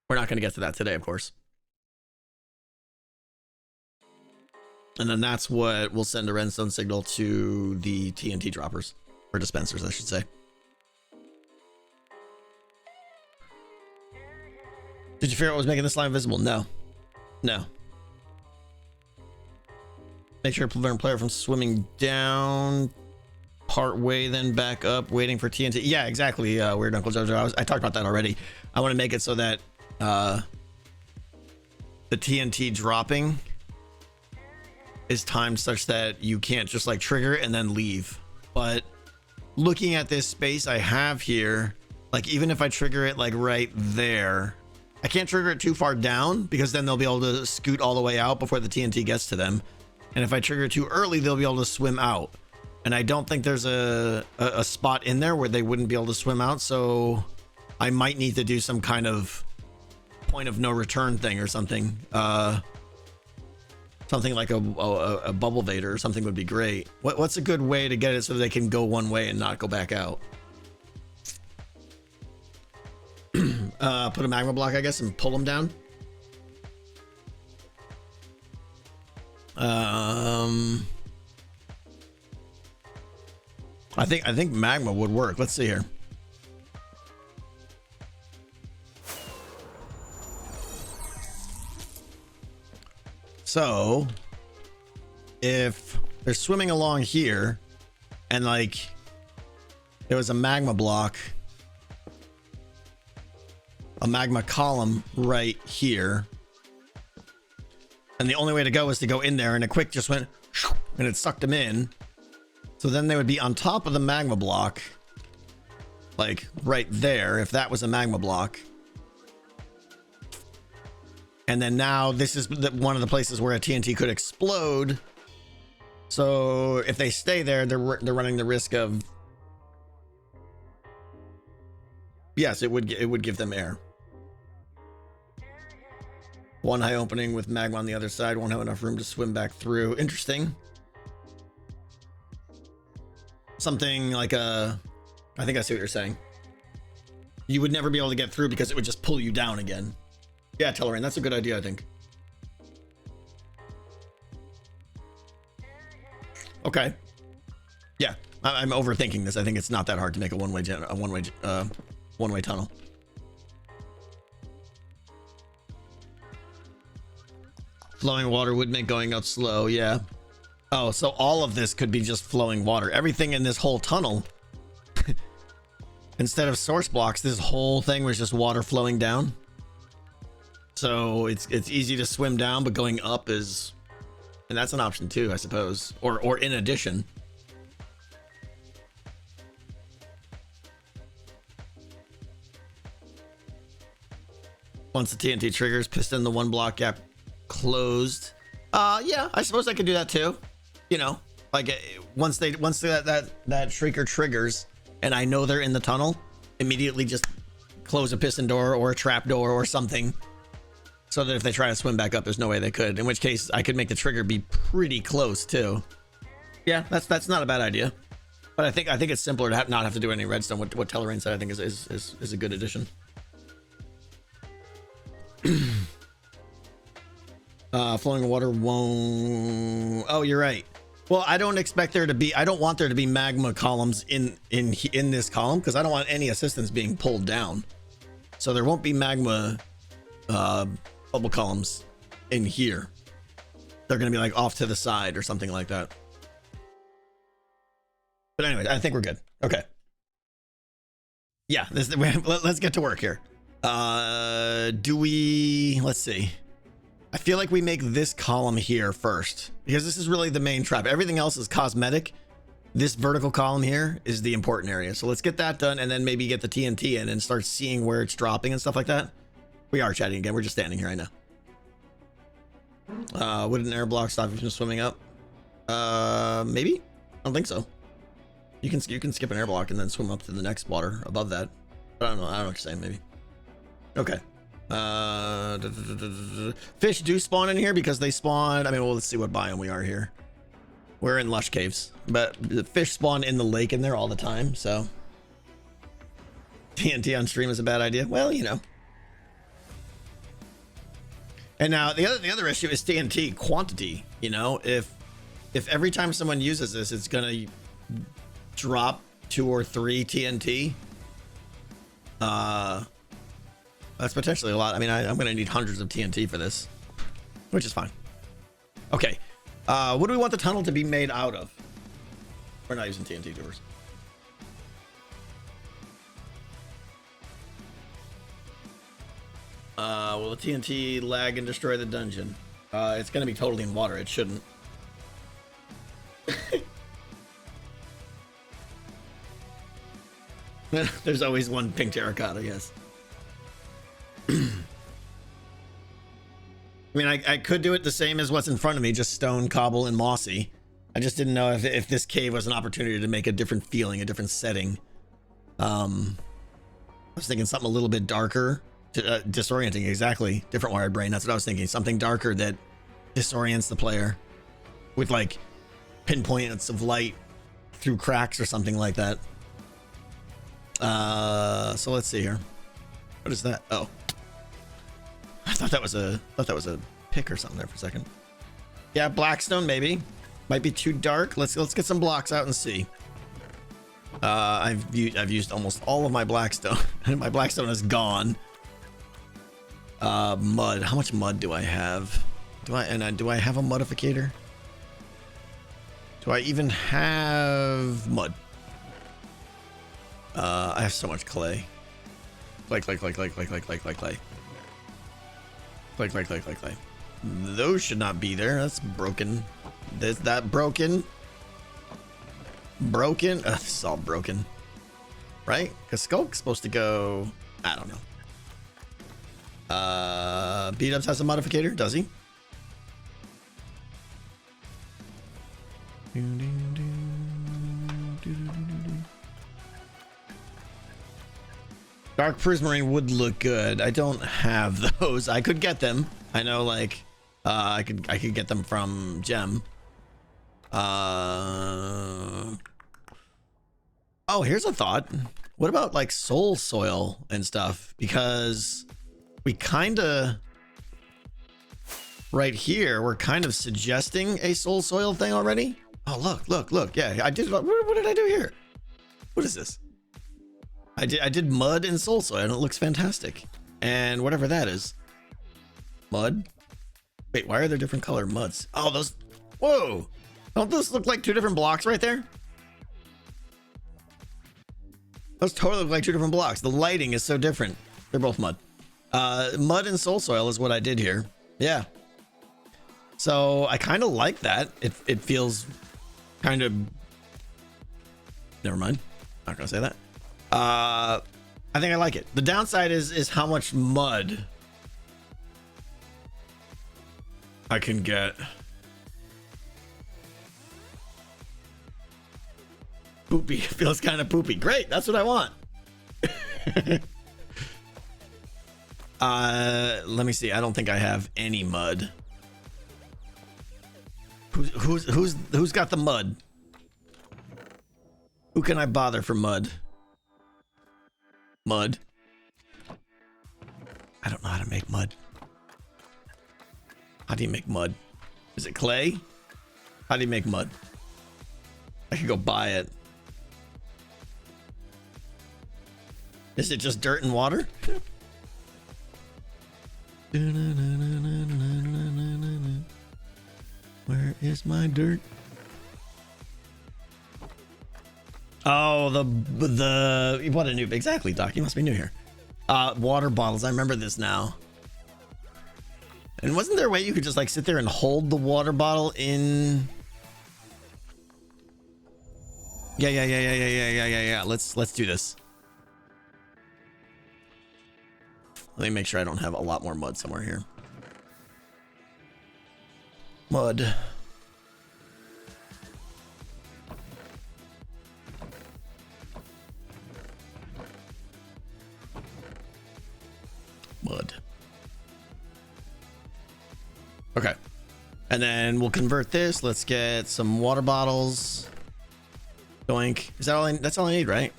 We're not going to get to that today, of course. And then that's what will send a redstone signal to the TNT droppers, or dispensers, I should say. Did you figure out what was making the slime visible? No. No. Make sure to prevent player from swimming down part way, then back up, waiting for TNT. Yeah, exactly. Weird Uncle Jojo. I talked about that already. I want to make it so that the TNT dropping is timed such that you can't just like trigger it and then leave. But looking at this space I have here, like even if I trigger it like right there, I can't trigger it too far down because then they'll be able to scoot all the way out before the TNT gets to them. And if I trigger it too early, they'll be able to swim out. And I don't think there's a spot in there where they wouldn't be able to swim out. So I might need to do some kind of point of no return thing or something. Something like a bubble vader or something would be great. What's a good way to get it so they can go one way and not go back out? Put a magma block, I guess, and pull them down. I think magma would work. Let's see here. So if they're swimming along here and like there was a magma block, a magma column right here, and the only way to go is to go in there, and a quick just went and it sucked them in. So then they would be on top of the magma block. Like right there, if that was a magma block. And then now this is one of the places where a TNT could explode. So if they stay there, they're running the risk of... Yes, it would give them air. One high opening with magma on the other side. Won't have enough room to swim back through. Interesting. Something like a... I think I see what you're saying. You would never be able to get through because it would just pull you down again. Yeah, Tellerine, that's a good idea, I think. Okay. Yeah, I'm overthinking this. I think it's not that hard to make a one-way tunnel. Flowing water would make going up slow, yeah. Oh, so all of this could be just flowing water. Everything in this whole tunnel, instead of source blocks, this whole thing was just water flowing down. So it's easy to swim down, but going up is... And that's an option too, I suppose. Or in addition. Once the TNT triggers, piston the one block gap closed. Yeah, I suppose I could do that too. You know, like once that shrieker triggers and I know they're in the tunnel, immediately just close a piston door or a trap door or something. So that if they try to swim back up, there's no way they could. In which case, I could make the trigger be pretty close too. Yeah, that's not a bad idea. But I think it's simpler to not have to do any redstone. What Tellerine said, I think is a good addition. Flowing water won't. Oh, you're right. Well, I don't expect there to be. I don't want there to be magma columns in this column because I don't want any assistance being pulled down. So there won't be magma. Bubble columns in here. They're gonna be like off to the side or something like that. But anyway, I think we're good. Okay. Yeah, let's get to work here. Do we... Let's see. I feel like we make this column here first because this is really the main trap. Everything else is cosmetic. This vertical column here is the important area. So let's get that done and then maybe get the TNT in and start seeing where it's dropping and stuff like that. We are chatting again. We're just standing here. I know. Would an air block stop you from swimming up? Maybe. I don't think so. You can skip an air block and then swim up to the next water above that. But I don't know. I don't know what you're saying. Maybe. Okay. Fish do spawn in here because they spawn. I mean, well, let's see what biome we are here. We're in lush caves, but the fish spawn in the lake in there all the time. So TNT on stream is a bad idea. Well, you know. And now the other issue is TNT quantity. You know, if every time someone uses this, it's gonna drop 2 or 3 TNT. That's potentially a lot. I mean, I'm gonna need hundreds of TNT for this, which is fine. Okay, what do we want the tunnel to be made out of? We're not using TNT doors. Will the TNT lag and destroy the dungeon? It's gonna be totally in water. It shouldn't. There's always one pink terracotta, yes. I mean, I could do it the same as what's in front of me, just stone, cobble, and mossy. I just didn't know if this cave was an opportunity to make a different feeling, a different setting. I was thinking something a little bit darker. Disorienting, exactly. Different wired brain. That's what I was thinking. Something darker that disorients the player with like pinpoints of light through cracks or something like that. So let's see here. What is that? Oh, I thought that was a pick or something there for a second. Yeah, blackstone maybe. Might be too dark. Let's get some blocks out and see. I've used almost all of my blackstone. My blackstone is gone. Mud. How much mud do I have? Do I have a modificator? Do I even have mud? I have so much clay. Clay. Those should not be there. That's broken. Is that broken? broken. This is all broken, right? Because Skulk's supposed to go. I don't know. B-Dubs has a modificator, does he? Dark Prismarine would look good. I don't have those. I could get them. I know, like, I could get them from Gem. Oh, here's a thought. What about like soul soil and stuff? Because we kind of right here, we're kind of suggesting a soul soil thing already. Oh, look. Yeah, I did. What did I do here? What is this? I did mud and soul soil, and it looks fantastic. And whatever that is, mud. Wait, why are there different color muds? Oh, those. Whoa! Don't those look like two different blocks right there? Those totally look like two different blocks. The lighting is so different. They're both mud. Mud and soul soil is what I did here. Yeah. So I kind of like that. It feels kind of. Never mind. Not gonna say that. I think I like it. The downside is how much mud I can get. Poopy. Feels kind of poopy. Great. That's what I want. Let me see. I don't think I have any mud. Who's got the mud? Who can I bother for mud? Mud. I don't know how to make mud. How do you make mud? Is it clay? How do you make mud? I could go buy it. Is it just dirt and water? Where is my dirt? Oh, the what a noob. Exactly, Doc. You must be new here. Water bottles. I remember this now. And wasn't there a way you could just like sit there and hold the water bottle in? Yeah. Let's do this. Let me make sure I don't have a lot more mud somewhere here. Mud. Mud. Okay. And then we'll convert this. Let's get some water bottles. Doink. Is that all that's all I need, right?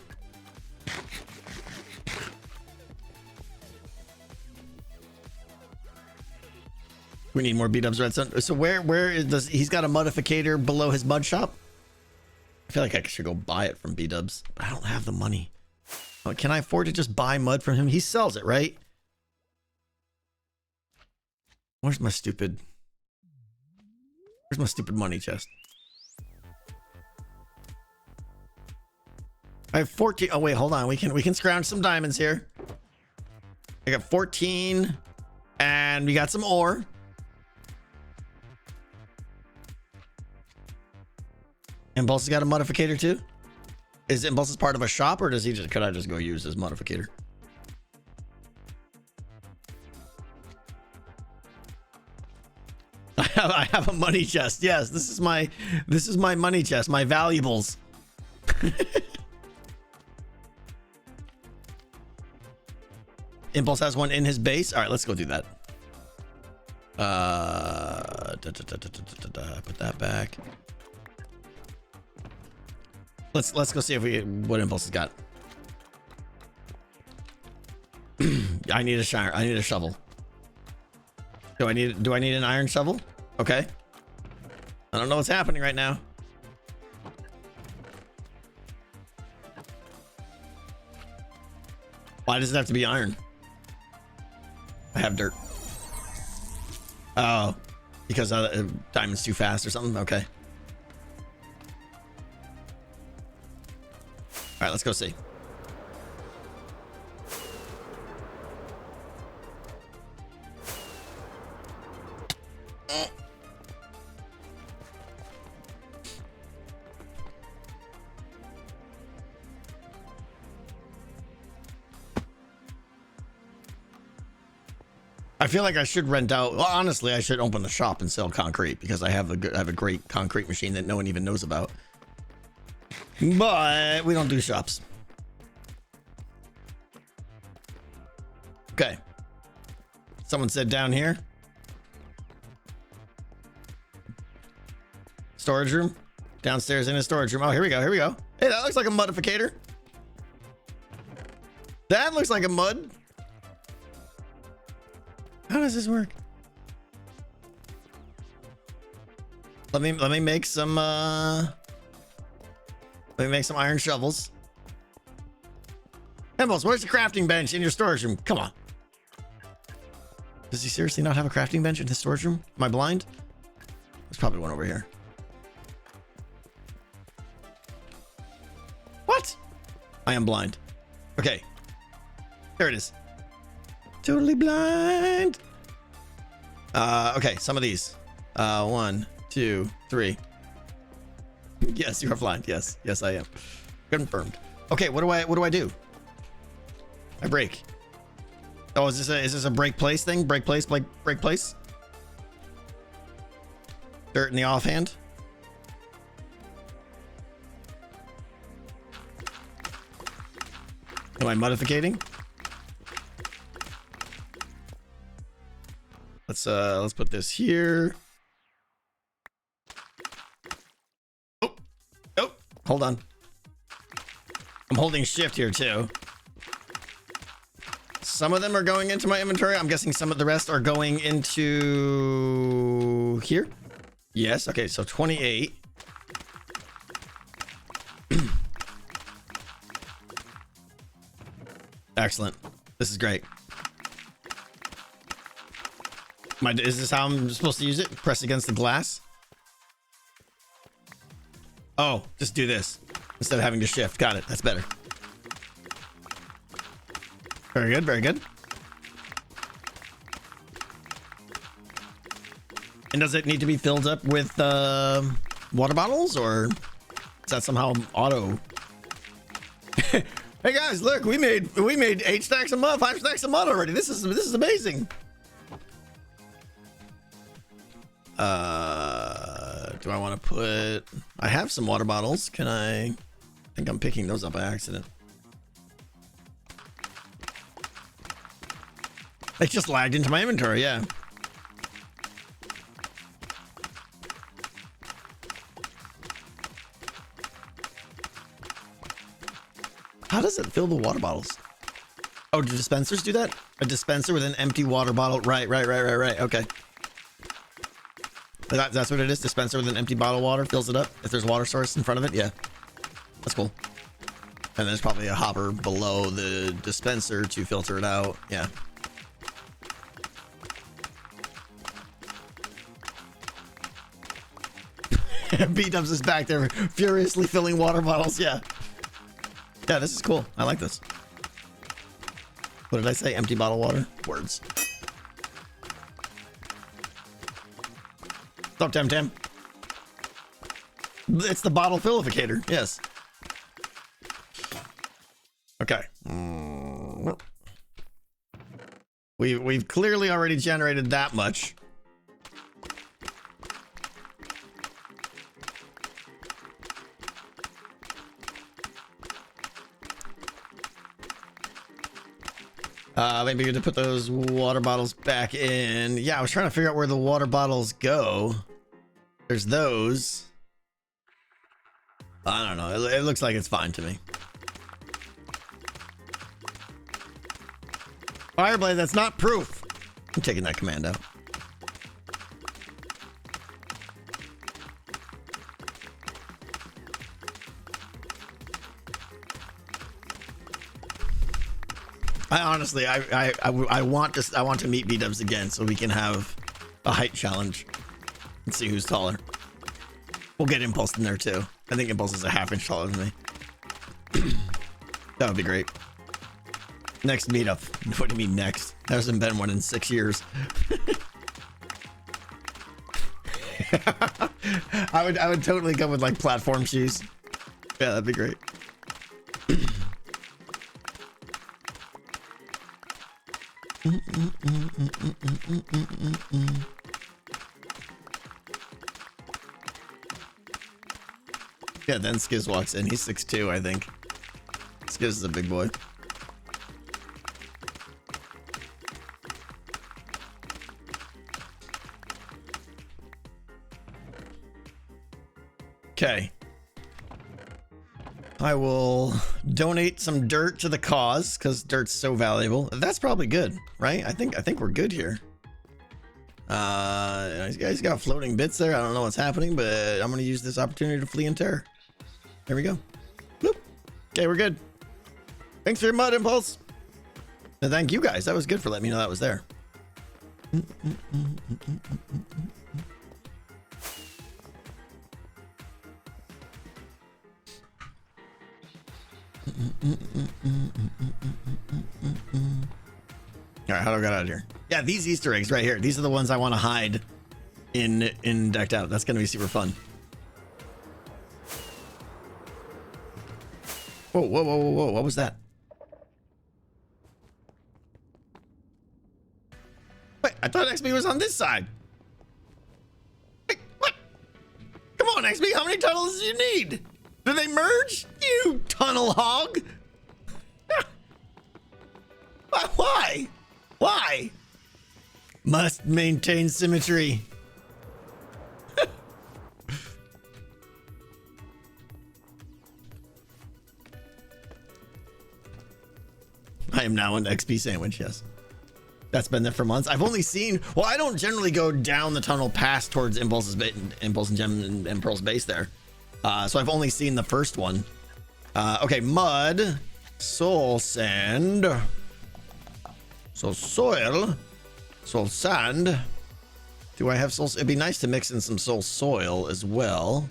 We need more B-Dubs redstone. So where is he's got a modificator below his mud shop? I feel like I should go buy it from B-Dubs, but I don't have the money. Oh, can I afford to just buy mud from him? He sells it, right? Where's my stupid money chest? I have 14. Oh wait, hold on. We can scrounge some diamonds here. I got 14 and we got some ore. Impulse has got a modificator too? Is Impulse part of a shop, or does he just, could I just go use his modificator? I have a money chest. Yes, this is my money chest, my valuables. Impulse has one in his base. All right, let's go do that. Put that back. Let's go see if what Impulse has got. I need a shovel. Do I need an iron shovel? Okay. I don't know what's happening right now. Why does it have to be iron? I have dirt. Oh, because diamond's too fast or something? Okay. All right, let's go see. I feel like I should rent out. Well, honestly, I should open the shop and sell concrete because I have a great concrete machine that no one even knows about. But we don't do shops. Okay. Someone said down here. Storage room. Downstairs in a storage room. Oh, here we go. Here we go. Hey, that looks like a modificator. That looks like a mud. How does this work? Let me make some iron shovels. Hemples, where's the crafting bench in your storage room? Come on. Does he seriously not have a crafting bench in his storage room? Am I blind? There's probably one over here. What? I am blind. Okay. There it is. Totally blind. Okay, some of these. 1, 2, 3. Yes, you are blind. Yes, yes, I am. Confirmed. Okay, what do I do? I break. Oh, is this a break place thing? Break place, break place. Dirt in the offhand. Am I modificating? Let's put this here. Oh, hold on. I'm holding shift here too. Some of them are going into my inventory. I'm guessing some of the rest are going into here. Yes. Okay. So 28. Excellent. This is great. Is this how I'm supposed to use it? Press against the glass? Oh, just do this instead of having to shift. Got it. That's better. Very good. Very good. And does it need to be filled up with water bottles, or is that somehow auto? Hey guys, look, we made 8 stacks of mud, 5 stacks of mud already. This is amazing. Do I want to put? I have some water bottles. Can I think I'm picking those up by accident. It just lagged into my inventory. Yeah. How does it fill the water bottles? Oh, do dispensers do that? A dispenser with an empty water bottle. Right. Okay. That's what it is. Dispenser with an empty bottle of water fills it up. If there's a water source in front of it. Yeah. That's cool. And there's probably a hopper below the dispenser to filter it out. Yeah. B-Dubs is back there furiously filling water bottles. Yeah. Yeah, this is cool. I like this. What did I say? Empty bottle water? Words. Stop, Tam. It's the bottle fillificator. Yes. Okay. We've clearly already generated that much. Maybe to put those water bottles back in. Yeah, I was trying to figure out where the water bottles go. There's those. I don't know. It looks like it's fine to me. Fireblade, that's not proof. I'm taking that command out. I honestly, I want to meet B-Dubs again so we can have a height challenge and see who's taller. We'll get Impulse in there too. I think Impulse is a half-inch taller than me. That would be great. Next meetup. What do you mean next? There hasn't been one in 6 years. I would totally go with like platform shoes. Yeah, that'd be great. Yeah, then Skiz walks in. He's 6'2", I think. Skiz is a big boy. Okay. I will donate some dirt to the cause because dirt's so valuable. That's probably good, right? I think we're good here. You guys got floating bits there. I don't know what's happening, but I'm gonna use this opportunity to flee in terror. There we go. Boop. Okay, we're good. Thanks for your mud impulse. And thank you guys. That was good for letting me know that was there. All right, how do I get out of here? Yeah, these Easter eggs right here. These are the ones I want to hide in Decked Out. That's going to be super fun. Whoa, whoa, whoa, whoa, whoa. What was that? Wait, I thought XB was on this side. Wait, what? Come on, XB. How many tunnels do you need? Do they merge? You tunnel hog. Why? Why? Must maintain symmetry. I am now an XP sandwich, yes. That's been there for months. I've only seen, well, I don't generally go down the tunnel past towards Impulse and Gem and Pearl's base there. So I've only seen the first one. Okay, mud, soul sand, soul soil, soul sand. Do I have soul? It'd be nice to mix in some soul soil as well.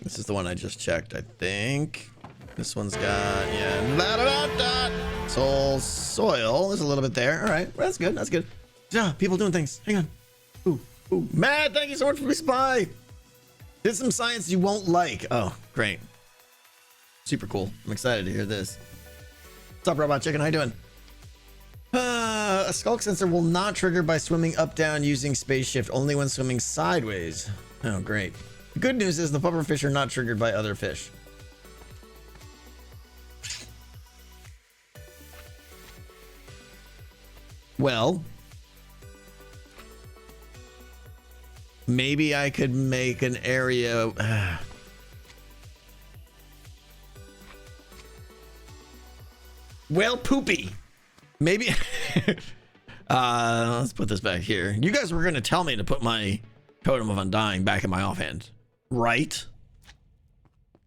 This is the one I just checked, I think. This one's got, yeah, soul soil. There's a little bit there. All right, well, that's good. That's good. Yeah, people doing things. Hang on. Ooh, ooh. Matt, thank you so much for being spy. Did some science you won't like. Oh, great. Super cool. I'm excited to hear this. What's up, Robot Chicken? How you doing? A skulk sensor will not trigger by swimming up down using space shift, only when swimming sideways. Oh, great. The good news is the pufferfish are not triggered by other fish. Well, maybe I could make an area. Well, poopy. Maybe. Let's put this back here. You guys were going to tell me to put my Totem of Undying back in my offhand, right?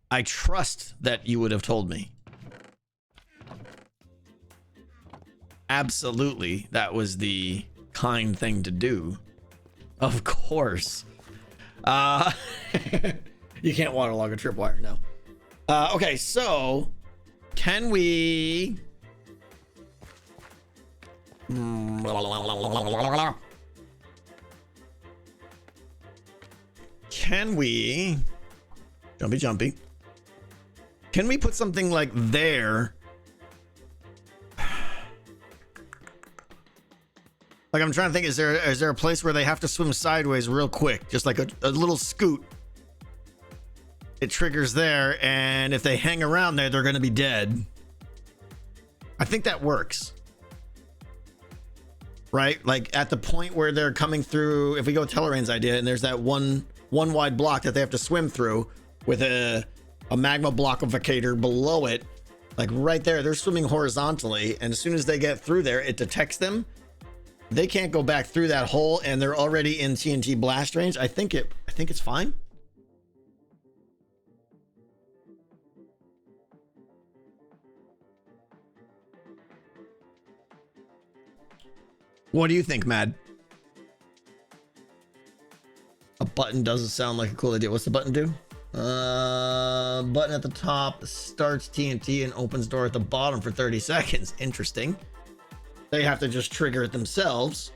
I trust that you would have told me. Absolutely, that was the kind thing to do. Of course. You can't waterlog a tripwire, no. Okay, so can we... Can we... Jumpy. Can we put something like there? Like, I'm trying to think, is there a place where they have to swim sideways real quick? Just like a little scoot. It triggers there, and if they hang around there, they're going to be dead. I think that works. Right? Like, at the point where they're coming through, if we go Telerain's idea, and there's that one wide block that they have to swim through with a magma blockificator below it, like right there, they're swimming horizontally, and as soon as they get through there, it detects them. They can't go back through that hole, and they're already in TNT blast range. I think it's fine. What do you think, Mad? A button doesn't sound like a cool idea. What's the button do? Button at the top starts TNT and opens door at the bottom for 30 seconds. Interesting. They have to just trigger it themselves.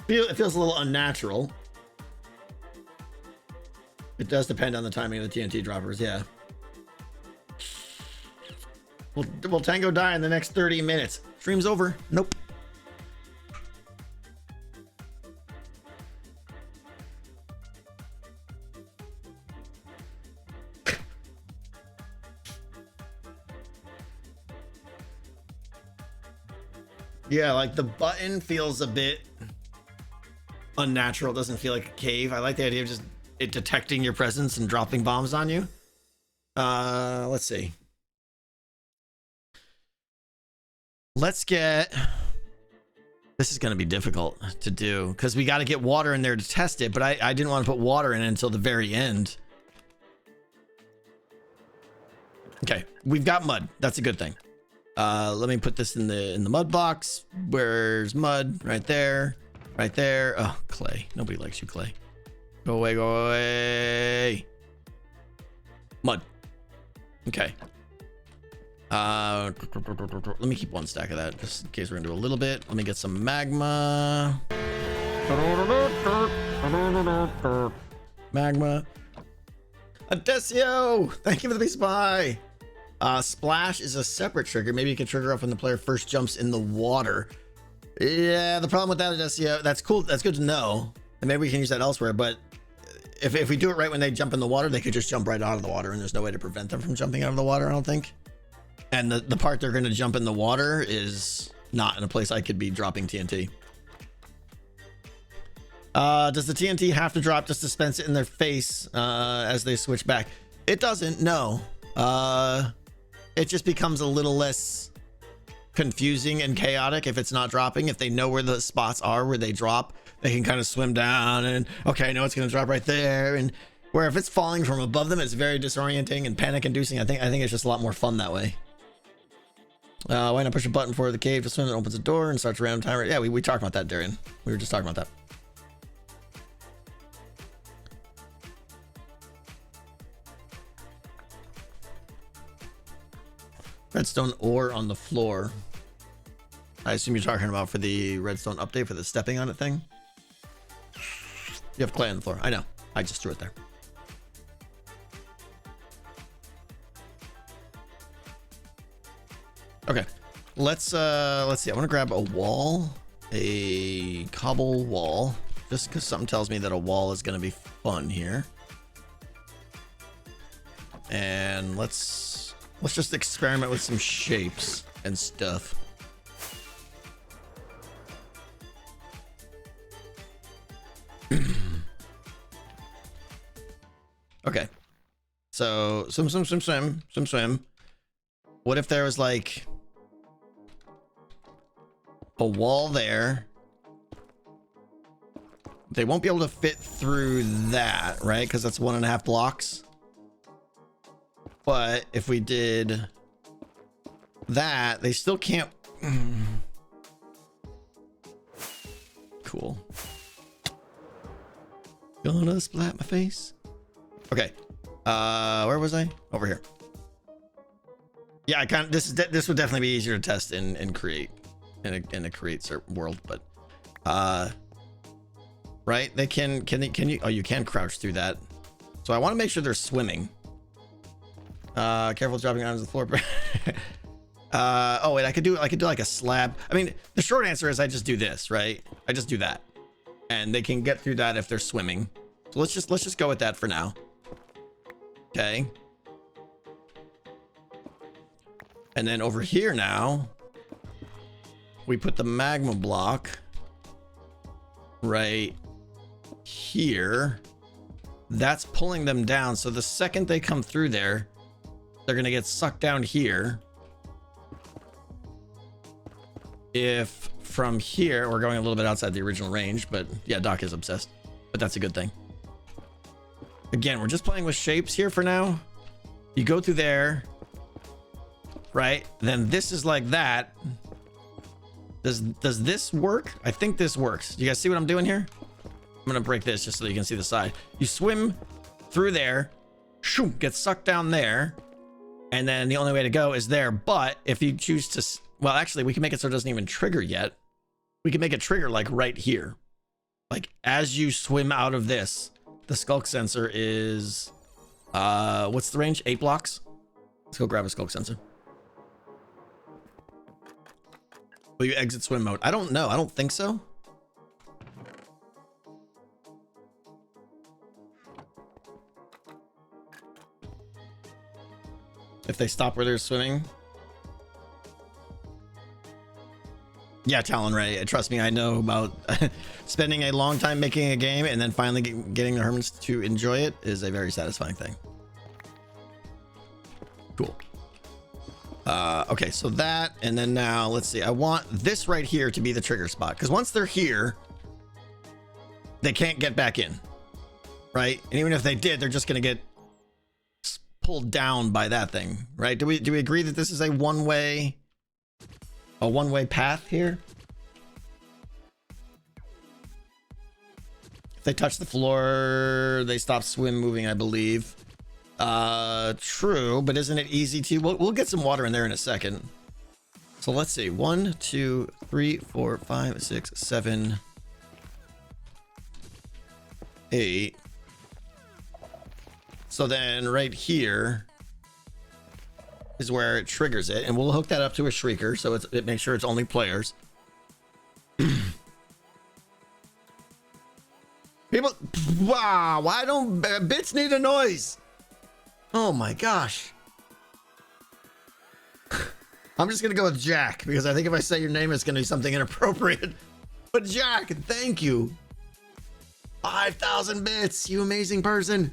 It feels a little unnatural. It does depend on the timing of the TNT droppers, yeah. Will Tango die in the next 30 minutes? Stream's over. Nope. Yeah, like the button feels a bit unnatural. It doesn't feel like a cave. I like the idea of just it detecting your presence and dropping bombs on you. Let's see. Let's get... This is going to be difficult to do because we got to get water in there to test it, but I didn't want to put water in it until the very end. Okay, we've got mud. That's a good thing. Let me put this in the mud box. Where's mud? Right there. Right there. Oh, clay. Nobody likes you, clay. Go away, go away. Mud. Okay. Let me keep one stack of that just in case we're gonna do a little bit. Let me get some magma. Magma. Adesio! Thank you for the big spy. Splash is a separate trigger. Maybe you can trigger off when the player first jumps in the water. Yeah, the problem with that is, yeah, that's cool. That's good to know. And maybe we can use that elsewhere. But if we do it right when they jump in the water, they could just jump right out of the water, and there's no way to prevent them from jumping out of the water, I don't think. And the part they're going to jump in the water is not in a place I could be dropping TNT. Does the TNT have to drop just to dispense it in their face as they switch back? It doesn't, no. It just becomes a little less confusing and chaotic if it's not dropping. If they know where the spots are where they drop, they can kind of swim down and, okay, I know it's going to drop right there. And where if it's falling from above them, it's very disorienting and panic inducing. I think it's just a lot more fun that way. Why not push a button for the cave to swim? It opens a door and starts a random timer. Yeah, we talked about that, Darian. We were just talking about that. Redstone ore on the floor. I assume you're talking about for the redstone update for the stepping on it thing. You have clay on the floor. I know. I just threw it there. Okay. Let's see. I want to grab a wall, a cobble wall, just because something tells me that a wall is going to be fun here. And let's just experiment with some shapes and stuff. Okay. So swim. What if there was like a wall there? They won't be able to fit through that, right? Because that's 1.5 blocks. But if we did that, they still can't. Cool. Gonna splat my face. Okay. Where was I? Over here. Yeah, I kind of this would definitely be easier to test and create in a create world, but right? They can you? Oh, you can crouch through that. So I want to make sure they're swimming. Careful dropping onto the floor. Oh wait, I could do like a slab. I mean, the short answer is I just do this, right? I just do that, and they can get through that if they're swimming. So let's just go with that for now. Okay. And then over here now, we put the magma block right here. That's pulling them down. So the second they come through there, they're going to get sucked down here. If from here, we're going a little bit outside the original range, but yeah, Doc is obsessed, but that's a good thing. Again, we're just playing with shapes here for now. You go through there, right? Then this is like that. Does this work? I think this works. You guys see what I'm doing here? I'm gonna break this just so you can see the side. You swim through there, shoo, get sucked down there, and then the only way to go is there. But if you choose to, well, actually, we can make it so it doesn't even trigger yet. We can make it trigger like right here. Like as you swim out of this, the skulk sensor is, what's the range? 8 blocks? Let's go grab a skulk sensor. Will you exit swim mode? I don't know. I don't think so. If they stop where they're swimming. Yeah, Talon Ray. Trust me, I know about spending a long time making a game and then finally getting the hermits to enjoy it is a very satisfying thing. Cool. Okay, so that, and then now let's see. I want this right here to be the trigger spot because once they're here, they can't get back in, right? And even if they did, they're just gonna get pulled down by that thing, right? Do we agree that this is a one-way path here? If they touch the floor, they stop swim moving, I believe. True, but isn't it easy to? We'll get some water in there in a second. So let's see. 1, 2, 3, 4, 5, 6, 7, 8. So then right here is where it triggers it, and we'll hook that up to a shrieker so it makes sure it's only players. People, wow, why don't bits need a noise? Oh my gosh. I'm just gonna go with Jack because I think if I say your name it's gonna be something inappropriate. But Jack, thank you. 5,000 bits, you amazing person.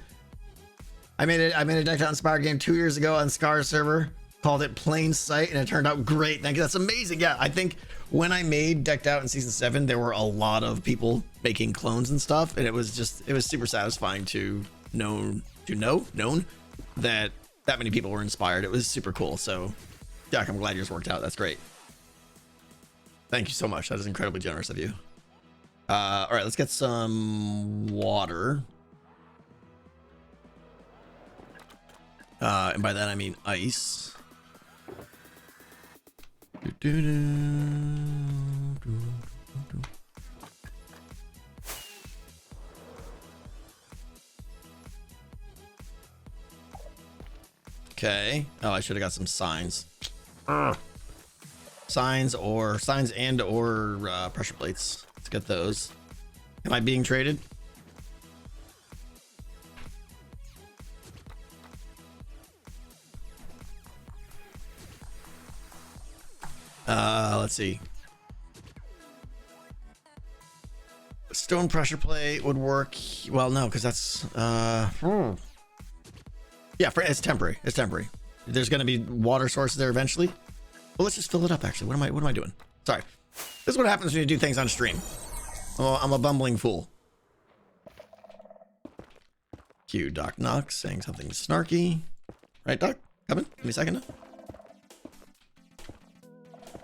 I made a Decked Out Inspired game 2 years ago on Scar server, called it Plain Sight, and it turned out great. Thank you. That's amazing. Yeah, I think when I made Decked Out in season 7, there were a lot of people making clones and stuff, and it was super satisfying to know that many people were inspired. It was super cool. So, Jack, I'm glad yours worked out. That's great. Thank you so much. That is incredibly generous of you. All right, let's get some water. And by that I mean ice. Okay. Oh, I should have got some signs. Signs and or pressure plates. Let's get those. Am I being traded? Let's see. Stone pressure plate would work. Well, no, because that's yeah, it's temporary. It's temporary. There's going to be water sources there eventually. Well, let's just fill it up. Actually, what am I doing? Sorry. This is what happens when you do things on stream. Oh, I'm a bumbling fool. Cue Doc Knox saying something snarky. Right, Doc? Coming? Give me a second.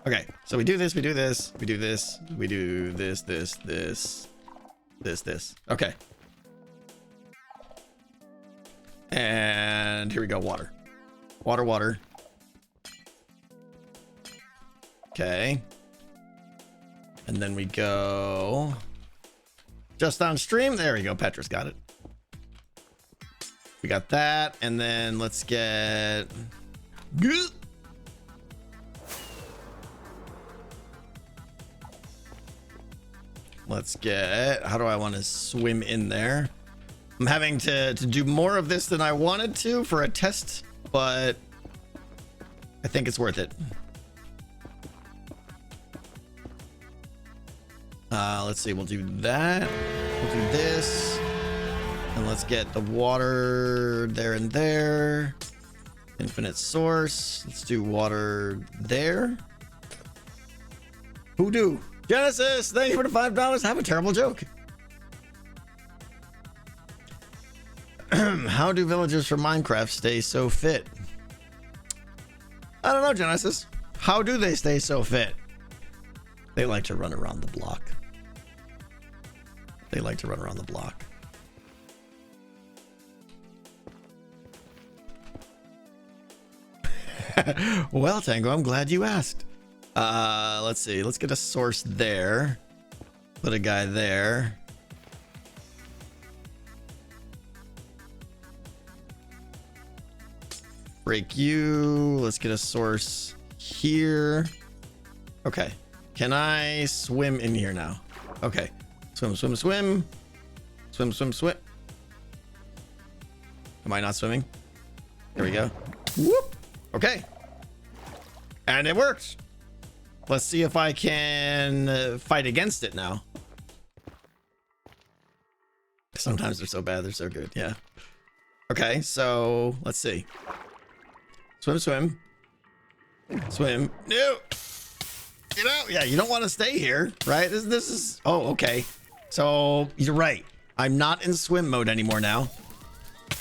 Okay, so we do this, we do this, we do this, we do this, this. Okay. And here we go, water. Water. Okay. And then we go just on stream. There we go, Petra's got it. We got that, and then let's get... Let's get, how do I want to swim in there? I'm having to do more of this than I wanted to for a test, but I think it's worth it. Let's see, we'll do that. We'll do this. And let's get the water there and there. Infinite source. Let's do water there. Hoodoo. Genesis, thank you for the $5. Have a terrible joke. How do villagers from Minecraft stay so fit? I don't know, Genesis. How do they stay so fit? They like to run around the block. They like to run around the block. Well, Tango, I'm glad you asked. Let's see. Let's get a source there. Put a guy there. Break you. Let's get a source here. Okay. Can I swim in here now? Okay. Swim, swim, swim. Swim, swim, swim. Am I not swimming? There we go. Whoop. Okay. And it worked. Let's see if I can fight against it now. Sometimes they're so bad, they're so good. Yeah. Okay, so let's see. Swim, swim. Swim. No. Get out. Yeah, you don't want to stay here, right? This is... Oh, okay. So you're right. I'm not in swim mode anymore now.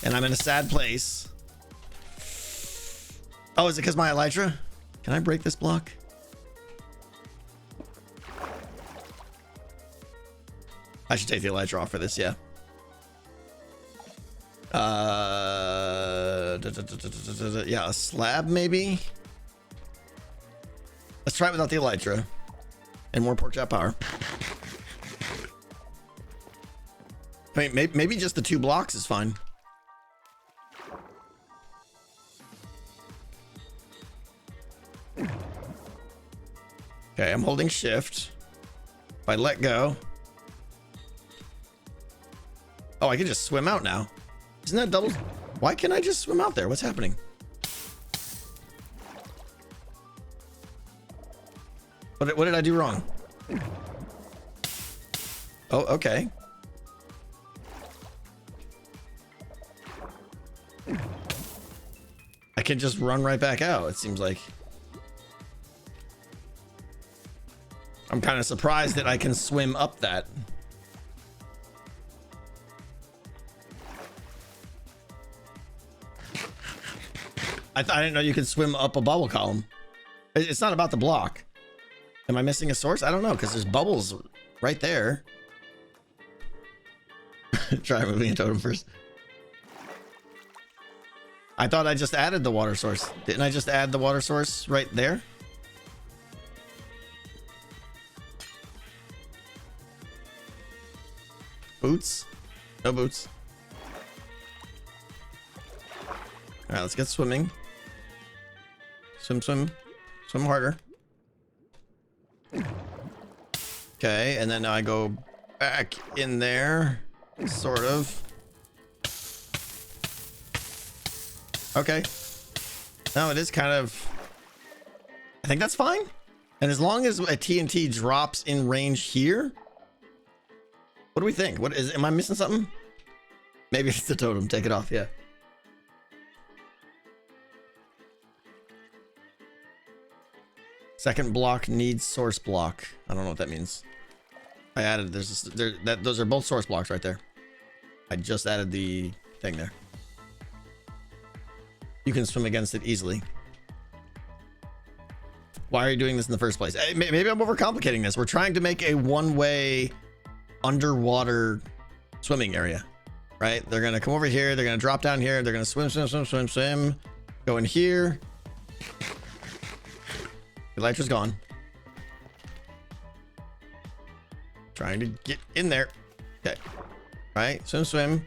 And I'm in a sad place. Oh, is it because my elytra? Can I break this block? I should take the elytra off for this, yeah. Yeah, a slab maybe. Let's try it without the elytra and more pork chop power. I mean, maybe just the 2 blocks is fine. Okay, I'm holding shift. If I let go. Oh, I can just swim out now. Isn't that double? Why can't I just swim out there? What's happening? What did I do wrong? Oh, okay. I can just run right back out, it seems like. I'm kind of surprised that I can swim up that. I didn't know you could swim up a bubble column. It's not about the block. Am I missing a source? I don't know, because there's bubbles right there. Try moving a totem first. I thought I just added the water source. Didn't I just add the water source right there? Boots? No boots. All right, let's get swimming. Swim, swim. Swim harder. Okay, and then I go back in there. Sort of. Okay. No, it is kind of... I think that's fine. And as long as a TNT drops in range here... What do we think? What is... Am I missing something? Maybe it's the totem. Take it off, yeah. Second block needs source block. I don't know what that means. I added... Those are both source blocks right there. I just added the thing there. You can swim against it easily. Why are you doing this in the first place? Maybe I'm overcomplicating this. We're trying to make a one-way underwater swimming area, right? They're going to come over here. They're going to drop down here. They're going to swim, swim, swim, swim, swim. Go in here. The elytra's gone. Trying to get in there. Okay. Right. Swim, swim.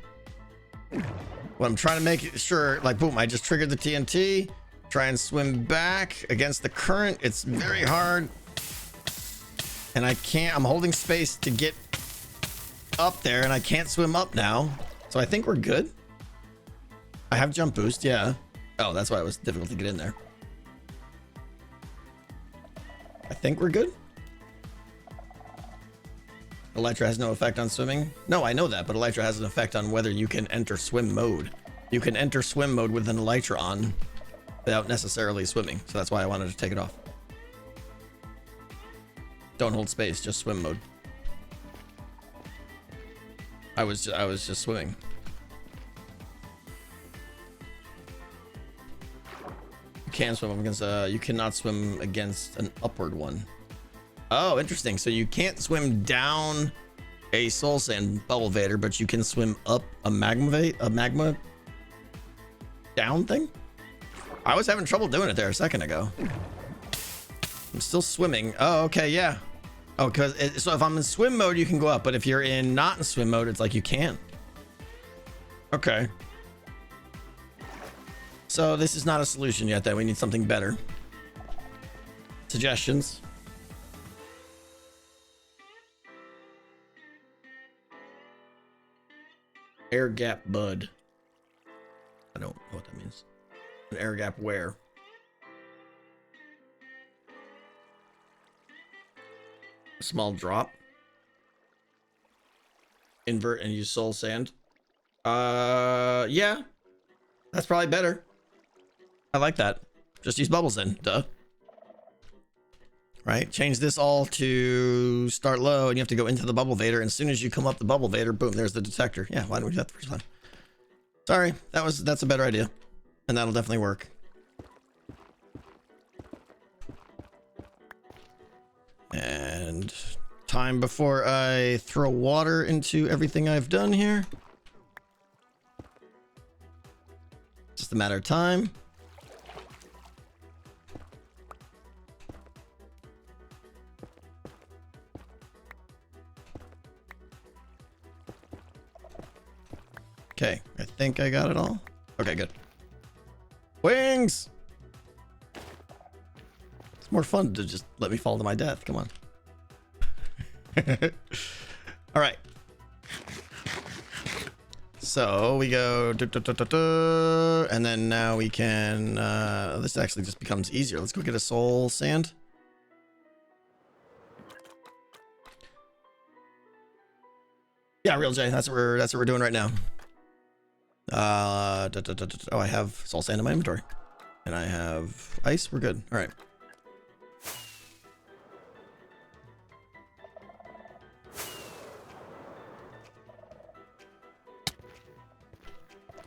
What I'm trying to make sure, like, boom, I just triggered the TNT. Try and swim back against the current. It's very hard. And I can't, I'm holding space to get up there and I can't swim up now. So I think we're good. I have jump boost, yeah. Oh, that's why it was difficult to get in there. I think we're good. Elytra has no effect on swimming. No, I know that, but Elytra has an effect on whether you can enter swim mode. You can enter swim mode with an Elytra on without necessarily swimming. So that's why I wanted to take it off. Don't hold space, just swim mode. I was just swimming. You can swim against you cannot swim against an upward one. Oh, interesting. So you can't swim down a soul sand bubble vader, but you can swim up a magma down thing. I was having trouble doing it there a second ago. I'm still swimming. Oh, okay, yeah. Oh, because so if I'm in swim mode, you can go up, but if you're not in swim mode, it's like you can't. Okay. So this is not a solution yet. That we need something better. Suggestions. Air gap bud. I don't know what that means. An air gap where? A small drop. Invert and use soul sand. Yeah. That's probably better. I like that. Just use bubbles then, duh. Right? Change this all to start low, and you have to go into the bubble vader. And as soon as you come up the bubble vader, boom, there's the detector. Yeah, why didn't we do that the first time? Sorry, that's a better idea. And that'll definitely work. And time before I throw water into everything I've done here. Just a matter of time. Okay, I think I got it all. Okay, good. Wings! It's more fun to just let me fall to my death. Come on. All right. So we go, and then now we can, this actually just becomes easier. Let's go get a soul sand. Yeah, real J. That's what we're doing right now. Oh, I have soul sand in my inventory, and I have ice. We're good. All right.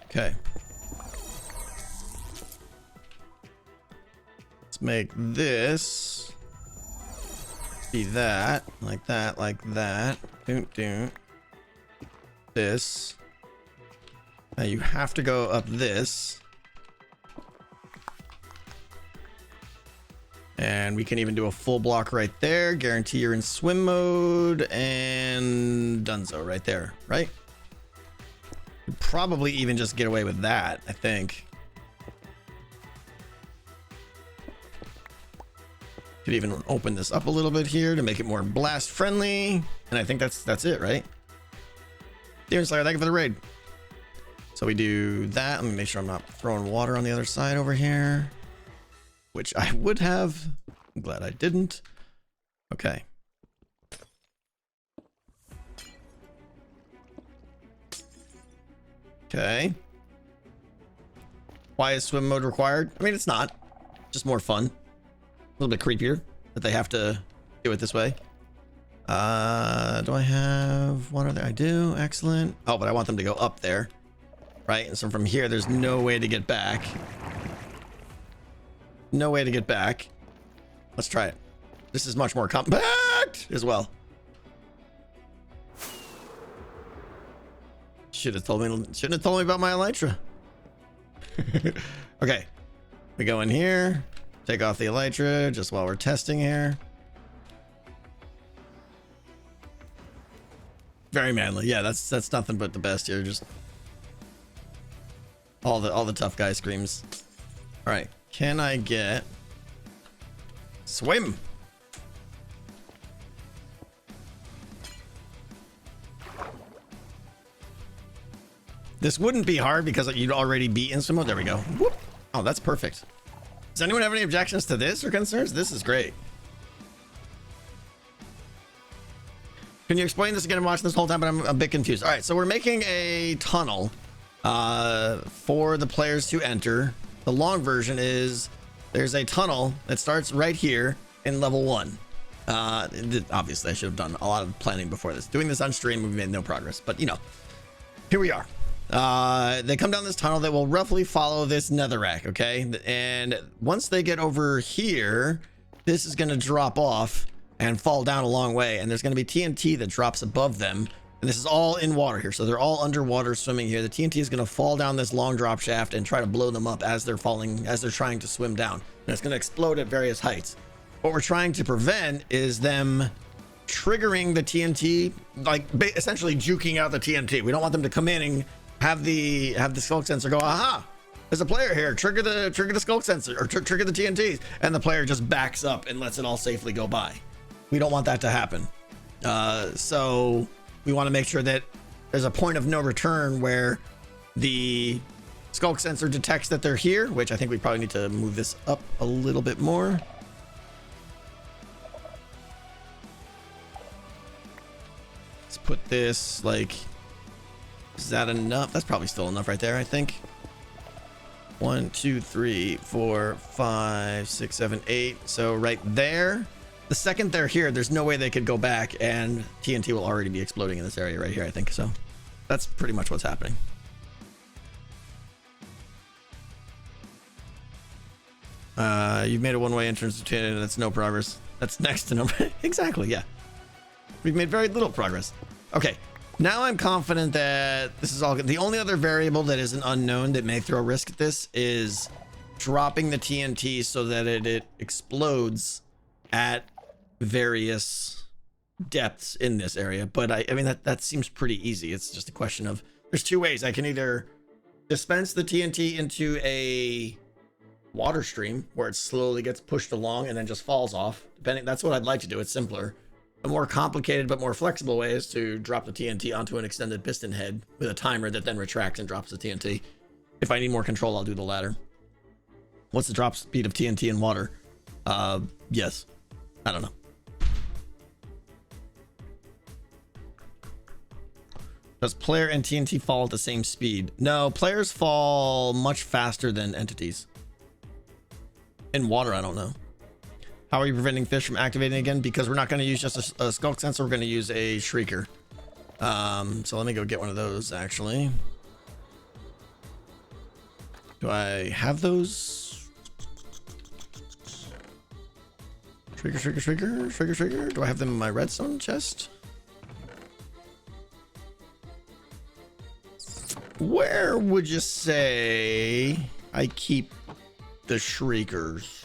Okay. Let's make this be that, like that, like that. This. Now you have to go up this. And we can even do a full block right there. Guarantee you're in swim mode. And donezo right there, right? You'd probably even just get away with that, I think. Could even open this up a little bit here to make it more blast friendly. And I think that's it, right? Demon Slayer, thank you for the raid. So we do that. Let me make sure I'm not throwing water on the other side over here, which I would have. I'm glad I didn't. Okay. Okay. Why is swim mode required? I mean, it's not. Just more fun. A little bit creepier that they have to do it this way. Do I have water there? I do. Excellent. Oh, but I want them to go up there. Right? And so from here, there's no way to get back. No way to get back. Let's try it. This is much more compact as well. Shouldn't have told me about my elytra. Okay. We go in here. Take off the elytra just while we're testing here. Very manly. Yeah, that's nothing but the best here. Just all the tough guy screams. All right. Can I get swim? This wouldn't be hard because you'd already be in swim mode. There we go. Whoop. Oh, that's perfect. Does anyone have any objections to this or concerns? This is great. Can you explain this again? I'm watching this whole time, but I'm a bit confused. All right, so we're making a tunnel for the players to enter. The long version is there's a tunnel that starts right here in level 1. Obviously, I should have done a lot of planning before this. Doing this on stream, we've made no progress, but you know, here we are. They come down this tunnel that will roughly follow this netherrack, okay? And once they get over here, this is going to drop off and fall down a long way, and there's going to be TNT that drops above them, and this is all in water here, so they're all underwater swimming here. The TNT is going to fall down this long drop shaft and try to blow them up as they're falling, as they're trying to swim down, and it's going to explode at various heights. What we're trying to prevent is them triggering the TNT, like essentially juking out the TNT. We don't want them to come in and have the skulk sensor go, aha, there's a player here, trigger the skulk sensor, or trigger the TNTs, and the player just backs up and lets it all safely go by. We don't want that to happen. So we want to make sure that there's a point of no return where the skulk sensor detects that they're here, which I think we probably need to move this up a little bit more. Let's put this like, is that enough? That's probably still enough right there, I think. 1, 2, 3, 4, 5, 6, 7, 8. So right there, the second they're here, there's no way they could go back, and TNT will already be exploding in this area right here, I think. So that's pretty much what's happening. You've made a one-way entrance to TNT, and that's no progress. That's next to no. Exactly, yeah. We've made very little progress. Okay. Now I'm confident that this is all good. The only other variable that is an unknown that may throw risk at this is dropping the TNT so that it explodes at various depths in this area. But I mean, that seems pretty easy. It's just a question of, there's two ways. I can either dispense the TNT into a water stream where it slowly gets pushed along and then just falls off. That's what I'd like to do. It's simpler. A more complicated but more flexible way is to drop the TNT onto an extended piston head with a timer that then retracts and drops the TNT. If I need more control, I'll do the latter. What's the drop speed of TNT in water? Yes. I don't know. Does player and TNT fall at the same speed? No, players fall much faster than entities. In water, I don't know. How are you preventing fish from activating again? Because we're not going to use just a skulk sensor. We're going to use a shrieker. So let me go get one of those, actually. Do I have those? Shrieker. Do I have them in my redstone chest? Where would you say I keep the shriekers?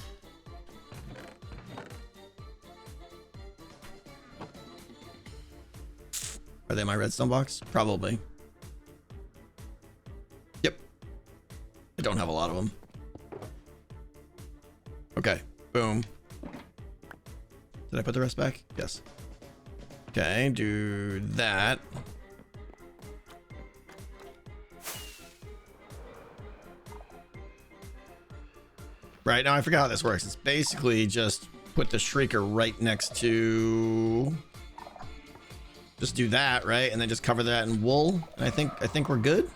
Are they in my redstone box? Probably. Yep. I don't have a lot of them. Okay. Boom. Did I put the rest back? Yes. Okay, do that. Right, now I forgot how this works. It's basically just put the shrieker right next to... Just do that, right? And then just cover that in wool. And I think we're good.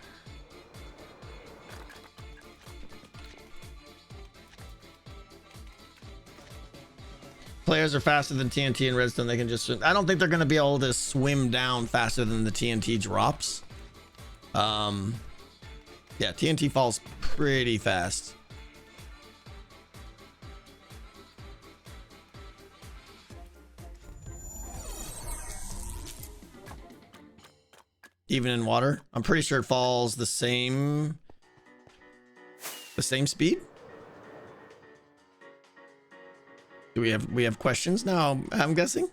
Players are faster than TNT and redstone. They can just... I don't think they're going to be able to swim down faster than the TNT drops. Yeah, TNT falls pretty fast. Even in water, I'm pretty sure it falls the same speed. Do we have questions now? I'm guessing.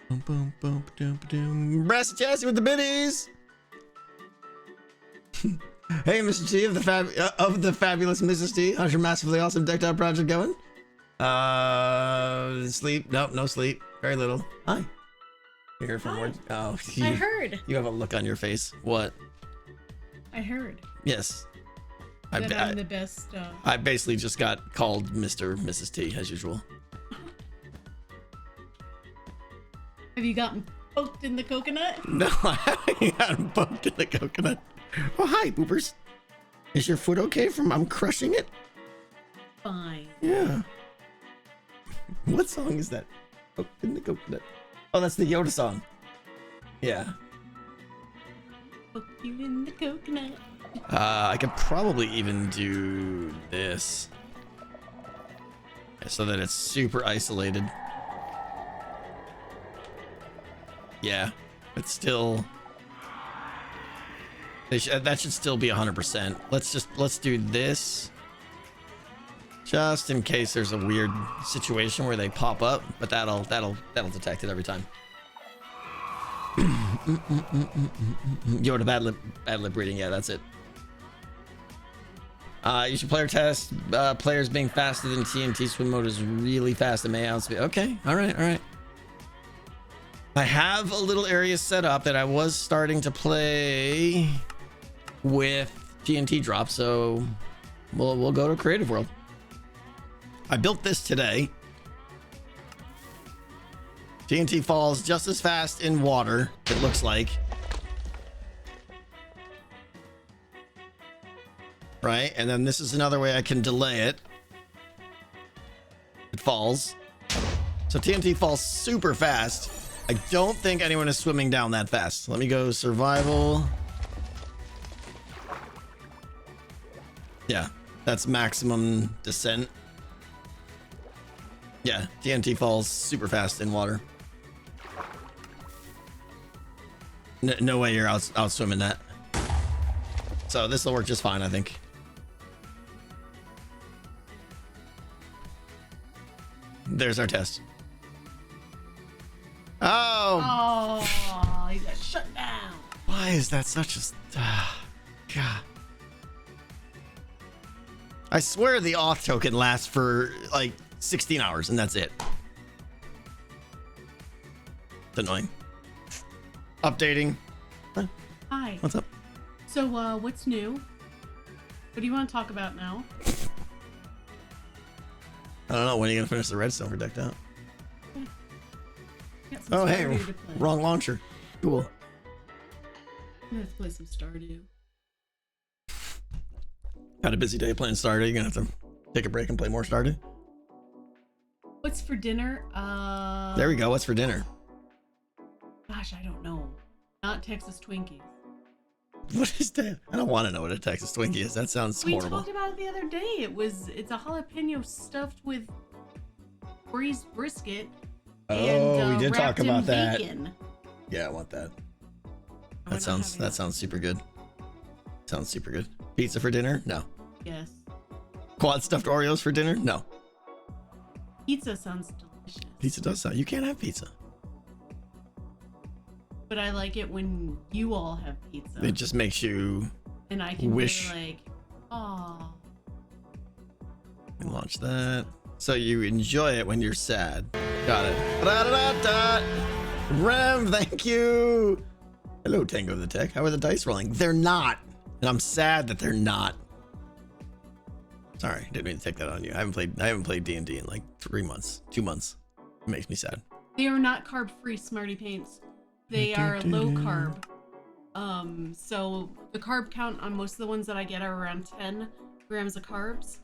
Boom, boom, boom, boom. Brassy Chassis with the biddies. Hey, Mr. T of the fabulous Mrs. T, how's your massively awesome decked out project going? Sleep? Nope, no sleep. Very little. Hi. You heard from words? Oh, I heard. You have a look on your face. What? I heard. Yes. That I'm the best. I basically just got called Mr. Mrs. T as usual. Have you gotten poked in the coconut? No, I haven't gotten poked in the coconut. Oh, hi, boopers. Is your foot okay from I'm crushing it? Fine. Yeah. What song is that? Poked in the coconut. Oh, that's the Yoda song. Yeah. Poked you in the coconut. I could probably even do this so that it's super isolated. Yeah, it's still... that should still be 100%. Let's do this. Just in case there's a weird situation where they pop up, but that'll detect it every time. Yoda bad lip reading, yeah, that's it. You should player test players being faster than TNT. Swim mode is really fast and may outspeed. Okay, all right. I have a little area set up that I was starting to play with TNT drop, so we'll go to creative world. I built this today. TNT falls just as fast in water, it looks like. Right, and then this is another way I can delay it. It falls. So TNT falls super fast. I don't think anyone is swimming down that fast. Let me go survival. Yeah, that's maximum descent. Yeah, TNT falls super fast in water. No way you're out swimming that. So this will work just fine, I think. There's our test. Oh, he got shut down. Why is that such a... God. I swear the auth token lasts for like 16 hours and that's it. It's annoying. Updating. Huh? Hi. What's up? So, what's new? What do you want to talk about now? I don't know. When are you going to finish the redstone for decked out? Oh, hey, wrong launcher. Cool. I'm gonna have to play some Stardew. Had a busy day playing Stardew. You're gonna have to take a break and play more Stardew. What's for dinner? There we go. What's for dinner? Gosh, I don't know. Not Texas Twinkies. What is that? I don't want to know what a Texas Twinkie is. That sounds horrible. We talked about it the other day. It's a jalapeno stuffed with braised brisket. We did talk about that. Bacon. Yeah, I want that. That sounds super good. Sounds super good. Pizza for dinner? No. Yes. Quad stuffed Oreos for dinner? No. Pizza sounds delicious. Pizza does sound. You can't have pizza. But I like it when you all have pizza. It just makes you. And I can wish. Be like, aw. And launch that. So you enjoy it when you're sad. Got it. Da-da-da-da. Rem, thank you. Hello, Tango the Tech. How are the dice rolling? They're not. And I'm sad that they're not. Sorry, didn't mean to take that on you. I haven't played D&D in like 3 months, 2 months. It makes me sad. They are not carb-free Smarty Paints. They are low carb. So the carb count on most of the ones that I get are around 10 grams of carbs.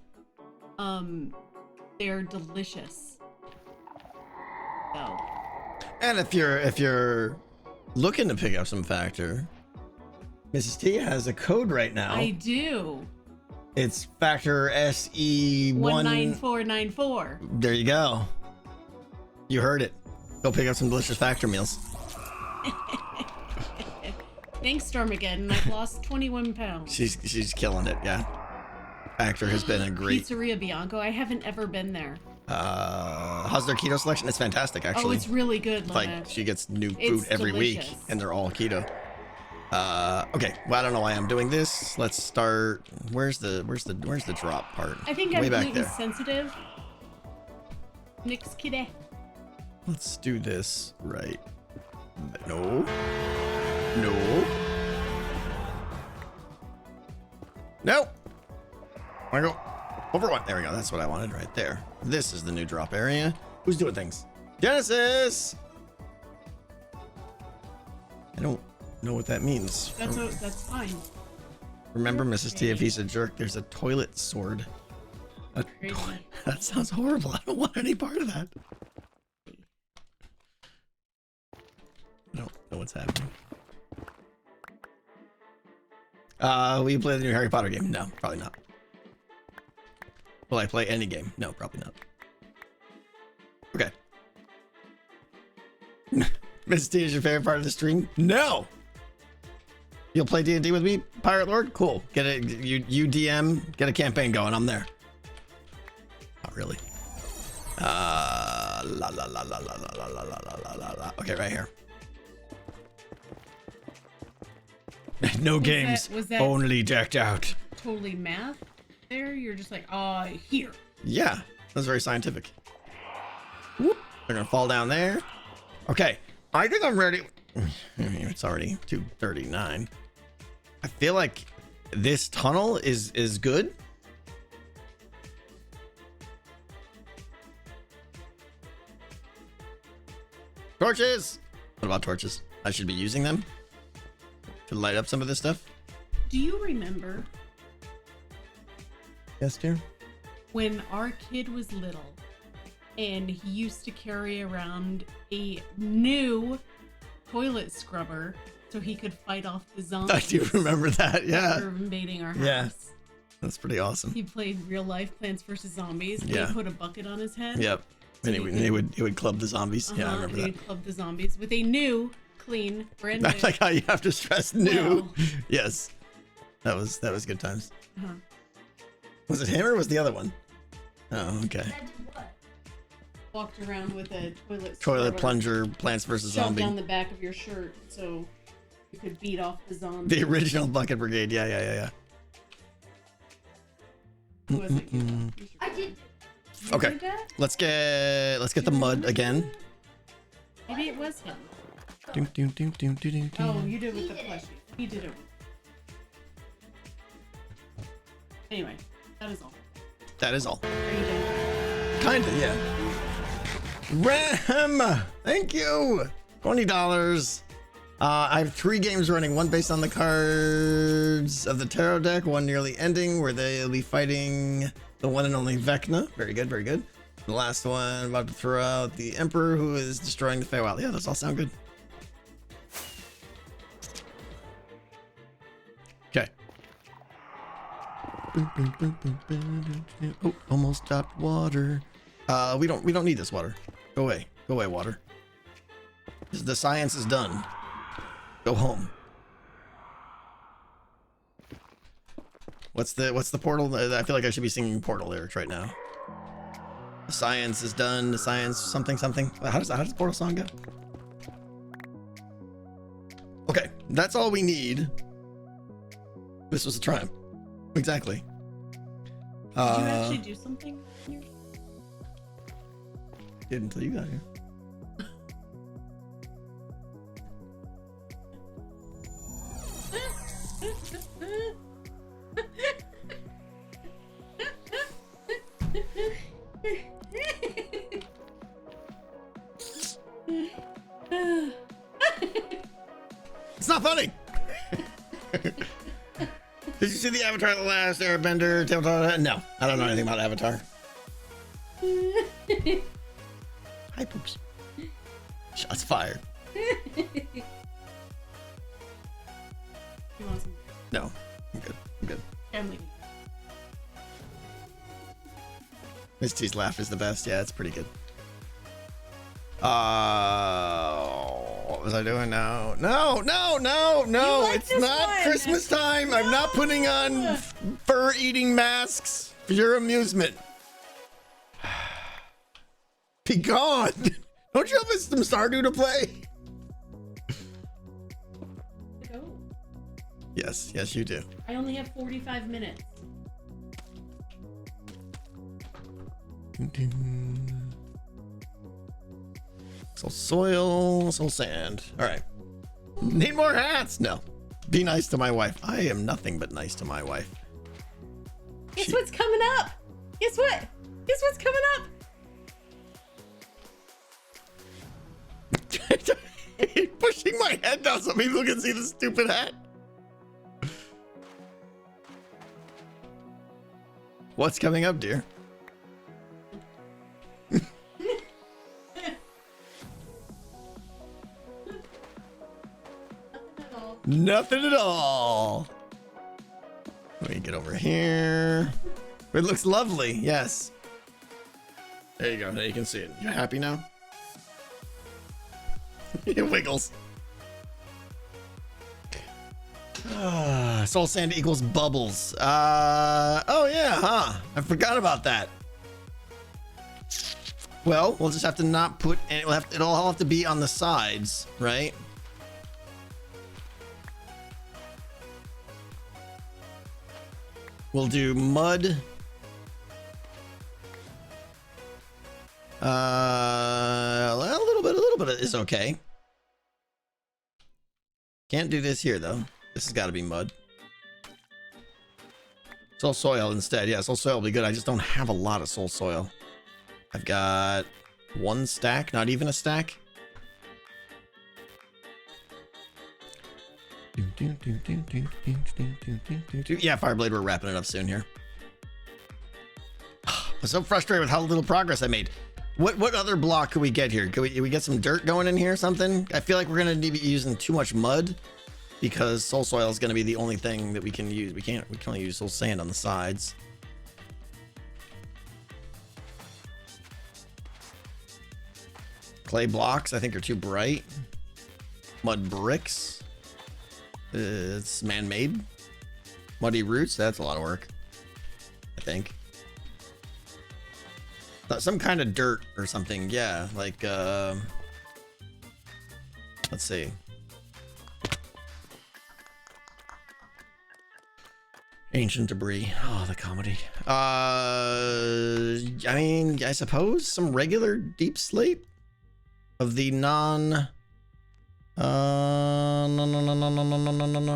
They're delicious. So. And if you're looking to pick up some Factor, Mrs. T has a code right now. I do. It's Factor SE 19494. There you go. You heard it. Go pick up some delicious Factor meals. Thanks, Stormageddon. I've lost 21 pounds. She's killing it, yeah. Factor has been a great... Pizzeria Bianco. I haven't ever been there. How's their keto selection? It's fantastic, actually. Oh, it's really good, Like, she gets new food every week, and they're all keto. Okay, well, I don't know why I'm doing this. Let's start... Where's the drop part? I think I'm gluten sensitive. Nix kitty. Let's do this right. No. No. No. I go over one. There we go. That's what I wanted right there. This is the new drop area. Who's doing things? Genesis. I don't know what that means. That's fine. Remember, Mrs. T, if he's a jerk, there's a toilet sword. That sounds horrible. I don't want any part of that. I don't know what's happening. Will you play the new Harry Potter game? No, probably not. Will I play any game? No, probably not. Okay. Mrs. T is your favorite part of the stream? No! You'll play D&D with me, Pirate Lord? Cool. Get it. You DM, get a campaign going. I'm there. Not really. La la la la la la la la la la la. Okay, right here. No games. Was that only decked out. Totally math? there. You're just like, here. Yeah, that's very scientific. Whoop. They're gonna fall down there. Okay, I think I'm ready. It's already 2:39. I feel like this tunnel is good. Torches! What about torches? I should be using them to light up some of this stuff. Do you remember Yes, dear. when our kid was little and he used to carry around a new toilet scrubber so he could fight off the zombies? I do remember that. Yeah. That were invading our house. Yeah. That's pretty awesome. He played real life Plants vs. Zombies. Yeah. He put a bucket on his head. Yep. So And he would club the zombies. Yeah, I remember he that. would club the zombies with a new, clean, brand new. I like how you have to stress new. Well. Yes. That was good times. Uh-huh. Was it him or was the other one? Oh, okay. Walked around with a toilet Toilet scrubber plunger, Plants vs. shoved Zombie. down the back of your shirt so you could beat off the zombies. The original Bucket Brigade. Yeah. Who was it? I did. You Okay. did that? Let's get the mud again. Maybe it was him. Doom, doom, doom, doom, doom, doom, Oh, doom. you did it with the plushie. He did it. Anyway, that is all. That is all. Are you done? Kinda, yeah. Ram! Thank you! $20. I have 3 games running, one based on the cards of the tarot deck, one nearly ending, where they'll be fighting the one and only Vecna. Very good, very good. The last one, about to throw out the Emperor, who is destroying the Feywild. Yeah, those all sound good. Okay. Oh, almost dropped water. We don't need this water. Go away, water. The science is done. Go home. What's the portal? I feel like I should be singing portal lyrics right now. The science is done. The science something. How does the portal song go? Okay, that's all we need. This was a triumph. Exactly. Did you actually do something here? Did until you got here. It's not funny. Did you see the Avatar: The Last Airbender? No, I don't know anything about Avatar. Hi, poops. Shots fired. You want some? No, I'm good. I'm leaving. Miss T's laugh is the best. Yeah, it's pretty good. What was I doing now? No, like it's this not one. Christmas time. I'm not putting on fur-eating masks for your amusement. Be gone. Don't you have some Stardew to play? Go. Yes, you do. I only have 45 minutes. Soul soil, soul sand. All right. Need more hats? No. Be nice to my wife. I am nothing but nice to my wife. Guess what's coming up? Guess what? Guess what's coming up? Pushing my head down so people can see the stupid hat. What's coming up, dear? Nothing at all. Let me get over here. It looks lovely. Yes. There you go. Now you can see it. You're happy now? It wiggles. Soul sand equals bubbles. Oh yeah, huh? I forgot about that. Well, we'll just have to not put any, it'll all have to be on the sides, right? We'll do mud. A little bit is okay. Can't do this here though. This has got to be mud. Soul soil instead. Yeah, soul soil will be good. I just don't have a lot of soul soil. I've got one stack, not even a stack. Yeah, Fireblade, we're wrapping it up soon here. I'm so frustrated with how little progress I made. What other block could we get here? Can we get some dirt going in here or something? I feel like we're gonna be using too much mud because soul soil is gonna be the only thing that we can use. We can only use soul sand on the sides. Clay blocks, I think, are too bright. Mud bricks. It's man-made. Muddy roots, that's a lot of work, I think. Some kind of dirt or something, yeah, like, let's see. Ancient debris. Oh, the comedy. I mean, I suppose some regular deep slate of the no.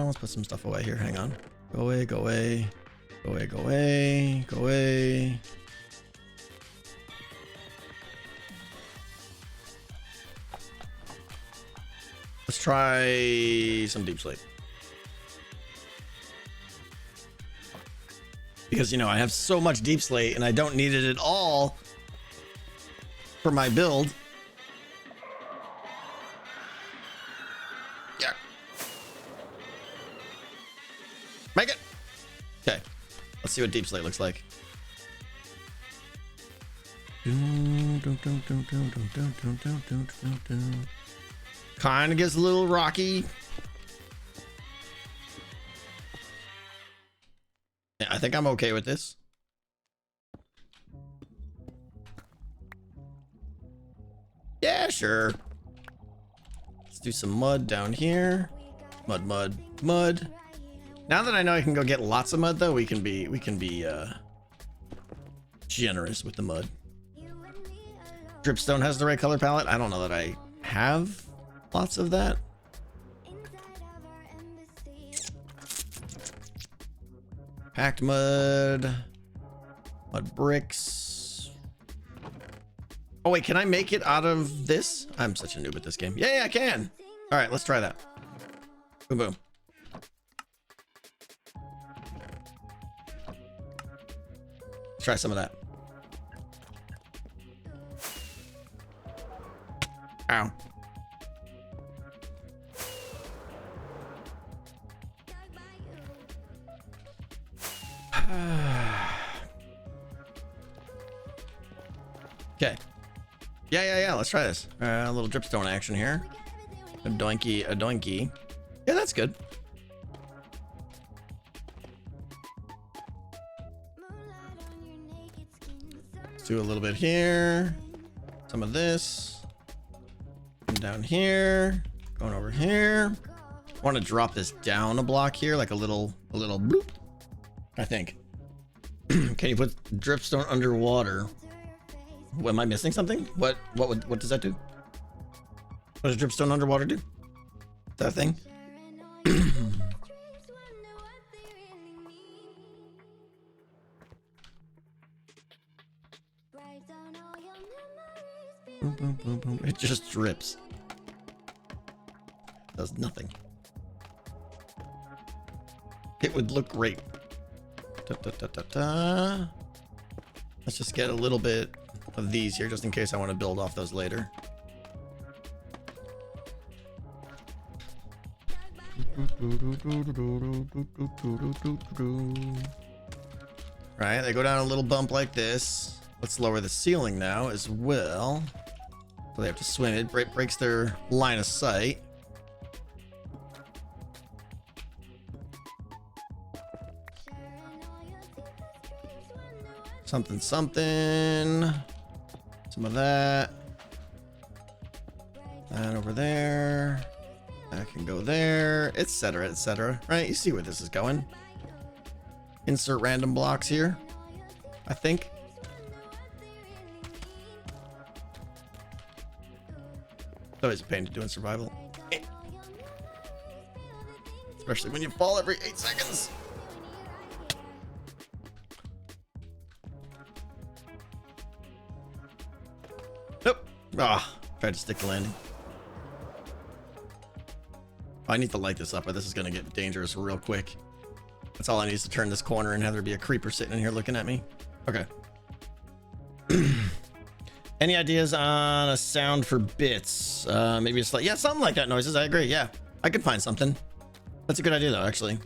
Let's put some stuff away here. Hang on. Go away, go away. Go away, go away, go away. Let's try some deep slate. Because, you know, I have so much deep slate and I don't need it at all for my build. Yeah. Make it. Okay. Let's see what deep slate looks like. Kind of gets a little rocky. Yeah, I think I'm okay with this. Yeah, sure. Let's do some mud down here. Mud, mud, mud. Now that I know I can go get lots of mud, though, we can be generous with the mud. Dripstone has the right color palette. I don't know that I have lots of that. Packed mud. Mud bricks. Oh wait, can I make it out of this? I'm such a noob at this game. Yeah, I can. All right, let's try that. Boom, boom. Let's try some of that. Ow. Okay. Yeah. Let's try this. A little dripstone action here. A doinky, a doinky. Yeah, that's good. Let's do a little bit here. Some of this. Come down here. Going over here. I want to drop this down a block here, like a little bloop. I think. Can you put dripstone underwater? Am I missing something? What does that do? What does dripstone underwater do? Is that a thing? Boom, boom, boom, boom. It just drips. Does nothing. It would look great. Let's just get a little bit of these here just in case I want to build off those later. Right, they go down a little bump like this. Let's lower the ceiling now as well. So they have to swim. It breaks their line of sight. Something. Some of that. And over there. That can go there, etc., etc. Right? You see where this is going. insert random blocks here, I think. It's always a pain to do in survival. Especially when you fall every 8 seconds. Nope. Ah, tried to stick the landing. I need to light this up or this is going to get dangerous real quick. That's all I need is to turn this corner and have there be a creeper sitting in here looking at me. Okay. Any ideas on a sound for bits? Maybe it's like, yeah, something like that noises. I agree. Yeah, I could find something. That's a good idea though, actually.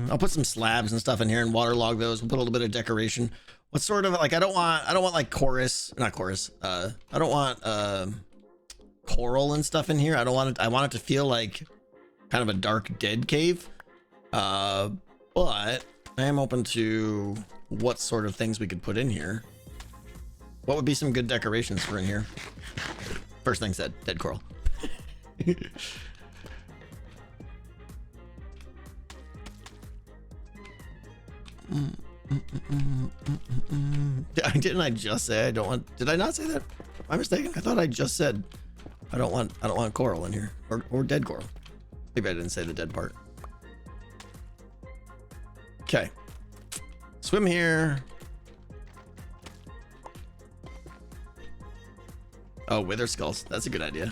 I'll put some slabs and stuff in here and waterlog those. We'll put a little bit of decoration. What sort of like, I don't want like chorus, not chorus. I don't want coral and stuff in here. I don't want it. I want it to feel like kind of a dark dead cave. But I am open to what sort of things we could put in here. What would be some good decorations for in here? First thing said, dead coral. Didn't I just say I don't want? Did I not say that? Am I mistaken? I thought I just said I don't want coral in here or dead coral. Maybe I didn't say the dead part. Okay. Swim here. Oh, wither skulls. That's a good idea.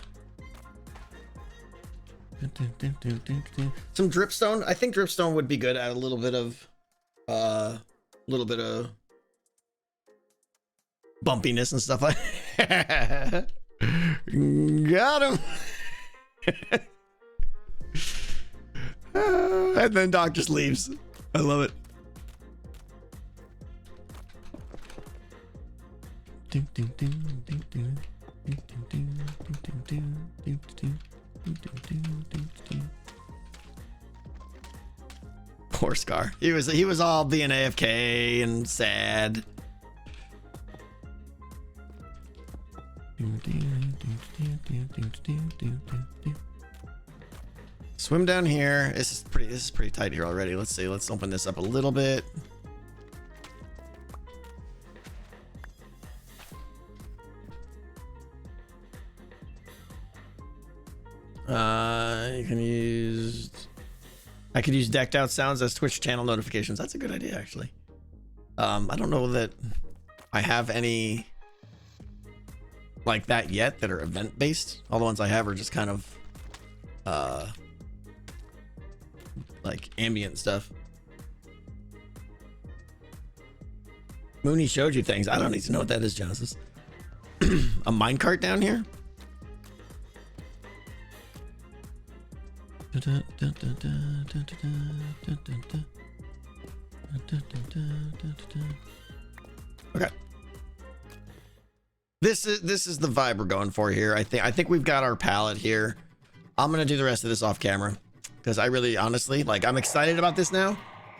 Some dripstone. I think dripstone would be good. Add a little bit of bumpiness and stuff like that. Got him. And then Doc just leaves. I love it. Poor Scar. He was all being AFK and sad. Swim down here. This is pretty tight here already. Let's see. Let's open this up a little bit. You can use. I could use decked out sounds as Twitch channel notifications. That's a good idea, actually. I don't know that I have any like that yet that are event based. All the ones I have are just kind of like ambient stuff. Mooney showed you things. I don't need to know what that is, Genesis. A minecart down here? Okay. This is the vibe we're going for here. I think we've got our palette here. I'm gonna do the rest of this off camera because I really honestly like I'm excited about this now.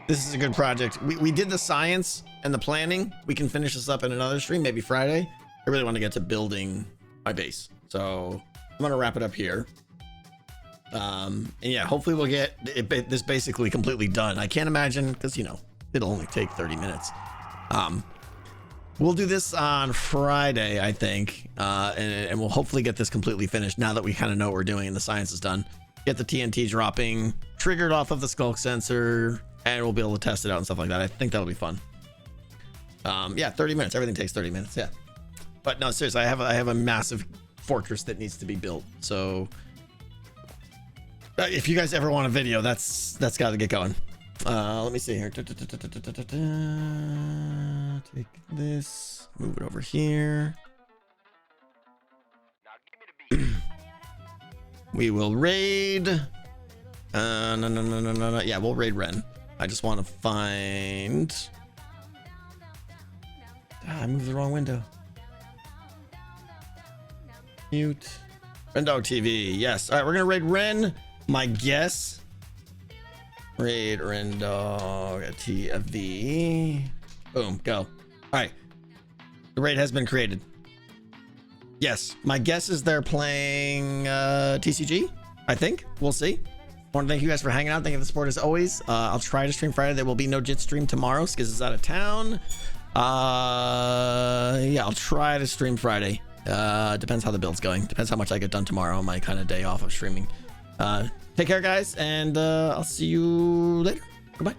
This is a good project. We did the science and the planning. We can finish this up in another stream, maybe Friday. I really want to get to building my base. So I'm gonna wrap it up here. And yeah, hopefully we'll get this basically completely done. I can't imagine because you know it'll only take 30 minutes. We'll do this on Friday, I think, and we'll hopefully get this completely finished now that we kind of know what we're doing and the science is done. Get the TNT dropping, triggered off of the skulk sensor, and we'll be able to test it out and stuff like that. I think that'll be fun. Yeah, 30 minutes. Everything takes 30 minutes. Yeah, but no, seriously, I have a massive fortress that needs to be built. So if you guys ever want a video, that's got to get going. Let me see here. Take this, move it over here. We will raid. No. Yeah, we'll raid Ren. I just want to find. I moved the wrong window. Mute. Rendo TV. Yes. All right, we're gonna raid Ren. My guess. Raid Rendog TV. Boom, go. All right. The raid has been created. Yes, my guess is they're playing TCG. I think. We'll see. want to thank you guys for hanging out. Thank you for the support as always. I'll try to stream Friday. There will be no Jit stream tomorrow. Skiz is out of town. Yeah, I'll try to stream Friday. Depends how the build's going. Depends how much I get done tomorrow on my kind of day off of streaming. Take care, guys, and I'll see you later. Goodbye.